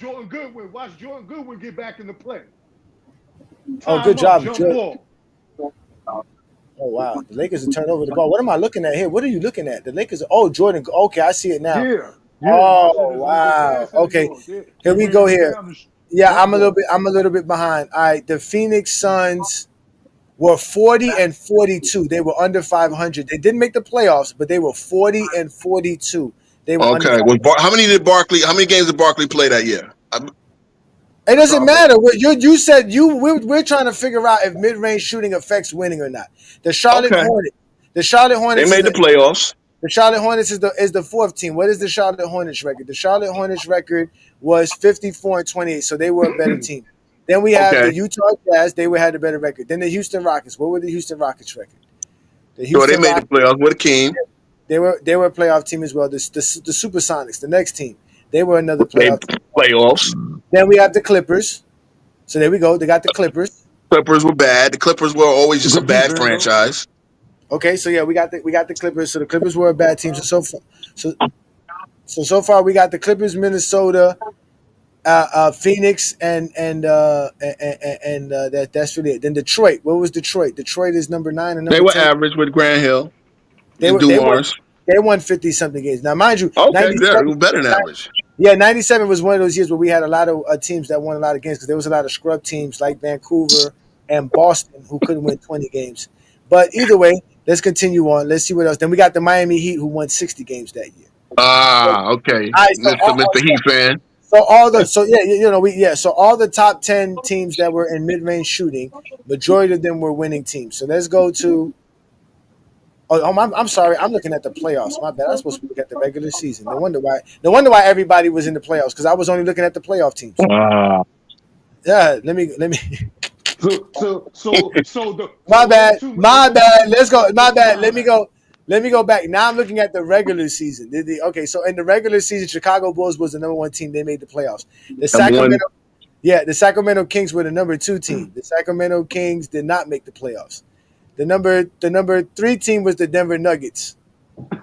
Jordan Goodwin get back into play. Oh, good job, Jordan. Oh wow, the Lakers are turning over the ball. What am I looking at here? What are you looking at? The Lakers. Jordan. Okay, I see it now. Yeah. Oh wow. Okay, here we go. Here. Yeah, I'm a little bit behind. All right, the Phoenix Suns were 40-42. They were under 500. They didn't make the playoffs, but they were 40-42. They were okay. How many games did Barkley play that year? It doesn't matter. You said we're trying to figure out if mid-range shooting affects winning or not. The Charlotte Hornets. They made the playoffs. The Charlotte Hornets is the fourth team. What is the Charlotte Hornets record? The Charlotte Hornets record was 54-28, so they were a better team. Then we have the Utah Jazz. They had a better record. Then the Houston Rockets. What were the Houston Rockets record? They made the playoffs with Akeem. They were a playoff team as well. The Supersonics, the next team, they were another playoffs. Then we have the Clippers. So there we go. They got the Clippers. Clippers were bad. The Clippers were always just a bad franchise. Okay, so yeah, we got the Clippers. So the Clippers were a bad team. So far we got the Clippers, Minnesota, Phoenix, and that's really it. Then Detroit. What was Detroit? Detroit is number 9 and number 10. They were average with Grant Hill. They won 50-something games. Now, mind you, okay, they were better than average. Yeah, 97 was one of those years where we had a lot of teams that won a lot of games because there was a lot of scrub teams like Vancouver and Boston who couldn't win 20 games. But either way, let's continue on. Let's see what else. Then we got the Miami Heat who won 60 games that year. Okay. Right, so Mr. Heat fan. So all the top 10 teams that were in mid-range shooting, majority of them were winning teams. So let's go to. I'm sorry. I'm looking at the playoffs. My bad. I'm supposed to look at the regular season. No wonder why everybody was in the playoffs because I was only looking at the playoff teams. Yeah. Let me. So my bad. Let's go. My bad. Let me go back. Now I'm looking at the regular season. Okay, so in the regular season, Chicago Bulls was the number 1 team. They made the playoffs. The Sacramento Kings were the number 2 team. The Sacramento Kings did not make the playoffs. The number 3 team was the Denver Nuggets.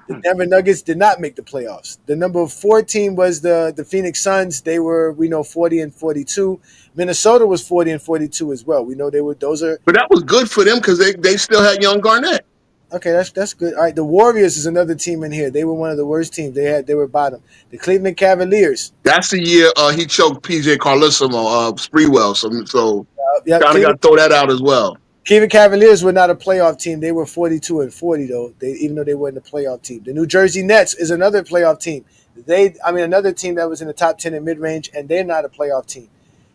The Denver Nuggets did not make the playoffs. The number 4 team was the Phoenix Suns. They were 40-42. Minnesota was 40-42 as well. We know they were. But that was good for them because they still had young Garnett. Okay, that's good. All right, the Warriors is another team in here. They were one of the worst teams. They were bottom. The Cleveland Cavaliers. That's the year he choked PJ Carlesimo, Spreewell. So got to throw that out as well. Cleveland Cavaliers were not a playoff team. They were 42-40 though. Even though they weren't a playoff team. The New Jersey Nets is another playoff team. Another team that was in the top 10 in mid-range, and they're not a playoff team.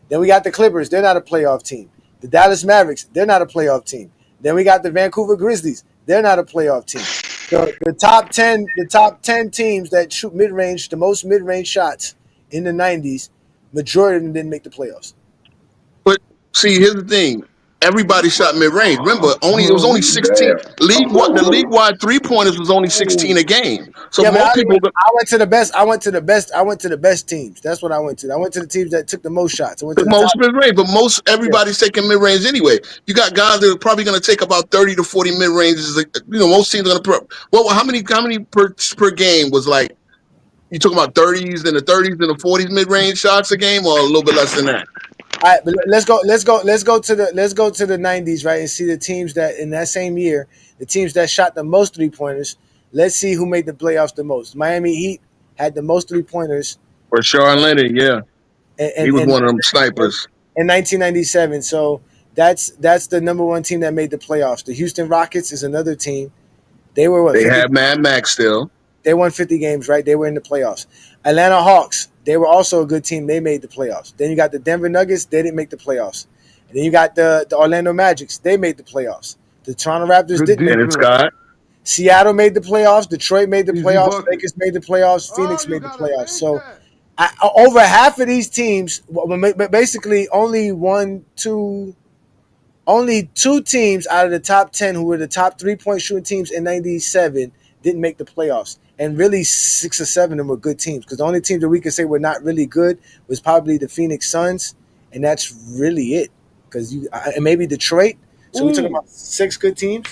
Then we got the Clippers. They're not a playoff team. The Dallas Mavericks. They're not a playoff team. Then we got the Vancouver Grizzlies. They're not a playoff team. So the top 10 teams that shoot mid-range, the most mid-range shots in the 90s, majority of them didn't make the playoffs. But see, here's the thing. everybody shot mid range. Remember, it was only 16 the league wide 3-pointers was only 16 a game. So yeah, most people. I went to the best. I went to the best teams. That's what I went to. I went to the teams that took the most shots. I went to the most top. mid range, but everybody's taking mid range anyway. You got guys that are probably going to take about 30 to 40 mid ranges. Most teams are going to. Well, how many per game was like? You talking about 30s and the 40s mid range shots a game, or a little bit less than that? All right, but let's go to the 90s, right, and see the teams that in that same year, the teams that shot the most 3-pointers. Let's see who made the playoffs the most. Miami Heat had the most 3-pointers. Or Sean Leonard, yeah, he was one of them snipers in 1997. So that's the number one team that made the playoffs. The Houston Rockets is another team. They were what? They had Mad Max still. They won 50 games, right? They were in the playoffs. Atlanta Hawks, they were also a good team. They made the playoffs. Then you got the Denver Nuggets. They didn't make the playoffs. And then you got the Orlando Magics. They made the playoffs. The Toronto Raptors didn't. And Scott. Seattle made the playoffs. Detroit made the playoffs. Lakers made the playoffs. Phoenix made the playoffs. So over half of these teams, basically only two teams out of the top 10 who were the top 3-point shooting teams in 97 didn't make the playoffs. And really 6 or 7 of them were good teams, because the only teams that we could say were not really good was probably the Phoenix Suns, and that's really it. Because and maybe Detroit. So we're talking about 6 good teams.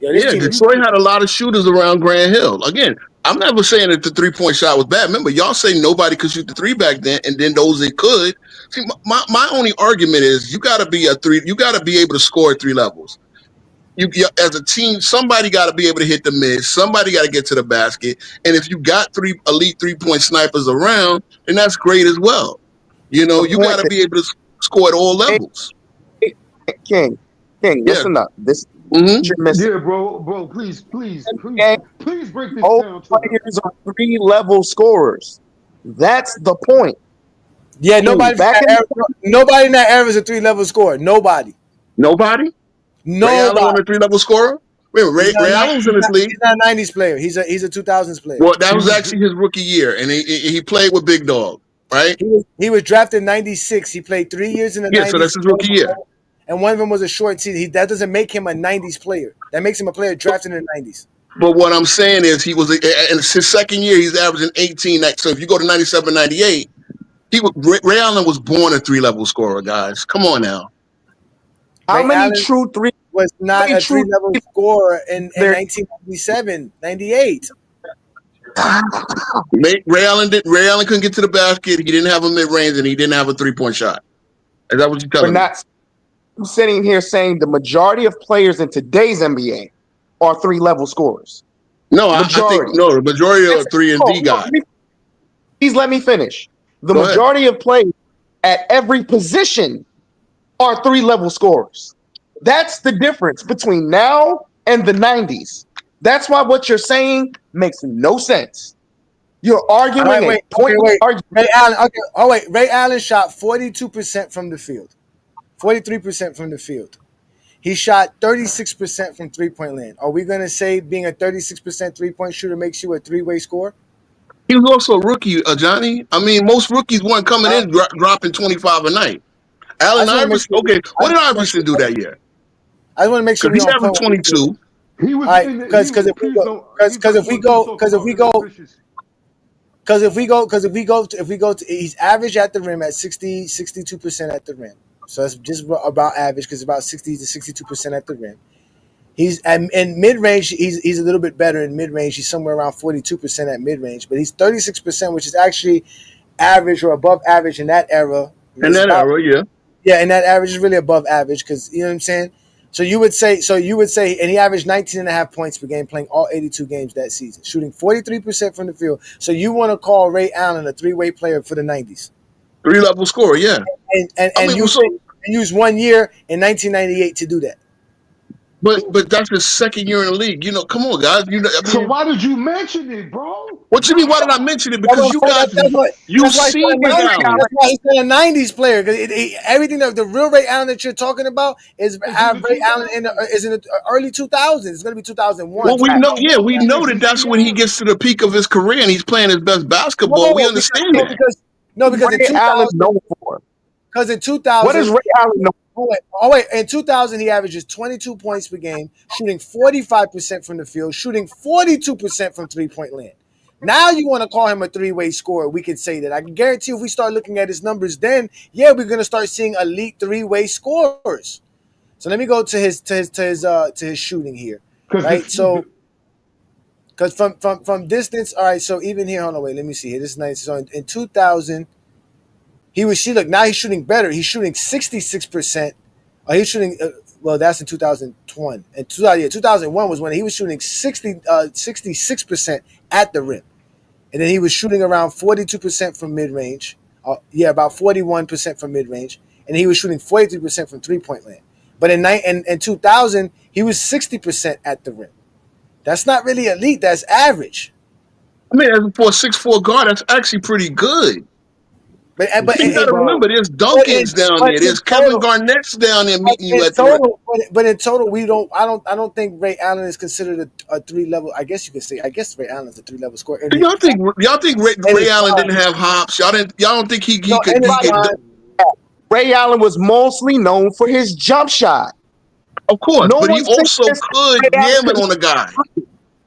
Yeah, Detroit had a lot of shooters around Grand Hill. Again, I'm never saying that the 3-point shot was bad. Remember, y'all say nobody could shoot the 3 back then, and then those that could. See, my only argument is you got to be able to score at 3 levels. You as a team, somebody got to be able to hit the mid. Somebody got to get to the basket. And if you got 3 elite 3-point snipers around, then that's great as well. You got to be able to score at all levels. King, listen up. This you're missing. Yeah, bro, please break this down. Players are 3-level scorers. That's the point. Yeah, nobody in that era is a 3-level scorer. Nobody. Ray Allen on a 3-level scorer? Wait, Ray Allen was in this league. He's not a 90s player. He's a 2000s player. Well, that was actually his rookie year, and he played with Big Dog, right? He was drafted in 96. He played 3 years in the 90s. Yeah, so that's his rookie year. And one of them was a short season. That doesn't make him a 90s player. That makes him a player drafted in the 90s. But what I'm saying is in his second year, he's averaging 18. So if you go to 97, 98, Ray Allen was born a 3-level scorer, guys. Come on now. How many true 3 was not a 3-level scorer in 1997, 98? Ray Allen couldn't get to the basket. He didn't have a mid-range, and he didn't have a 3-point shot. Is that what you're telling me? I'm sitting here saying the majority of players in today's NBA are 3-level scorers. No, I think the majority are 3 and D guys. Please let me finish. The majority of players at every position are 3-level scorers. That's the difference between now and the 90s. That's why what you're saying makes no sense. You're arguing Ray Allen. Okay. Oh wait, Ray Allen shot 42% from the field, 43% from the field. He shot 36% from 3-point land. Are we gonna say being a 36% 3-point shooter makes you a 3-way scorer? He was also a rookie, Ajani. I mean, most rookies weren't coming in dropping 25 a night. Allen Iverson. Okay, what did Iverson do that year? I want to make sure he's averaging 22. He was because if we go to he's average at the rim at 62% at the rim. So that's just about average, because about 60 to 62% at the rim. He's in mid-range, he's a little bit better in mid-range. He's somewhere around 42% at mid-range, but he's 36%, which is actually average or above average in that era. Yeah, and that average is really above average, because you know what I'm saying? So you would say, and he averaged 19.5 points per game playing all 82 games that season, shooting 43% from the field. So you want to call Ray Allen a 3-way player for the 90s? 3-level scorer, yeah. And use 1 year in 1998 to do that. But that's his second year in the league. Come on, guys. So why did you mention it, bro? What you mean? Why did I mention it? Because you guys, you see Ray Allen. That's why he's a 90s player. Because everything the real Ray Allen that you're talking about is Ray Allen is in the early 2000s. It's going to be 2001. Well, we know that's when he gets to the peak of his career and he's playing his best basketball. We understand that. Because Ray Allen known for. Because in 2000, what is Ray Allen known? Oh wait! In 2000, he averages 22 points per game, shooting 45% from the field, shooting 42% from three-point land. Now you want to call him a three-way scorer? We could say that. I can guarantee if we start looking at his numbers, then yeah, we're gonna start seeing elite three-way scorers. So let me go to his shooting here, right? So, because from distance, all right. So even here, hold on, wait, let me see here. This is nice. So in 2000. Now he's shooting better. He's shooting 66%. He's shooting, well, that's in 2001. And 2001 was when he was shooting 66% at the rim. And then he was shooting around 42% from mid-range. About 41% from mid-range. And he was shooting 43% from three-point land. But in 2000, he was 60% at the rim. That's not really elite. That's average. I mean, for a 6'4" guard, that's actually pretty good. But you got to remember, there's Duncans down there. There's Kevin Garnett's down there meeting you at the rim. But in total, I don't think Ray Allen is considered a 3-level. I guess you could say. I guess Ray Allen's a 3-level scorer. Y'all think Ray Allen didn't have hops? Y'all don't think he could? Ray Allen was mostly known for his jump shot. Of course, but he also could jam it on a guy.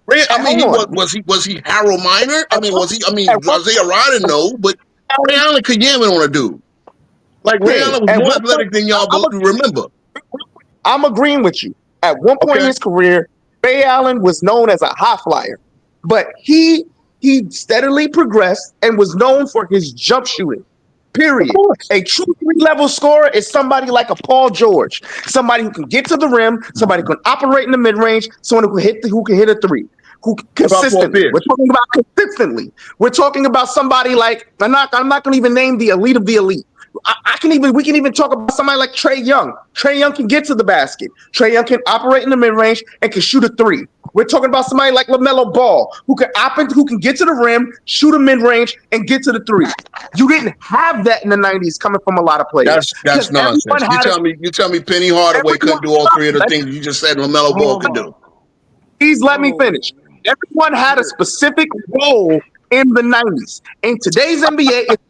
Was he Harold Miner? Was he a rider? No, but Ray Allen could yam it on a dude. Like Ray Allen was more athletic than y'all remember. I'm agreeing with you. At one point in his career, Ray Allen was known as a high flyer, but he steadily progressed and was known for his jump shooting. Period. A true 3-level scorer is somebody like a Paul George, somebody who can get to the rim, somebody who can operate in the mid-range, someone who can hit a three. Who consistently? We're talking about consistently. We're talking about somebody like I'm not going to even name the elite of the elite. We can even talk about somebody like Trae Young. Trae Young can get to the basket. Trae Young can operate in the mid-range and can shoot a three. We're talking about somebody like LaMelo Ball who can get to the rim, shoot a mid-range, and get to the three. You didn't have that in the 90s coming from a lot of players. That's nonsense. You tell me Penny Hardaway couldn't do all three of the things you just said LaMelo Ball could do. Please let me finish. Everyone had a specific role in the 90s. In today's NBA, it's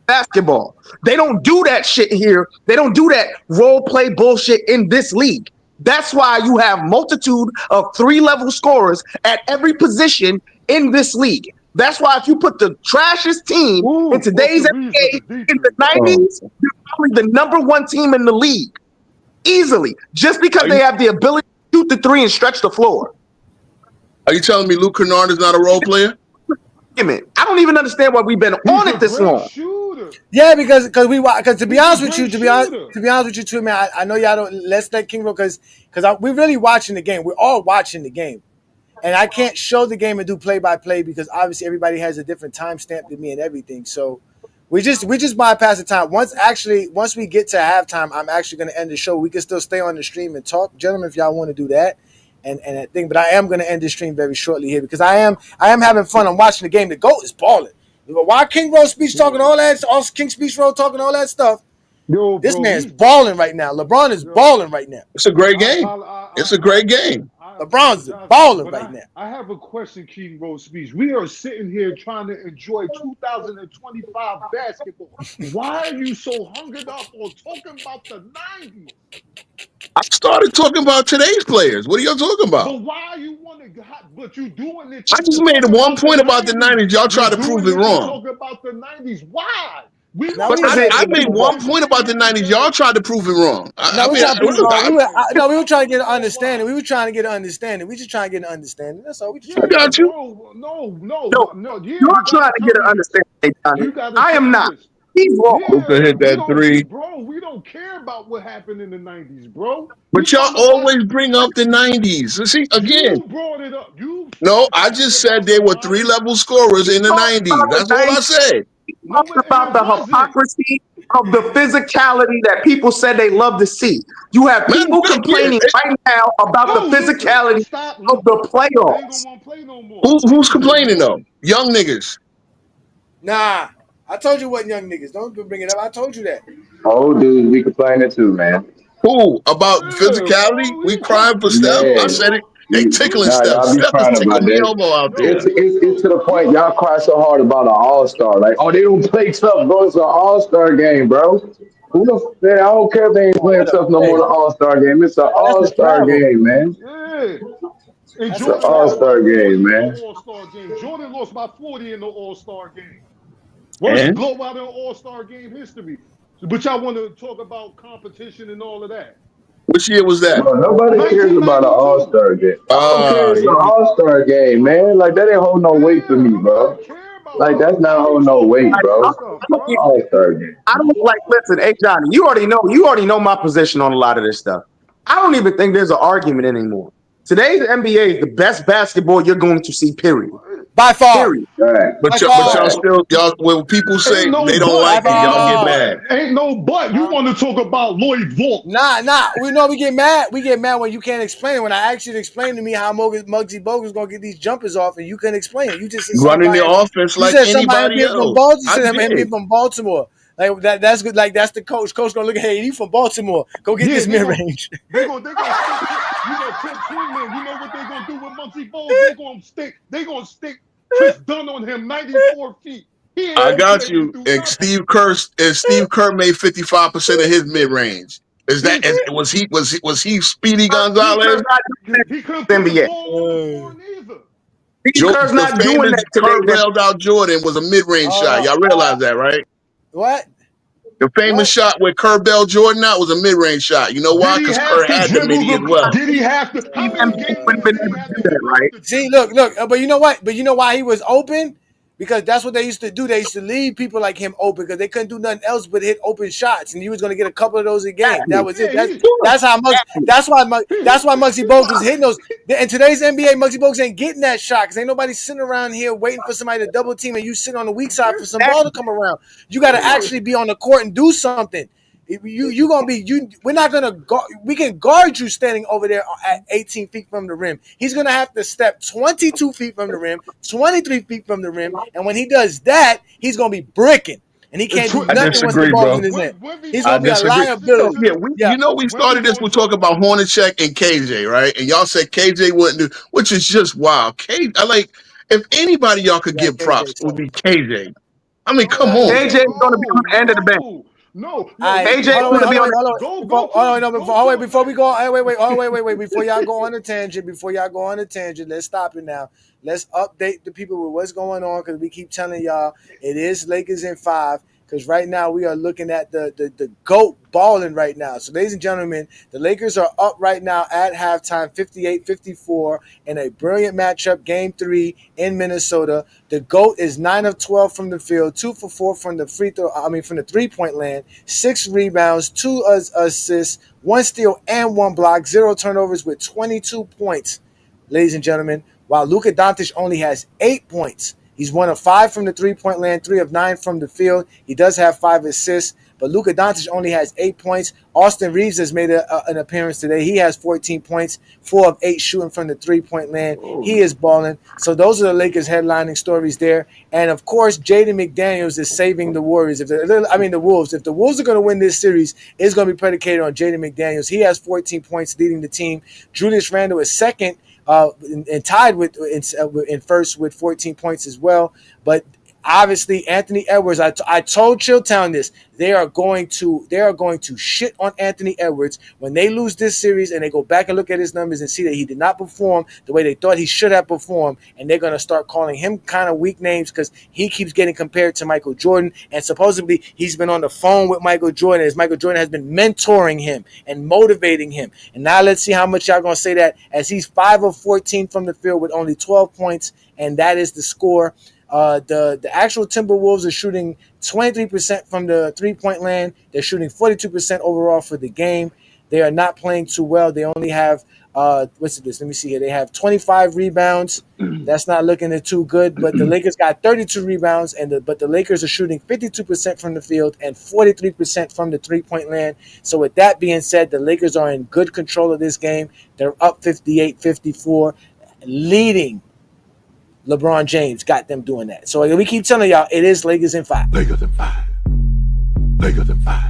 basketball. They don't do that shit here. They don't do that role play bullshit in this league. That's why you have multitude of 3-level scorers at every position in this league. That's why if you put the trashiest team in today's NBA in the 90s, you're probably the number 1 team in the league. Easily. Just because they have the ability to shoot the three and stretch the floor. Are you telling me Luke Kennard is not a role player? I don't even understand why we've been on it this long. Yeah, because to be honest with you too, man. I know y'all don't. Let's let King go because we're really watching the game. We're all watching the game, and I can't show the game and do play-by-play because obviously everybody has a different timestamp than me and everything. So we just bypass the time. Once we get to halftime, I'm actually going to end the show. We can still stay on the stream and talk, gentlemen, if y'all want to do that. And that thing, but I am going to end this stream very shortly here because I am having fun. I'm watching the game. The GOAT is balling. Why King Rose speech talking all that? Also King Speech Road talking all that stuff. This man's balling right now. LeBron is balling right now. It's a great game. It's a great game. LeBron's balling right now. I have a question, King Rose Speech. We are sitting here trying to enjoy 2025 basketball. Why are you so hungered up on talking about the 90s? I started talking about today's players. What are y'all talking about? But why you want to? But you doing it. I just made one point about the 90s. Y'all try to prove it wrong. Talk about the 90s. Why? I made one point about the 90s. Y'all tried to prove it wrong. We were trying to get an understanding. We were trying to get an understanding. We just trying to get an understanding. That's all. We just I got you. No. You're trying to get an understanding. I am not. He's wrong. Luka hit that three. Bro, we don't care about what happened in the 90s, bro. But y'all always bring up the 90s. See, again. You brought it up. No, I just said they were 3-level scorers in the 90s. That's all I said. Talking about the hypocrisy of the physicality that people said they love to see. You have people complaining right now about the physicality of the playoffs. Who's complaining though? Young niggas. Nah. I told you what young niggas. Don't bring it up. I told you that. Oh, dude, we complaining too, man. Who? About physicality? We crying for Steph? Yeah. I said it. They tickling Steph. Steph is tickling the elbow out there. It's to the point y'all cry so hard about an all-star. Like, oh, they don't play tough, bro. It's an all-star game, bro. Man, I don't care if they ain't playing tough no more. The All-Star game. It's an All-Star game, man. Yeah. And It's an Jordan All-Star game, man. All-Star game. Jordan lost by 40 in the All-Star game. Worst blowout in All-Star game history. But y'all want to talk about competition and all of that. Which year was that? Bro, nobody cares about an All-Star game. I don't care. It's an All-Star game, man. Like, that ain't hold no weight for me, bro. Like, that's not holding no weight, bro. All-Star game. I don't like. Listen, hey Johnny, you already know my position on a lot of this stuff. I don't even think there's an argument anymore. Today's NBA is the best basketball you're going to see. Period. By far. Period. But y'all still when people say they don't like it, y'all get mad. Ain't no but. You want to talk about Lloyd Volk? Nah. We know we get mad. We get mad when you can't explain it. When I asked you to explain to me how Muggsy Bogues gonna get these jumpers off, and you couldn't explain it. You just said running the offense like anybody else. You said somebody from Baltimore. Like that's good. Like that's the coach. Coach gonna look at, hey, you from Baltimore? Go get this mid range. They gonna Tim Freeman. You know what they gonna do with Muggsy Bogues? They gonna stick Chris Dunn on him 94 feet. I got you. And Steve Kerr made 55% of his mid range. Was he Speedy Gonzalez? He couldn't put the ball on the floor neither. Kerr's not doing that today. Kerr bailed out Jordan was a mid range shot. Y'all realize that, right? What? The famous shot where Kerr bailed Jordan out was a mid range shot. You know why? Because Kerr had the midi as well. Did he have to? See, look. But you know what? But you know why he was open? Because that's what they used to do. They used to leave people like him open because they couldn't do nothing else but hit open shots, and he was going to get a couple of those a game. That was it. That's why Muggsy Bogues was hitting those. In today's NBA, Muggsy Bogues ain't getting that shot because ain't nobody sitting around here waiting for somebody to double team, and you sit on the weak side for some ball to come around. You got to actually be on the court and do something. You gonna be you. We're not gonna guard. We can guard you standing over there at 18 feet from the rim. He's gonna have to step 22 feet from the rim, 23 feet from the rim, and when he does that, he's gonna be bricking, and he can't do nothing once the ball's in his hand. He's gonna be a liability. You know, we started this. We talk about Hornacek and KJ, right? And y'all said KJ wouldn't do, which is just wild. If anybody y'all could give props, it would be KJ. I mean, come on. KJ is gonna be on the end of the bench. No, AJ going to be on. Before we go, wait. Before y'all go on a tangent, let's stop it now. Let's update the people with what's going on because we keep telling y'all it is Lakers in 5. Because right now we are looking at the GOAT balling right now. So, ladies and gentlemen, the Lakers are up right now at halftime, 58-54, in a brilliant matchup, Game 3 in Minnesota. The GOAT is 9 of 12 from the field, 2 for 4 from the from the three-point land, 6 rebounds, 2 assists, 1 steal, and 1 block, 0 turnovers with 22 points, ladies and gentlemen, while Luka Doncic only has 8 points. He's 1 of 5 from the three-point land, 3 of 9 from the field. He does have 5 assists, but Luka Doncic only has 8 points. Austin Reeves has made an appearance today. He has 14 points, 4 of 8 shooting from the three-point land. He is balling. So those are the Lakers headlining stories there. And, of course, Jaden McDaniels is saving the Warriors. The Wolves. If the Wolves are going to win this series, it's going to be predicated on Jaden McDaniels. He has 14 points leading the team. Julius Randle is second. And tied in first with 14 points as well. But obviously, Anthony Edwards, I told Chilltown this. They are going to shit on Anthony Edwards when they lose this series and they go back and look at his numbers and see that he did not perform the way they thought he should have performed, and they're going to start calling him kind of weak names because he keeps getting compared to Michael Jordan, and supposedly he's been on the phone with Michael Jordan as Michael Jordan has been mentoring him and motivating him. And now let's see how much y'all going to say that as he's 5 of 14 from the field with only 12 points, and that is the score. The actual Timberwolves are shooting 23% from the three-point land. They're shooting 42% overall for the game. They are not playing too well. They only have what's this? Let me see here. They have 25 rebounds. That's not looking too good. But the Lakers got 32 rebounds, but the Lakers are shooting 52% from the field and 43% from the three-point land. So with that being said, the Lakers are in good control of this game. They're up 58-54, leading. LeBron James got them doing that. So we keep telling y'all it is Lakers in 5. Lakers in 5. Lakers in 5.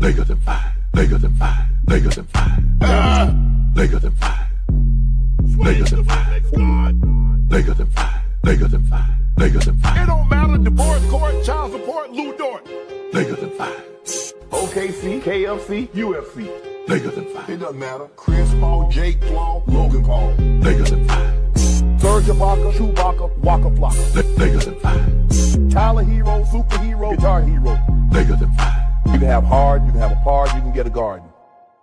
Lakers in 5. Lakers in 5. Lakers in 5. Lakers in 5. Lakers in 5. Lakers in 5. Lakers in 5. Lakers in 5. It don't matter. Divorce court, child support, Lou Dort. Lakers in 5. KC, KFC, UFC. Bigger than 5. It doesn't matter. Chris Paul, Jake Paul, Logan Paul. Bigger than 5. Serge Ibaka, Chewbacca, Waka Flocka. Bigger than 5. Tyler Hero, superhero, guitar hero. Bigger than 5. You can have hard, you can have a park, you can get a garden.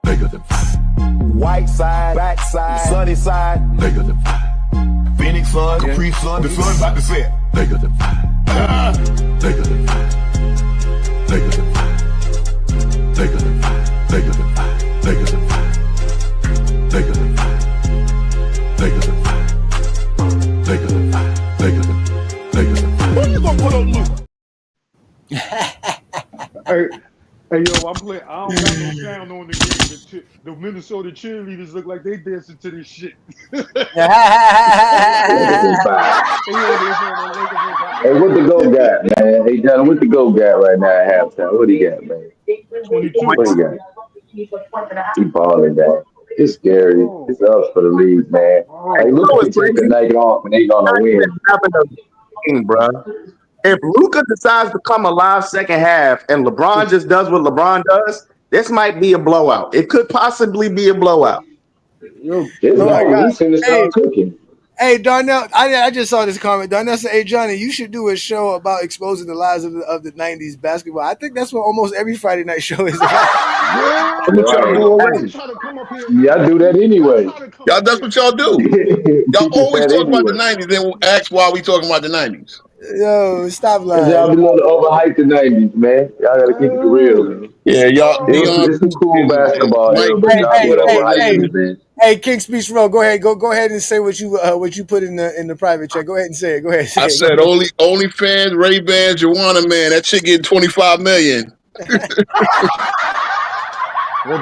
Bigger than 5. White side, back side, sunny side. Bigger than 5. Phoenix sun, Capri sun, the sun about to set. Bigger than 5. Bigger than 5. Bigger than 5. Bigger than 5. Bigger than 5. Bigger than 5. Bigger than 5. Bigger than 5. Bigger than 5. Bigger than 5. When you gonna put on Luke? Hey, yo, I don't got no sound on the game. The Minnesota cheerleaders look like they dancing to this shit. Hey, what the GOAT got, man? Hey, John, what the GOAT got right now at halftime? What he got, man? 22. What he got? He balling down. It's scary. It's up for the league, man. Hey, look at take the night off and they gonna win. Bro. If Luka decides to come alive second half and LeBron just does what LeBron does, this might be a blowout. It could possibly be a blowout. Hey, Darnell, I just saw this comment. Darnell said, "Hey, Johnny, you should do a show about exposing the lies of the '90s basketball." I think that's what almost every Friday night show is about. I do that anyway. Y'all, that's what y'all do. Y'all always talk about the 90s, then we'll ask why we talking about the 90s. Yo, stop lying. Y'all be going to overhype the 90s, man. Y'all gotta keep it real, man. Yeah, y'all. It's some cool basketball. Hey, King Speech Row, go ahead and say what you put in the private chat. Go ahead and say it. Go ahead. I said OnlyFans, Ray-Bans, Joanna, man. That chick getting $25 million. What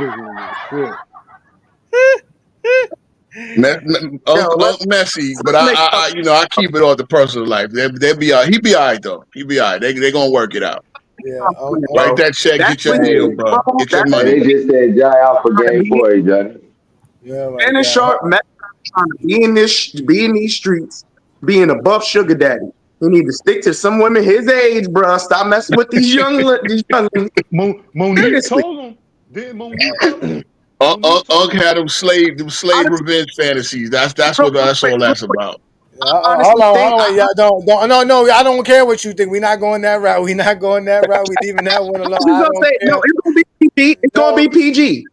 is Messy, but I keep it all the personal life. They be he be all right though. He be all right. They gonna work it out. Yeah, write that check, get your deal, bro. Get your money. They just said Jai out for game 4, Johnny. Yeah, and in short, Matt trying to be in these streets, being a buff sugar daddy. He need to stick to some women his age, bro. Stop messing with these young. Monique told him. Didn't Monique tell him? Ugg had them slave revenge fantasies. That's all that's about. Hold on. Yeah, no. I don't care what you think. We're not going that route. We're leaving that one alone. It's gonna be PG.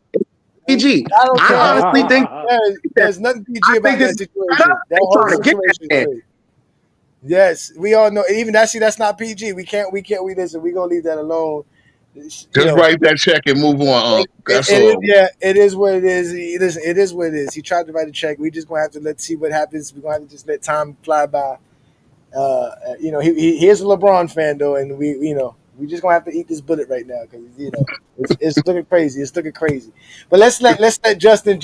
PG. I honestly think there's nothing PG about that situation. That whole situation is crazy. Yes, we all know. Even that's not PG. We can't. We listen. We gonna leave that alone. Just write that check and move on. That's all. It is what it is. Listen, it is what it is. He tried to write a check. We just gonna have to see what happens. We're gonna have to just let time fly by. He is a LeBron fan though, and we just gonna have to eat this bullet right now because it's looking crazy. It's looking crazy. But let's let Jason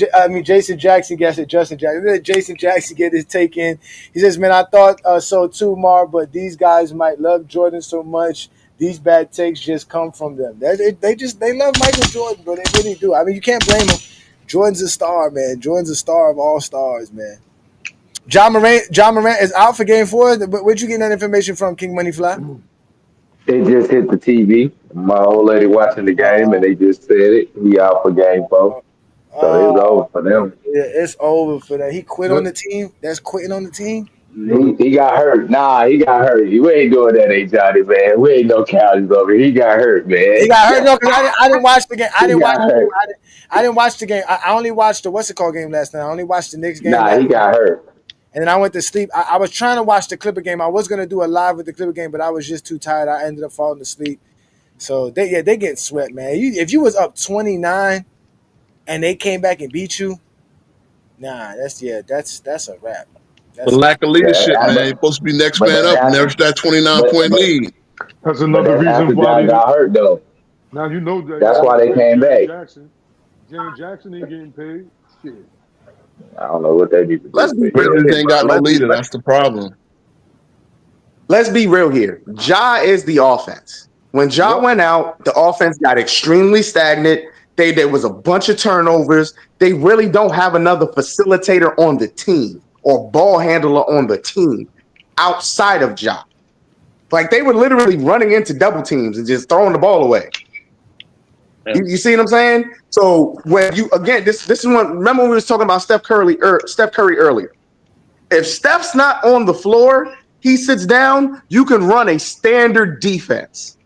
Jackson guess it. Let Jason Jackson get his take in. He says, "Man, I thought so too, Mar, but these guys might love Jordan so much. These bad takes just come from them. They love Michael Jordan, bro. They really do. I mean, you can't blame them. Jordan's a star, man. Jordan's a star of all stars, man." John Morant is out for game 4. Where'd you get that information from, King Money Fly? They just hit the TV. My old lady watching the game, and they just said it. He out for game 4. So it's over for them. Yeah, it's over for them. He quit on the team. That's quitting on the team. He got hurt. Nah, he got hurt. We ain't doing that, Johnny, man. We ain't no cowards over here. He got hurt, man. He got hurt. No, because I didn't watch the game. I didn't watch the game. I only watched the game last night. I only watched the Knicks game. Nah, he got hurt. And then I went to sleep. I was trying to watch the Clipper game. I was gonna do a live with the Clipper game, but I was just too tired. I ended up falling asleep. So they getting swept, man. If you was up 29 and they came back and beat you, that's a wrap. The lack of leadership, man. You're supposed to be next man up. Never that 29-point lead. That's another reason why they got hurt, though. Now you know that. That's why they came back. James Jackson ain't getting paid. Shit. I don't know what they need to do. They ain't got no leader. That's the problem. Let's be real here. Ja is the offense. When Ja went out, the offense got extremely stagnant. There was a bunch of turnovers. They really don't have another facilitator on the team or ball handler on the team outside of Ja. Like, they were literally running into double teams and just throwing the ball away. You see what I'm saying? So when you again, this is one. Remember when we was talking about Steph Curry earlier. If Steph's not on the floor, he sits down. You can run a standard defense.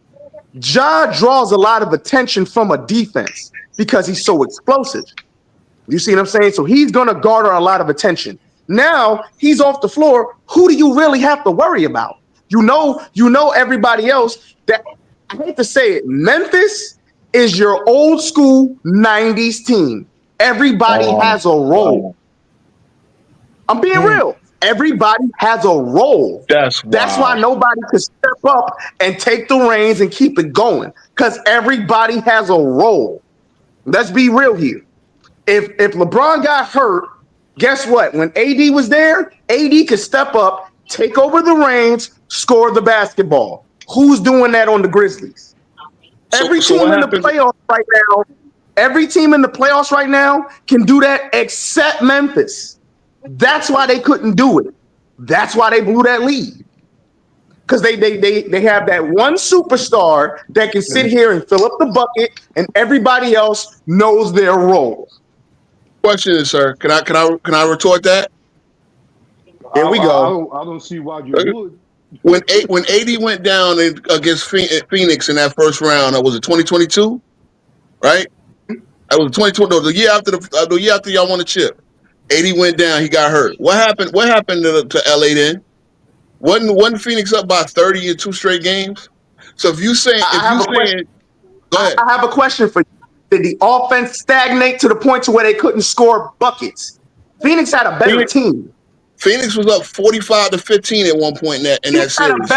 Ja draws a lot of attention from a defense because he's so explosive. You see what I'm saying? So he's going to garner a lot of attention. Now he's off the floor. Who do you really have to worry about? You know everybody else. That I hate to say it, Memphis is your old school 90s team. Everybody has a role. I'm being real. Everybody has a role. That's why nobody can step up and take the reins and keep it going, because everybody has a role. Let's be real here. If LeBron got hurt, guess what? When AD was there, AD could step up, take over the reins, score the basketball. Who's doing that on the Grizzlies? Every team in the playoffs right now can do that except Memphis. That's why they couldn't do it. That's why they blew that lead. Because they have that one superstar that can sit here and fill up the bucket, and everybody else knows their role. Question is, sir, can I retort that? Here we go. I don't see why you would. When AD went down against Phoenix in that first round, was it 2022? Right? That was 2020. The year after y'all won the chip. AD went down. He got hurt. What happened? What happened to LA then? Wasn't Phoenix up by 30 in 2 straight games? So if you saying, go ahead. I have a question for you. Did the offense stagnate to the point to where they couldn't score buckets? Phoenix had a better team. Phoenix was up 45-15 at one point in that series.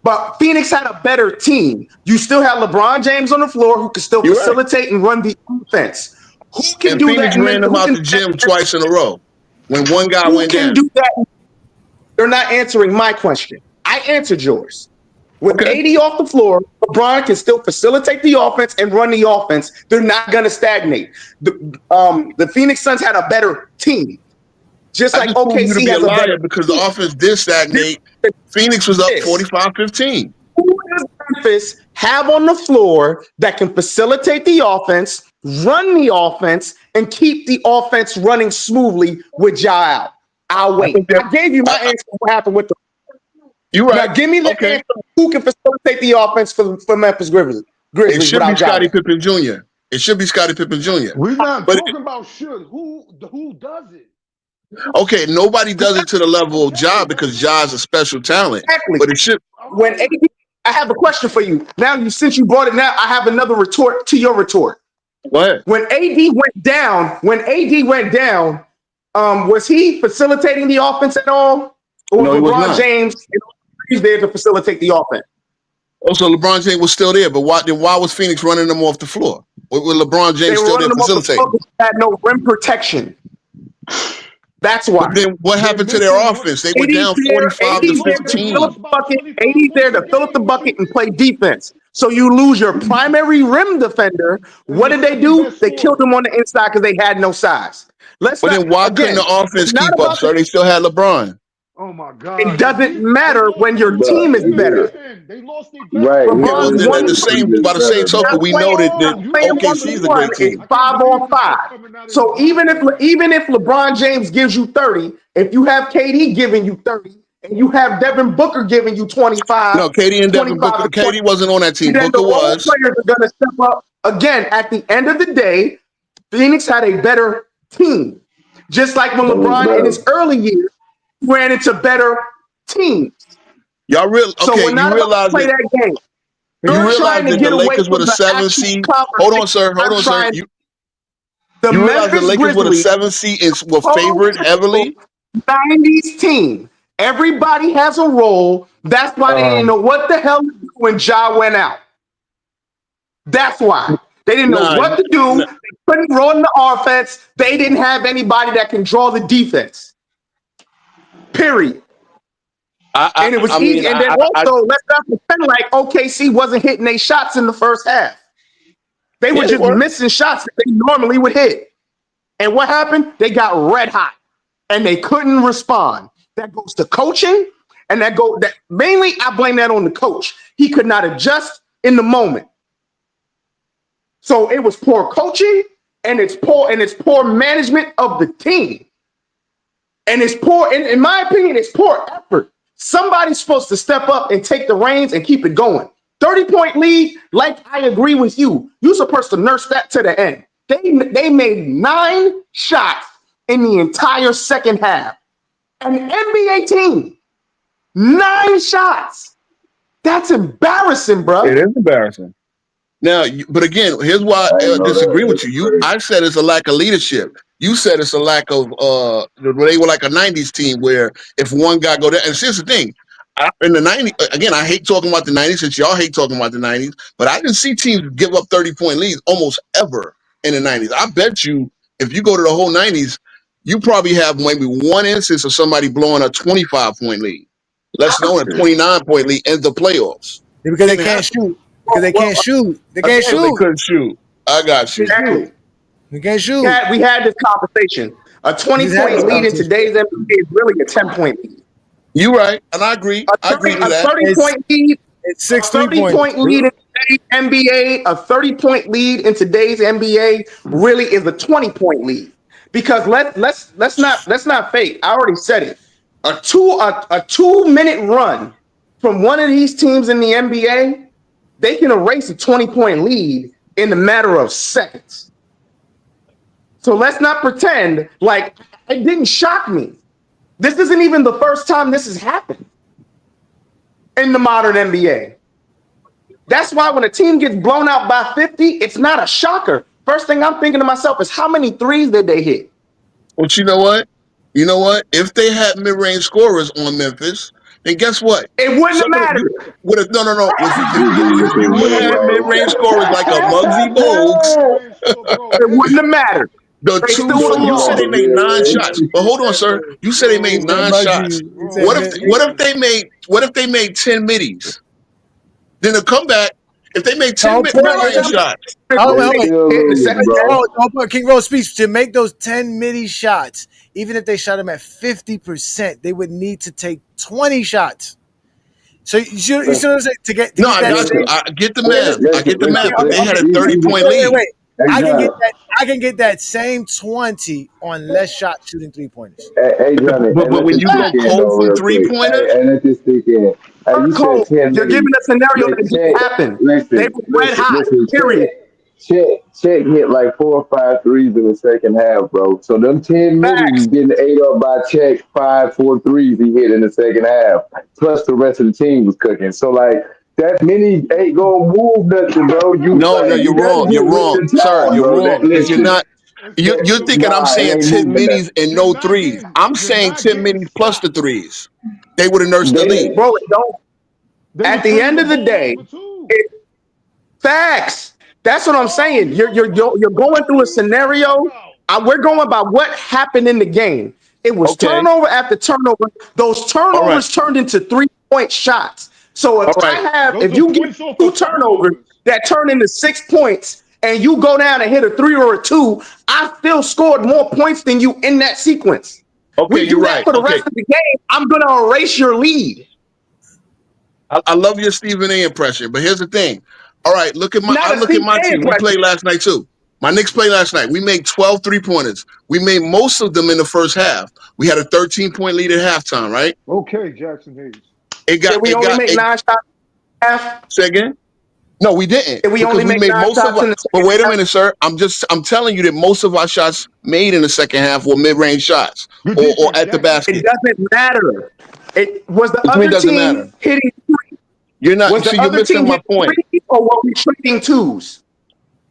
But Phoenix had a better team. You still had LeBron James on the floor who could still facilitate and run the offense. Who can do Phoenix that? Ran them out the gym twice in a row when one guy went down. Who can do that? They're not answering my question. I answered yours. With AD off the floor, LeBron can still facilitate the offense and run the offense. They're not going to stagnate. The Phoenix Suns had a better team. Just like OKC has a better because the offense did stagnate. Phoenix was up 45-15. Who does Memphis have on the floor that can facilitate the offense, run the offense, and keep the offense running smoothly with Ja out? I'll wait. I gave you my answer. What happened with the? You right. Now give me the answer. Who can facilitate the offense for Memphis Grizzlies? It should be Scottie Pippen Jr. It should be Scottie Pippen Jr. We're not talking about should. Who does it? Okay, nobody does it to the level of Ja because Ja is a special talent. Exactly. But it should. When AD, I have a question for you. Now, since you brought it now, I have another retort to your retort. What? When AD went down, was he facilitating the offense at all? Or No, he was LeBron not. James is there to facilitate the offense? Also, LeBron James was still there, but why was Phoenix running them off the floor? With LeBron James still there facilitating? They had no rim protection. That's why. But then what happened to their offense? They went down 45-15. AD's there to fill up the bucket and play defense. So you lose your primary rim defender. What did they do? They killed him on the inside because they had no size. But then why couldn't the offense keep up, sir? They still had LeBron. Oh my God! It doesn't matter when your team is better. They lost their Right. By the same token, we know that OKC is a great team. 5-on-5. So even if LeBron James gives you 30, if you have KD giving you 30, and you have Devin Booker giving you 25. No, KD and Devin Booker. KD wasn't on that team. Booker was. Players are going to step up again. At the end of the day, Phoenix had a better team. Just like when LeBron in his early years ran into better teams. Y'all realize that you realize that the Lakers with a 7 seed. Hold on, sir. You realize the Lakers with a 7 seed were favored heavily. 90s team. Everybody has a role. That's why they didn't know what the hell to do when Ja went out. That's why. They didn't know what to do. They couldn't run the offense. They didn't have anybody that can draw the defense. Period. And it was easy. And then also, let's not pretend like OKC wasn't hitting their shots in the first half. They were just missing shots that they normally would hit. And what happened? They got red hot and they couldn't respond. That goes to coaching, and that mainly I blame that on the coach. He could not adjust in the moment. So it was poor coaching, and it's poor management of the team. And it's poor, in my opinion, it's poor effort. Somebody's supposed to step up and take the reins and keep it going. 30-point lead, like I agree with you. You're supposed to nurse that to the end. They made 9 shots in the entire second half. An NBA team, 9 shots. That's embarrassing, bro. It is embarrassing. Now, but again, here's why I disagree with you. I said it's a lack of leadership. You said it's a lack of they were like a 90s team where if one guy go there, and here's the thing. In the 90s, again, I hate talking about the 90s since y'all hate talking about the 90s, but I didn't see teams give up 30-point leads almost ever in the 90s. I bet you if you go to the whole 90s, you probably have maybe one instance of somebody blowing a 25-point lead. Let's know a 29-point lead in the playoffs. Because they can't shoot. Because they can't shoot. They can't shoot. They couldn't shoot. I got you. Exactly. They can't shoot. We had this conversation. A 20-point lead in today's NBA is really a 10-point lead. You're right, and I agree. I agree with that. 30-point lead. It's 6 30-point lead in today's NBA. A 30-point lead in today's NBA really is a 20-point lead. Because let's not fake. I already said it. A 2-minute run from one of these teams in the NBA, they can erase a 20-point lead in a matter of seconds. So let's not pretend like it didn't shock me. This isn't even the first time this has happened in the modern NBA. That's why when a team gets blown out by 50, it's not a shocker. First thing I'm thinking to myself is how many threes did they hit? But you know what? If they had mid-range scorers on Memphis, then guess what? It wouldn't have mattered. No. If you would have had mid-range scorers like a Muggsy Bogues, it wouldn't have mattered. You said they made 9 shots. But hold on, sir. You said they made 9 shots. What if they made 10 middies? Then they'll come back. If they made 10 mid-range shots. King Rose speaks. To make those 10 midi shots, even if they shot them at 50%, they would need to take 20 shots. So you see what I'm saying? I get the math. I get the math. But they had a 30-point lead. Wait. I can get that same 20 on less shot shooting 3-pointers. Hey, Johnny, but when you go cold from 3-pointers, and let's just stick in. You're giving a scenario that didn't happen. They were red hot. Period. Check hit like 4 or 5 threes in the second half, bro. So them 10 minutes getting ate up by Check 4 threes he hit in the second half. Plus the rest of the team was cooking. So like that many ain't gonna move nothing, bro. You're wrong. You're wrong, sir. You're wrong. You're not. You're thinking I'm saying 10 minis and no threes. I'm saying 10 minis plus the threes. They would have nursed the lead. Bro, at the end of the day, facts. That's what I'm saying. You're going through a scenario. We're going by what happened in the game. It was turnover after turnover. Those turnovers turned into 3-point shots. So if you get 2 turnovers that turn into 6 points and you go down and hit a 3 or a 2, I still scored more points than you in that sequence. Okay, you're right. For the rest of the game, I'm going to erase your lead. I love your Stephen A impression, but here's the thing. All right, look at my team. We played last night too. My Knicks played last night. We made 12 3-pointers. We made most of them in the first half. We had a 13-point lead at halftime, right? Okay, Jackson Hayes. We only made 9 shots. Say again? No, we didn't. We only made most of them. But wait a minute, sir. I'm telling you that most of our shots made in the second half were mid-range shots or at the basket. It doesn't matter. It was the other team hitting 3. You're missing my point. Or were we trading 2s?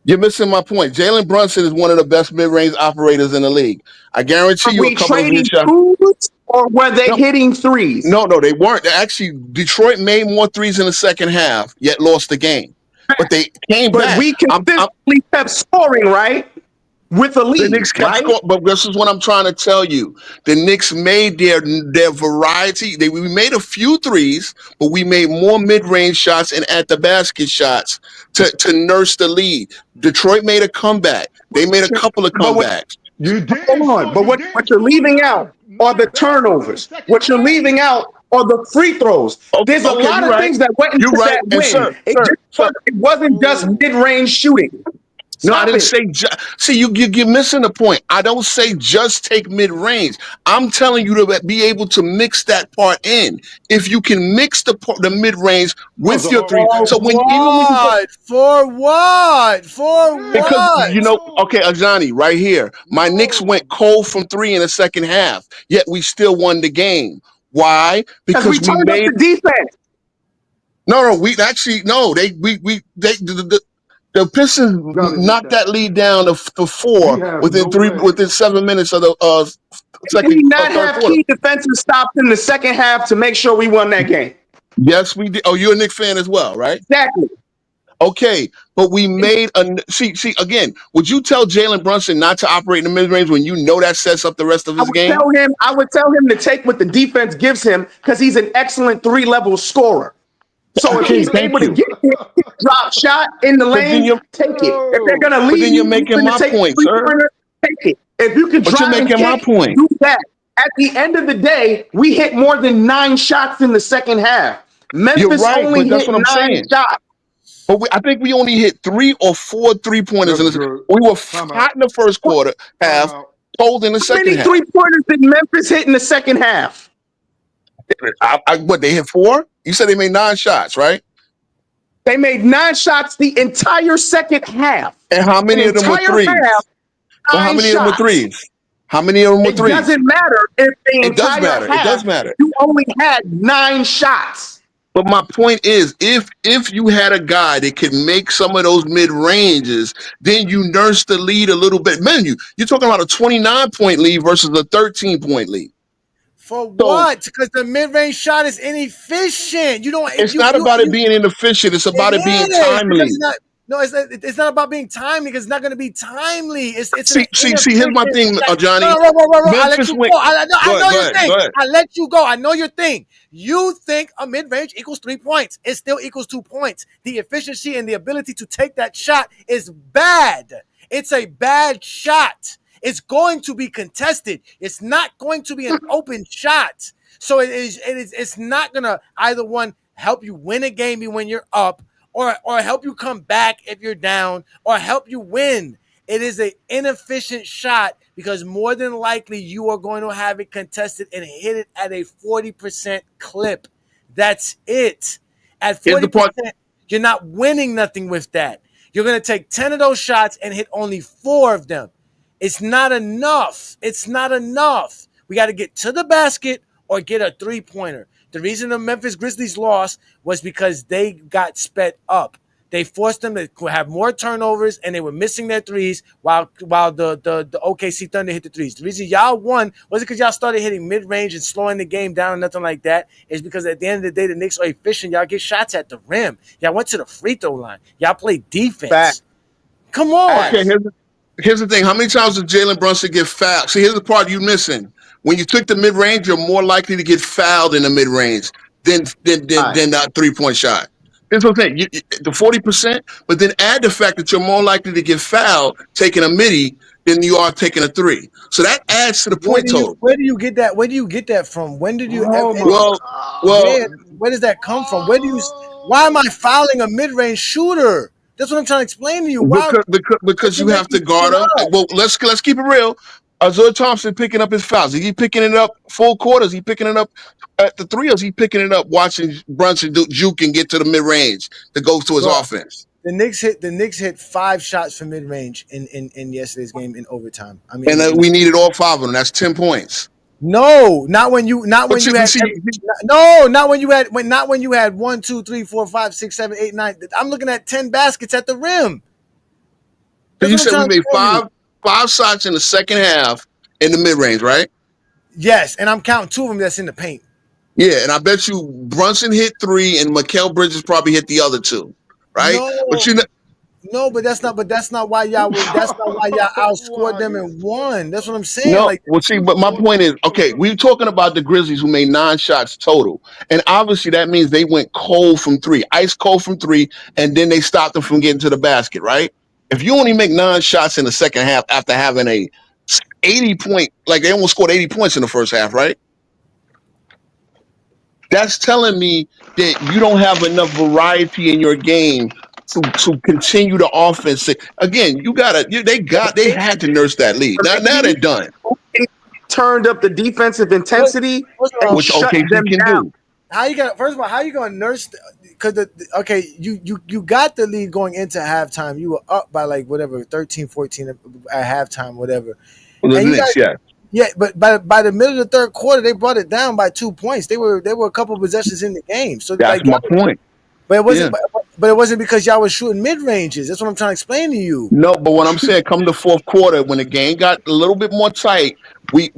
You're missing my point. Jalen Brunson is one of the best mid-range operators in the league. I guarantee you a couple of these shots. Or were they hitting 3s? No, they weren't. Actually, Detroit made more 3s in the second half, yet lost the game. But they came back. But we consistently kept scoring, right? With a lead, the Knicks kept scoring, but this is what I'm trying to tell you. The Knicks made their variety. We made a few 3s, but we made more mid-range shots and at-the-basket shots to nurse the lead. Detroit made a comeback. They made a couple of comebacks. Hold on, but what you're leaving out are the turnovers. What you're leaving out are the free throws. There's a lot of things that went into that win. It wasn't just mid-range shooting. No, I didn't say. See, you're missing the point. I don't say just take mid range. I'm telling you to be able to mix that part in. If you can mix the mid range with your three, so For what? Because okay, Ajani, right here, my Knicks went cold from 3 in the second half, yet we still won the game. Why? Because we turned up the defense. No, the Pistons knocked that lead down to 4 within 7 minutes of the second. Did we not have key defensive stops in the second half to make sure we won that game? Yes, we did. Oh, you're a Knicks fan as well, right? Exactly. Okay, but we made see again. Would you tell Jalen Brunson not to operate in the mid range when you know that sets up the rest of his game? I would tell him to take what the defense gives him because he's an excellent 3-level scorer. So if he's able to get it, drop shot in the lane, take it. If they're gonna leave, then you're making my point, sir. Take it. If you can drive and kick, do that. At the end of the day, we hit more than 9 shots in the second half. Memphis only hit 9 shots. But I think we only hit 3 or 4 3-pointers. We were hot in the first quarter half, cold in the second half. How many 3-pointers did Memphis hit in the second half? What, they hit 4? You said they made 9 shots, right? They made 9 shots the entire second half. And how many of them were threes? How many of them were threes? How many of them were threes? It doesn't matter if the entire half, it does matter. You only had 9 shots. But my point is, if you had a guy that could make some of those mid ranges, then you nurse the lead a little bit. Man, you're talking about a 29-point lead versus a 13-point lead. For what? Because the mid-range shot is inefficient. You don't. It's not about it being inefficient. It's about it being timely. It's not about being timely because it's not going to be timely. See, here's my thing, Ajani. I let you go. I know your thing. I let you go. I know your thing. You think a mid-range equals 3 points. It still equals 2 points. The efficiency and the ability to take that shot is bad. It's a bad shot. It's going to be contested. It's not going to be an open shot. So it's not going to either one help you win a game when you're up or help you come back if you're down or help you win. It is an inefficient shot because more than likely you are going to have it contested and hit it at a 40% clip. That's it. At 40%, you're not winning nothing with that. You're going to take 10 of those shots and hit only 4 of them. It's not enough. It's not enough. We got to get to the basket or get a 3-pointer. The reason the Memphis Grizzlies lost was because they got sped up. They forced them to have more turnovers, and they were missing their threes while the OKC Thunder hit the threes. The reason y'all won wasn't because y'all started hitting mid-range and slowing the game down or nothing like that. It's because at the end of the day, the Knicks are efficient. Y'all get shots at the rim. Y'all went to the free throw line. Y'all played defense. Come on. Okay, here's the thing. How many times did Jalen Brunson get fouled? See, here's the part you're missing. When you took the mid-range, you're more likely to get fouled in the mid-range than that 3-point shot. That's what I'm saying. The 40%, but then add the fact that you're more likely to get fouled taking a midi than you are taking a 3. So that adds to the point total. Where do you get that? Where do you get that from? When did you? Well, where does that come from? Why am I fouling a mid-range shooter? That's what I'm trying to explain to you. Why? Because you have to guard up. Well, let's keep it real. Azur Thompson picking up his fouls. Is he picking it up full quarters? He picking it up at the 3, or is he picking it up watching Brunson juke and get to the mid-range to go to his offense? The Knicks hit 5 shots from mid-range in yesterday's game in overtime. I mean, and we needed all 5 of them. That's 10 points. No, not when you had 1, 2, 3, 4, 5, 6, 7, 8, 9. I'm looking at 10 baskets at the rim. So you said we made 5 shots in the second half in the mid-range, right? Yes, and I'm counting 2 of them that's in the paint. Yeah, and I bet you Brunson hit 3 and Mikal Bridges probably hit the other 2, right? But that's not why y'all outscored them and won. That's what I'm saying. No, but my point is, okay, we're talking about the Grizzlies who made 9 shots total. And obviously that means they went cold from 3, ice cold from 3, and then they stopped them from getting to the basket, right? If you only make 9 shots in the second half after having a 80-point, like they almost scored 80 points in the first half, right? That's telling me that you don't have enough variety in your game to continue the offense. Again, they had to nurse that lead. Now they're done. Turned up the defensive intensity, which OKC can do. How you gonna? First of all, how you gonna nurse? Because you got the lead going into halftime. You were up by like whatever 13, 14 at halftime, whatever. Yeah, but by the middle of the third quarter, they brought it down by 2 points. They were a couple of possessions in the game. So that's my point. But it wasn't. But it wasn't because y'all was shooting mid ranges. That's what I'm trying to explain to you. No, but what I'm saying, come the fourth quarter, when the game got a little bit more tight, we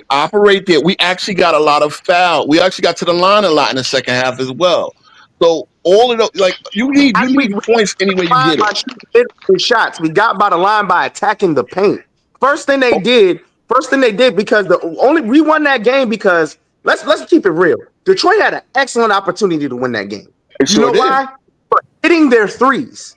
operate there. We actually got a lot of foul. We actually got to the line a lot in the second half as well. So all of those, like you need points any way you get it. Shots. We got by the line by attacking the paint. First thing they did because we won that game because let's keep it real. Detroit had an excellent opportunity to win that game. You know why? For hitting their threes.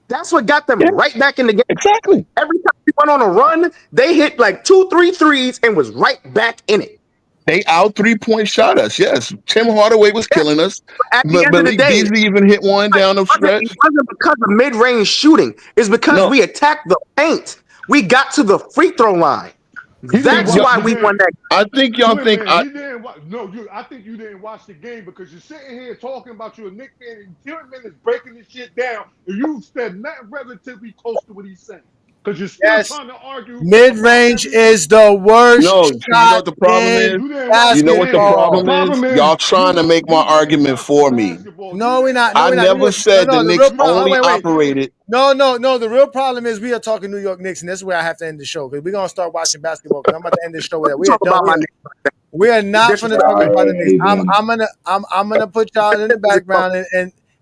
That's what got them right back in the game. Exactly. Every time we went on a run, they hit like 2-3 threes and was right back in it. They out 3-point shot us. Yes, Tim Hardaway was killing us. At the end of the day, Beasley even hit one down the stretch. It wasn't because of mid-range shooting. It's because we attacked the paint. We got to the free throw line. That's why we won that game. I think y'all think I think you didn't watch the game because you're sitting here talking about you're a Knicks fan and Tillman is breaking this shit down and you said not relatively close to what he's saying. Because you're still trying to argue. Mid-range is the worst. No, you know what the problem is? You know what the problem is? Y'all trying to make my argument for me. No, we're not. I never said the Knicks only operated. No. The real problem is we are talking New York Knicks, and this is where I have to end the show because we're gonna start watching basketball. Because I'm about to end this show with that. We are not going to talk about the Knicks. I'm gonna put y'all in the background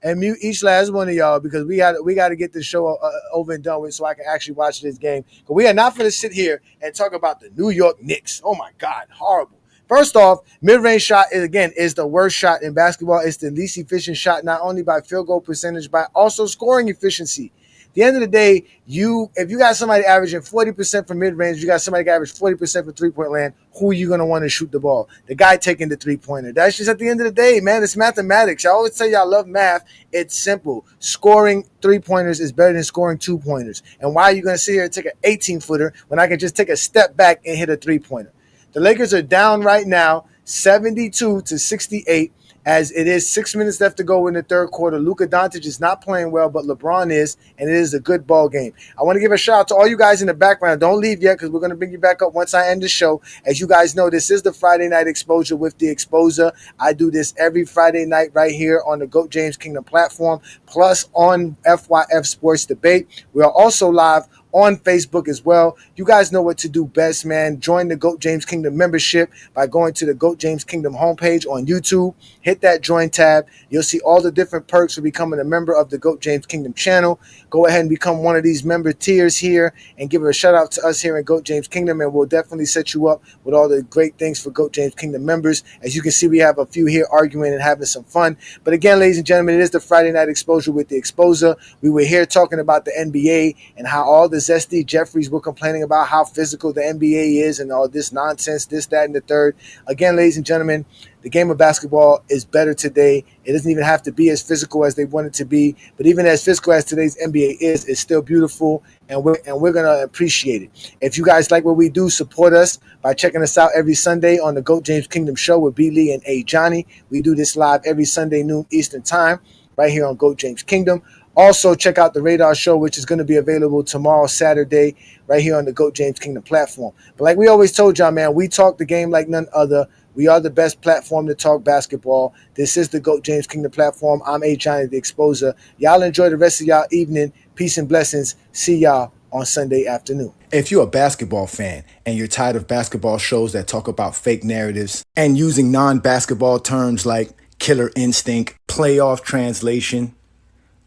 and mute each last one of y'all because we got to get this show over and done with so I can actually watch this game. But we are not going to sit here and talk about the New York Knicks. Oh my God, horrible. First off, mid-range shot is the worst shot in basketball. It's the least efficient shot, not only by field goal percentage, but also scoring efficiency. At the end of the day, if you got somebody averaging 40% from mid-range, you got somebody that average 40% from three-point land, who are you going to want to shoot the ball? The guy taking the three-pointer. That's just at the end of the day, man. It's mathematics. I always say y'all love math. It's simple. Scoring three-pointers is better than scoring two-pointers. And why are you going to sit here and take an 18-footer when I can just take a step back and hit a three-pointer? The Lakers are down right now, 72-68. As it is 6 minutes left to go in the third quarter. Luka Doncic is not playing well, but LeBron is, and it is a good ball game. I want to give a shout out to all you guys in the background. Don't leave yet because we're going to bring you back up once I end the show. As you guys know, this is the Friday Night Exposure with the Exposer. I do this every Friday night right here on the GOAT James Kingdom platform, plus on FYF Sports Debate. We are also live on Facebook as well. You guys know what to do best, man. Join the GOAT James Kingdom membership by going to the GOAT James Kingdom homepage on YouTube. Hit that join tab. You'll see all the different perks for becoming a member of the GOAT James Kingdom channel. Go ahead and become one of these member tiers here and give a shout out to us here in GOAT James Kingdom, and we'll definitely set you up with all the great things for GOAT James Kingdom members. As you can see, we have a few here arguing and having some fun. But again, ladies and gentlemen, it is the Friday Night Exposure with the Exposer. We were here talking about the NBA and how all the Zesty Jeffreys were complaining about how physical the NBA is and all this nonsense, this, that, and the third. Again, ladies and gentlemen, the game of basketball is better today. It doesn't even have to be as physical as they want it to be. But even as physical as today's NBA is, it's still beautiful, and we're going to appreciate it. If you guys like what we do, support us by checking us out every Sunday on the GOAT James Kingdom Show with B. Lee and Ajani. We do this live every Sunday noon Eastern Time right here on GOAT James Kingdom. Also, check out the Radar Show, which is going to be available tomorrow, Saturday, right here on the GOAT James Kingdom platform. But like we always told y'all, man, we talk the game like none other. We are the best platform to talk basketball. This is the GOAT James Kingdom platform. I'm Ajani, the Exposer. Y'all enjoy the rest of y'all evening. Peace and blessings. See y'all on Sunday afternoon. If you're a basketball fan and you're tired of basketball shows that talk about fake narratives and using non-basketball terms like killer instinct, playoff translation,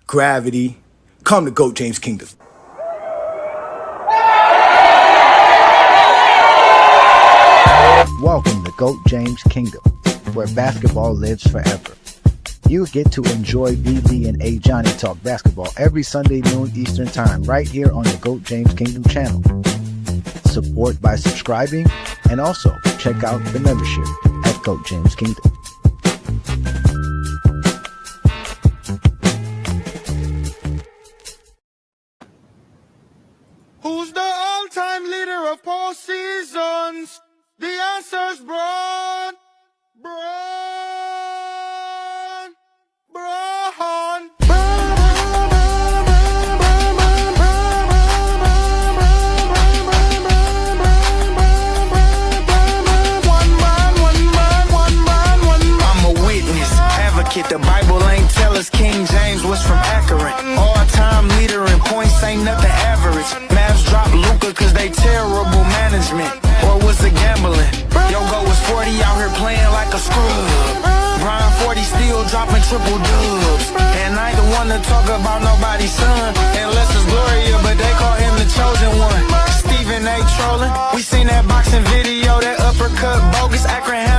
gravity, come to GOAT James Kingdom. Welcome to GOAT James Kingdom, where basketball lives forever. You get to enjoy B. Lee and Ajani talk basketball every Sunday noon Eastern Time right here on the GOAT James Kingdom channel. Support by subscribing and also check out the membership at GOAT James Kingdom. Pacers, Braun. The Bible ain't tell us King James was from Akron. All-time leader in points ain't nothing average. Mavs dropped Luka cause they terrible management. Or was it gambling? Yogo was 40 out here playing like a scrub. Brian 40 still dropping triple dubs. And I ain't the one to talk about nobody's son, unless it's Gloria, but they call him the chosen one. Stephen A. trolling. We seen that boxing video, that uppercut bogus. Akron